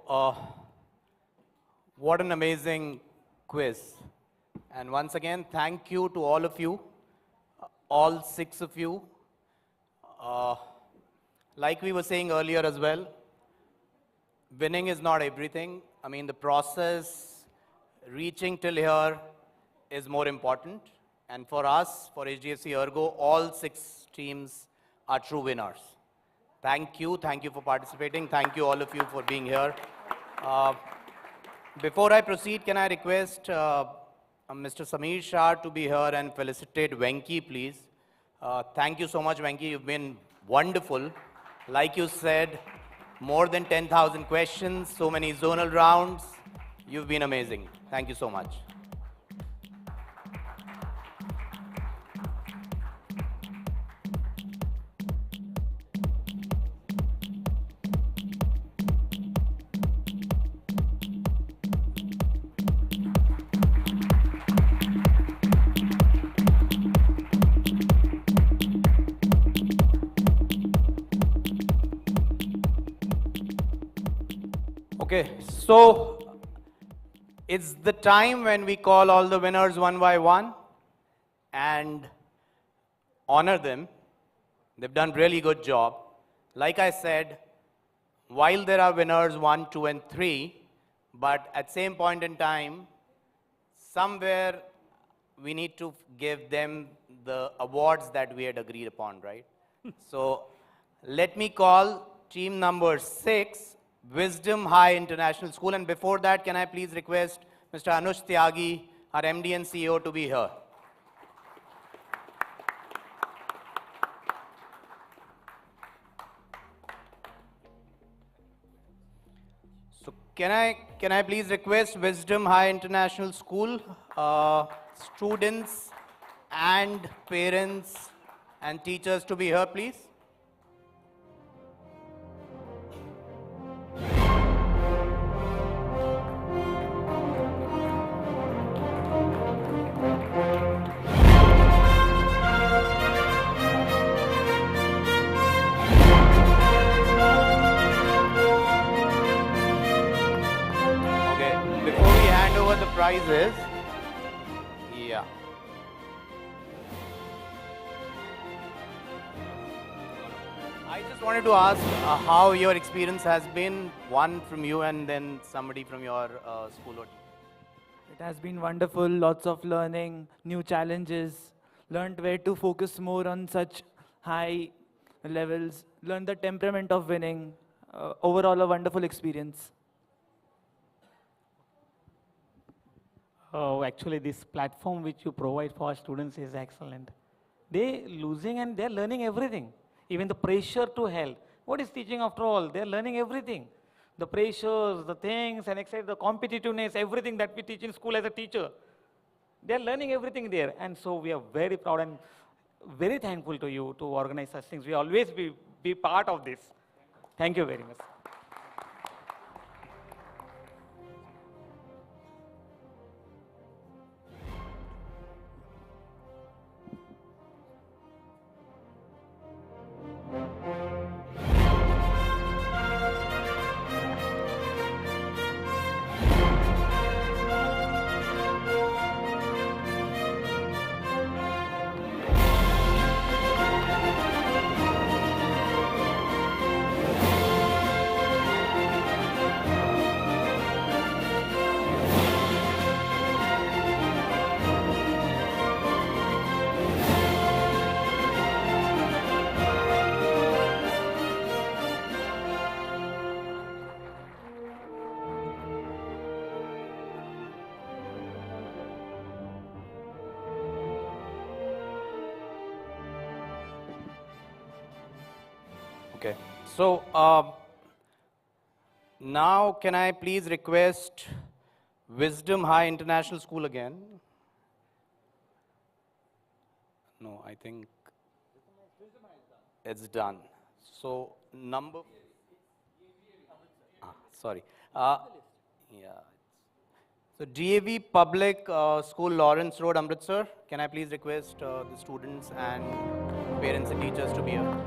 what an amazing quiz. And once again, thank you to all of you, all 6 of you. Like we were saying earlier as well, winning is not everything. I mean, the process, reaching till here is more important. And for us, for HDFC ERGO, all 6 teams are true winners. Thank you for participating. Thank you all of you for being here. Before I proceed, can I request Mr. Sameer Shah to be here and felicitate Venki, please. Thank you so much, Venki. You've been wonderful. Like you said, more than 10,000 questions, so many zonal rounds. You've been amazing. Thank you so much. Okay, so it's the time when we call all the winners one by one and honor them. They've done really good job. Like I said, while there are winners 1, 2, and 3, but at same point in time, somewhere we need to give them the awards that we had agreed upon, right? So let me call team number 6, Wisdom High International School. And before that, can I please request Mr. Anush Tyagi, our MD and CEO, to be here. So can I please request Wisdom High International School students and parents and teachers to be here, please? Prizes. Yeah. I just wanted to ask how your experience has been, one from you and then somebody from your school or team. It has been wonderful, lots of learning, new challenges, learned where to focus more on such high levels, learned the temperament of winning. Overall, a wonderful experience. Oh, actually, this platform which you provide for our students is excellent. They losing and they're learning everything. Even the pressure to help. What is teaching after all? They're learning everything. The pressures, the things, and except the competitiveness, everything that we teach in school as a teacher. They're learning everything there. And so we are very proud and very thankful to you to organize such things. We always be part of this. Thank you very much. Okay. So now can I please request Wisdom High International School again? No, I think it's done. So number, sorry. Yeah. So DAV Public School, Lawrence Road, Amritsar. Can I please request the students and parents and teachers to be here?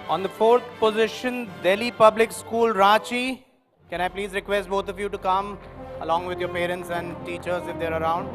On the fourth position, Delhi Public School, Ranchi. Can I please request both of you to come along with your parents and teachers if they're around?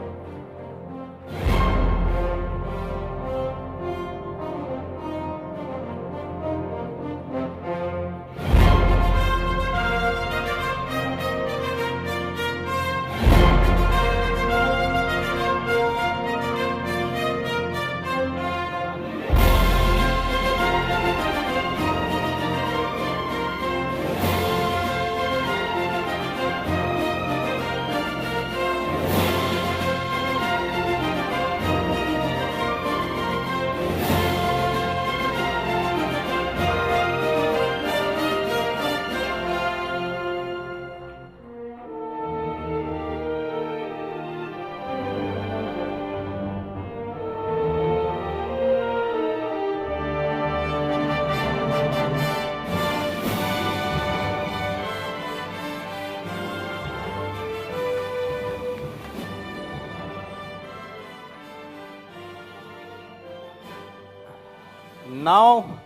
Now,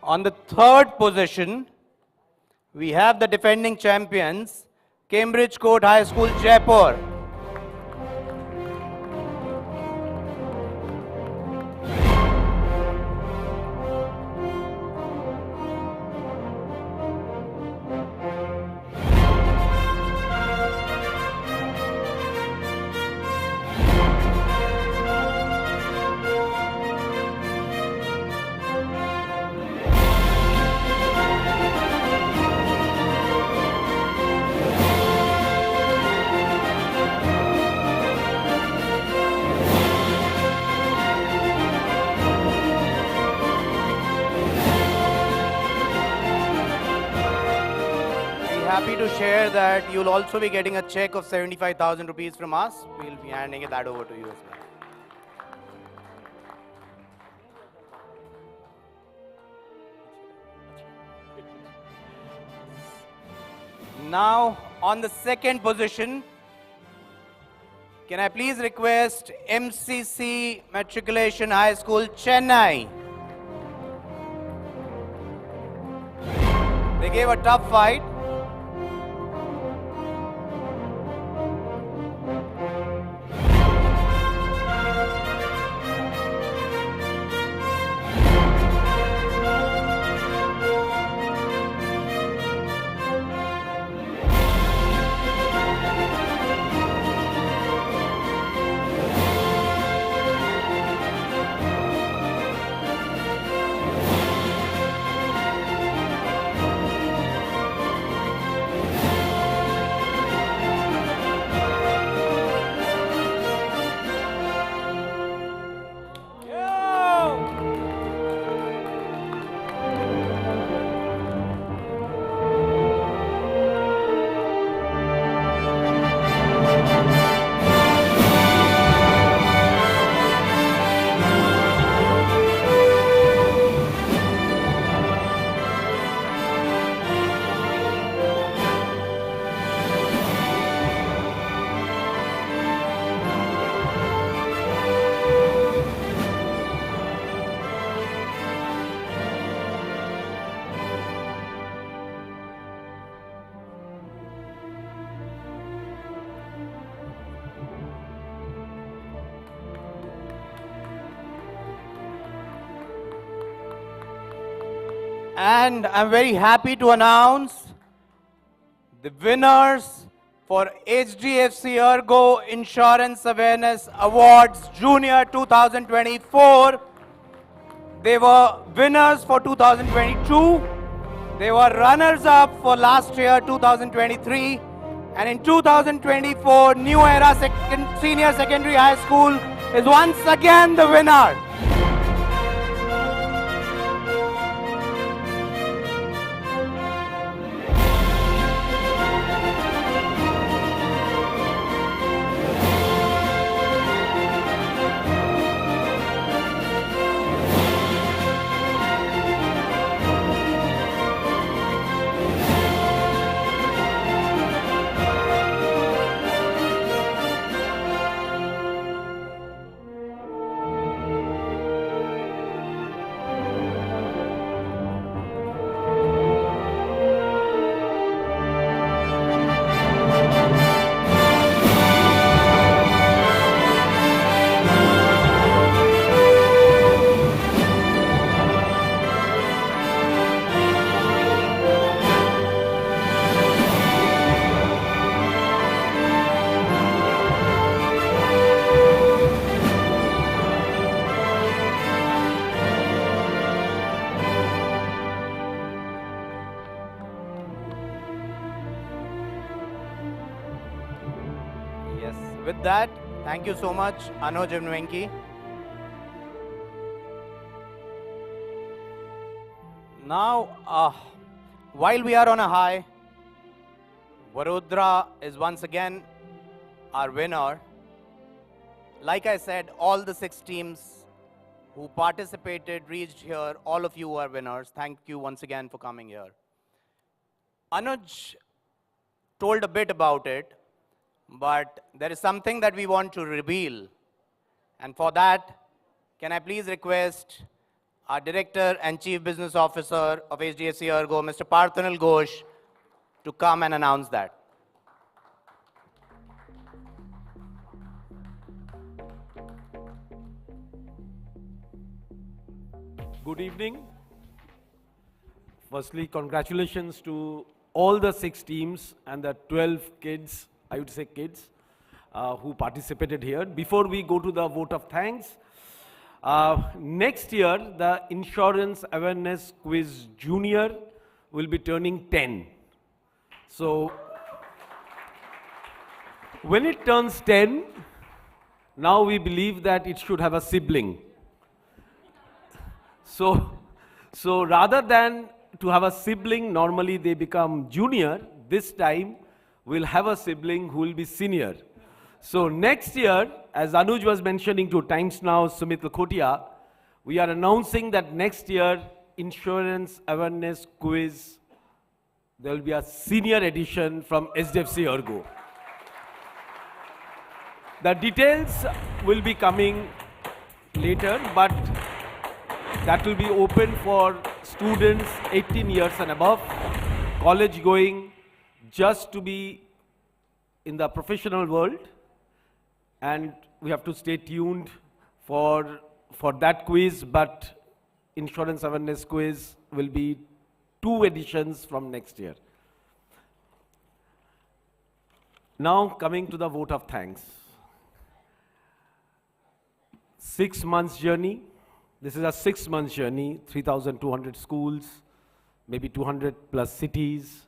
on the third position, we have the defending champions, Cambridge Court High School, Jaipur. happy to share that you'll also be getting a check of 75,000 rupees from us. We'll be handing that over to you as well. Now, on the second position, can I please request MCC Matriculation High School, Chennai? They gave a tough fight. And I'm very happy to announce the winners for HDFC ERGO Insurance Awareness Awards Junior 2024. They were winners for 2022. They were runners-up for last year, 2023. And in 2024, New Era Senior Secondary High School is once again the winner. With that, thank you so much, Anuj and Venki. Now, while we are on a high, Vadodara is once again our winner. Like I said, all the 6 teams who participated, reached here, all of you are winners. Thank you once again for coming here. Anuj told a bit about it, but there is something that we want to reveal. And for that, can I please request our Director and Chief Business Officer of HDFC ERGO, Mr. Parthanal Ghosh, to come and announce that. Good evening. Firstly, congratulations to all the 6 teams and the 12 kids, I would say kids, who participated here. Before we go to the vote of thanks, next year the Insurance Awareness Quiz Junior will be turning 10. So when it turns 10, now we believe that it should have a sibling. So rather than to have a sibling, normally they become junior. this time we'll have a sibling who will be senior. So next year, as Anuj was mentioning to Times Now, Sumit Lakhotia, we are announcing that next year, insurance awareness quiz, there will be a senior edition from HDFC ERGO. The details will be coming later, but that will be open for students 18 years and above, college going, just to be in the professional world. And we have to stay tuned for that quiz, but insurance awareness quiz will be 2 editions from next year. Now coming to the vote of thanks. 6 months journey. This is a 6 months journey, 3,200 schools, maybe 200 plus cities.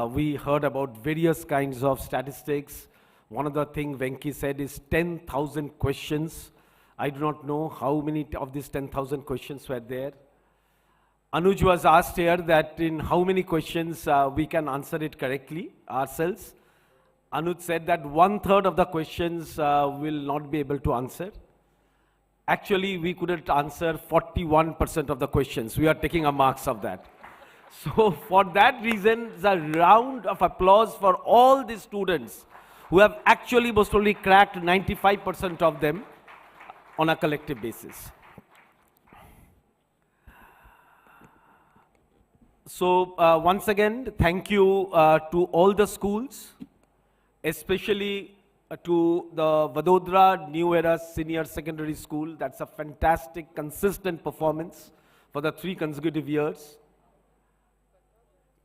We heard about various kinds of statistics. One of the things Venki said is 10,000 questions. I do not know how many of these 10,000 questions were there. Anuj was asked here that in how many questions we can answer it correctly ourselves. Anuj said that 1/3 of the questions will not be able to answer. Actually, we couldn't answer 41% of the questions. We are taking a marks of that. So for that reason, a round of applause for all the students who have actually most probably cracked 95% of them on a collective basis. So once again, thank you to all the schools, especially to the Vadodara New Era Senior Secondary School. That's a fantastic, consistent performance for the 3 consecutive years.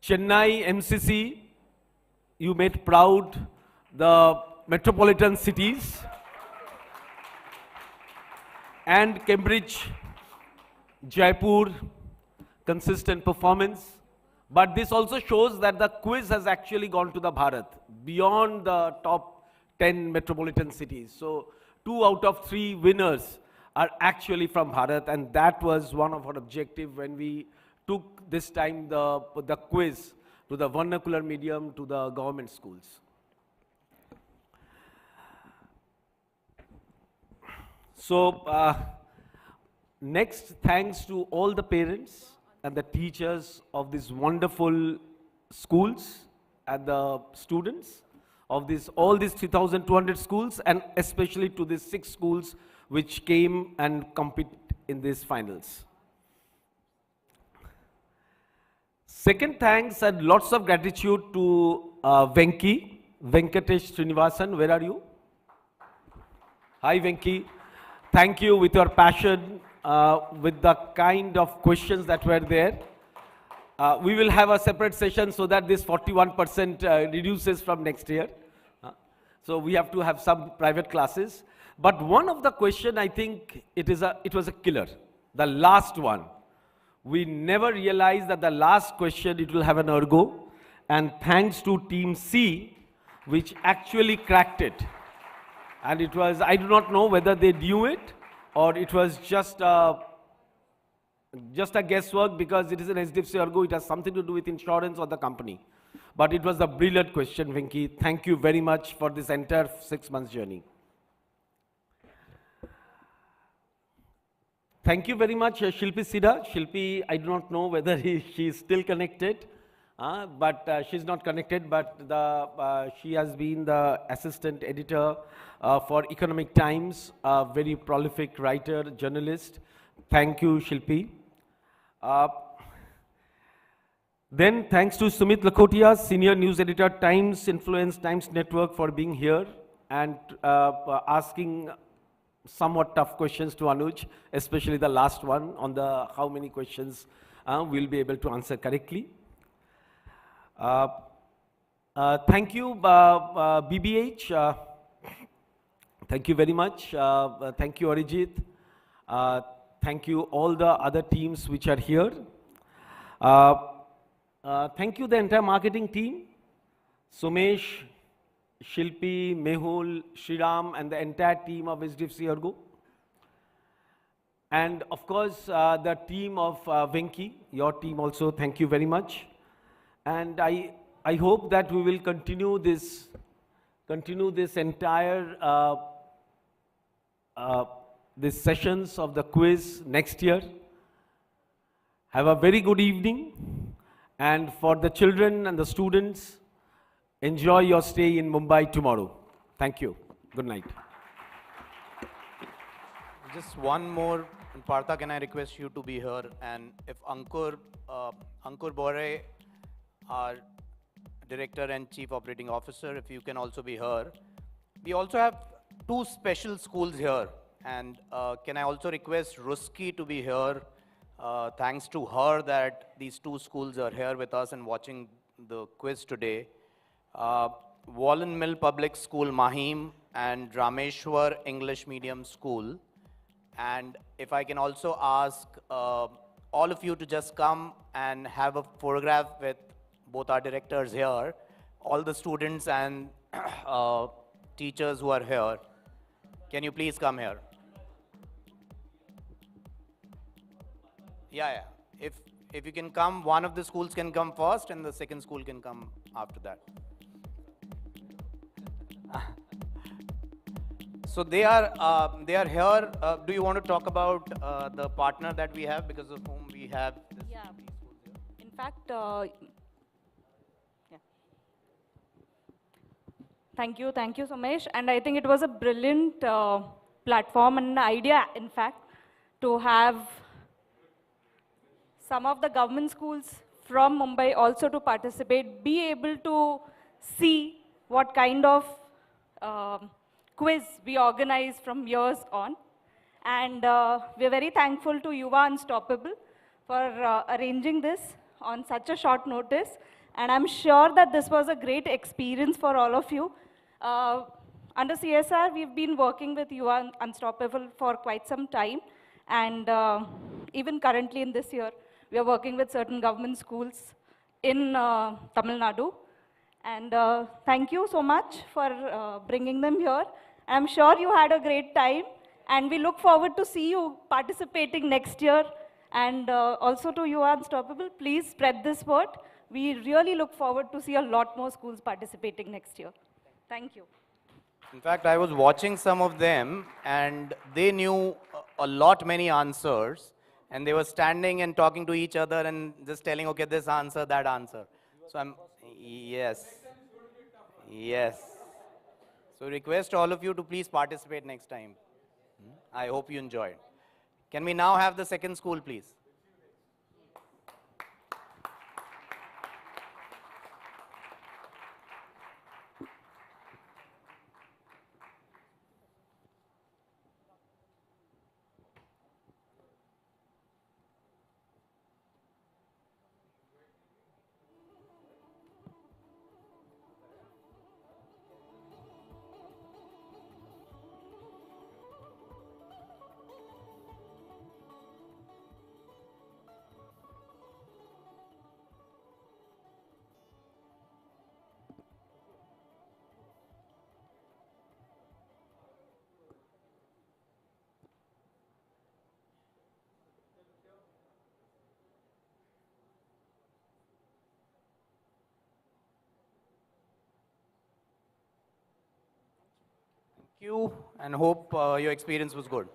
Chennai MCC, you made proud the metropolitan cities. And Cambridge, Jaipur, consistent performance. But this also shows that the quiz has actually gone to the Bharat, beyond the top 10 metropolitan cities. So 2 out of 3 winners are actually from Bharat, and that was one of our objectives when we took this time the quiz to the vernacular medium, to the government schools. So next, thanks to all the parents and the teachers of these wonderful schools and the students of all these 3,200 schools, and especially to these 6 schools which came and compete in these finals. Second thanks and lots of gratitude to Venkatesh Srinivasan. Where are you? Hi Venki. Thank you with your passion, with the kind of questions that were there. We will have a separate session so that this 41% reduces from next year. So we have to have some private classes. But one of the question, I think it was a killer. The last one. We never realized that the last question, it will have an ergo. And thanks to Team C, which actually cracked it. And it was, I do not know whether they knew it or it was just a guesswork, because it is an HDFC ERGO, it has something to do with insurance or the company. But it was a brilliant question, Venki. Thank you very much for this entire 6 months journey. Thank you very much, Shilpi Sida. Shilpi, I do not know whether she is still connected, but she's not connected, but she has been the assistant editor for Economic Times, a very prolific writer, journalist. Thank you, Shilpi. Then thanks to Sumit Lakhotia, senior news editor, Times Influence, Times Network, for being here and asking somewhat tough questions to Anuj, especially the last one on the how many questions we'll be able to answer correctly. Thank you, BBH. Thank you very much. Thank you, Arijit. Thank you, all the other teams which are here. Thank you, the entire marketing team, Sumesh, Shilpi, Mehul, Shriram, and the entire team of HDFC ERGO. And of course, the team of Venki, your team also, thank you very much. And I I hope that we will continue this entire these sessions of the quiz next year. Have a very good evening, and for the children and the students, enjoy your stay in Mumbai tomorrow. Thank you. Good night. Just one more, and Partha, can I request you to be here? And if Ankur Bore, our Director and Chief Operating Officer, if you can also be here. We also have two special schools here. And can I also request Ruski to be here? Thanks to her that these two schools are here with us and watching the quiz today. Wallen Mill Public School, Mahim, and Rameshwar English Medium School. And if I can also ask all of you to just come and have a photograph with both our directors here, all the students and teachers who are here. Can you please come here? Yeah. If you can come, one of the schools can come first and the second school can come after that. So they are here. Do you want to talk about the partner that we have, because of whom we have this, these schools here? In fact, thank you, Somesh. And I think it was a brilliant platform and idea, in fact, to have some of the government schools from Mumbai also to participate, be able to see what kind of quiz we organize from years on. And we're very thankful to Yuva Unstoppable for arranging this on such a short notice. And I'm sure that this was a great experience for all of you. Under CSR, we've been working with Yuva Unstoppable for quite some time. And even currently in this year, we are working with certain government schools in Tamil Nadu. And thank you so much for bringing them here. I'm sure you had a great time. And we look forward to see you participating next year. And also to you, Unstoppable, please spread this word. We really look forward to see a lot more schools participating next year. Thank you. In fact, I was watching some of them and they knew many answers, and they were standing and talking to each other and just telling, okay, this answer, that answer. So yes. So request all of you to please participate next time. I hope you enjoyed. Can we now have the second school, please? Thank you, and hope your experience was good.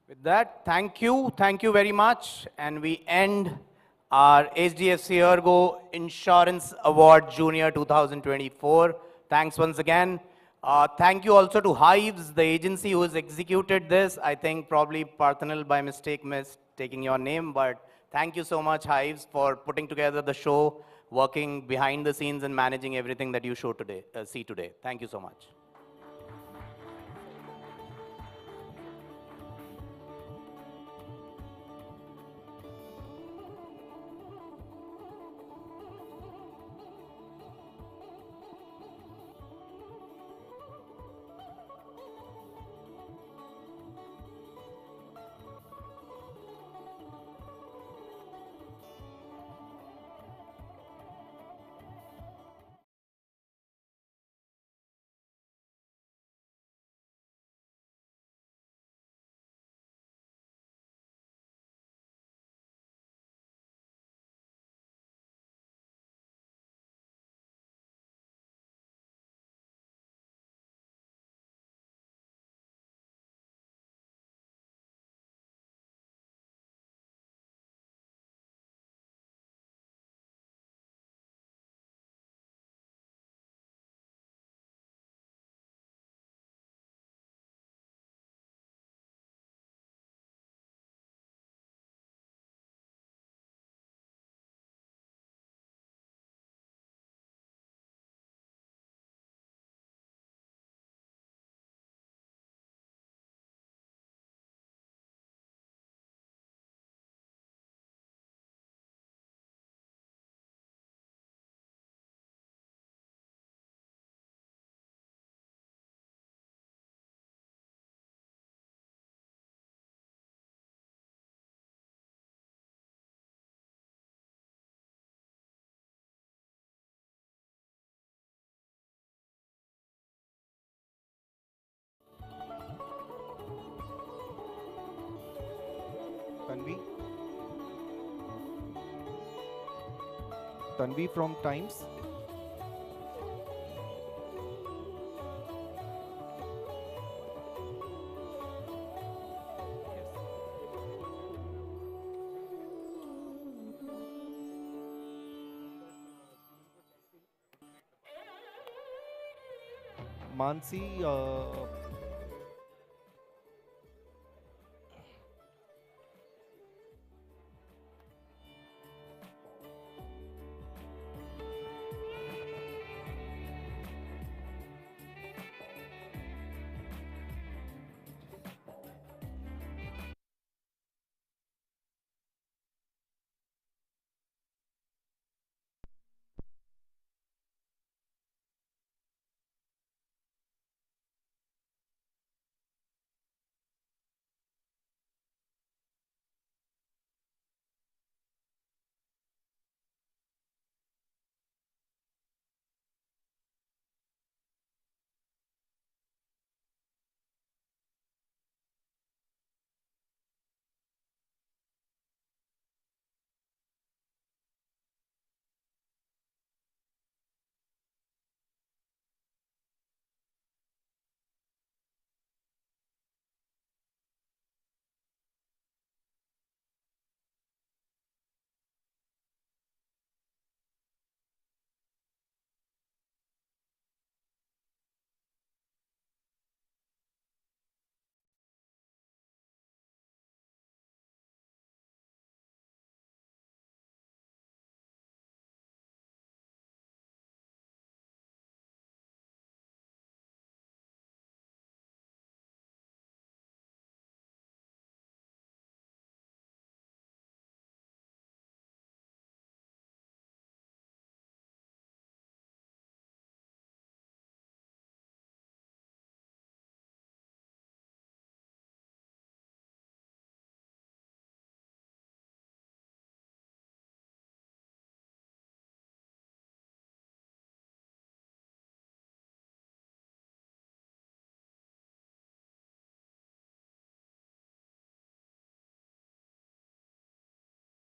With that, thank you very much, and we end our HDFC ERGO Insurance Award Junior 2024. Thanks once again. Thank you also to Hives, the agency who has executed this. I think probably Parthanal by mistake missed taking your name, but thank you so much, Hives, for putting together the show, working behind the scenes and managing everything that you see today. Thank you so much. Tanvi from Times. Mansi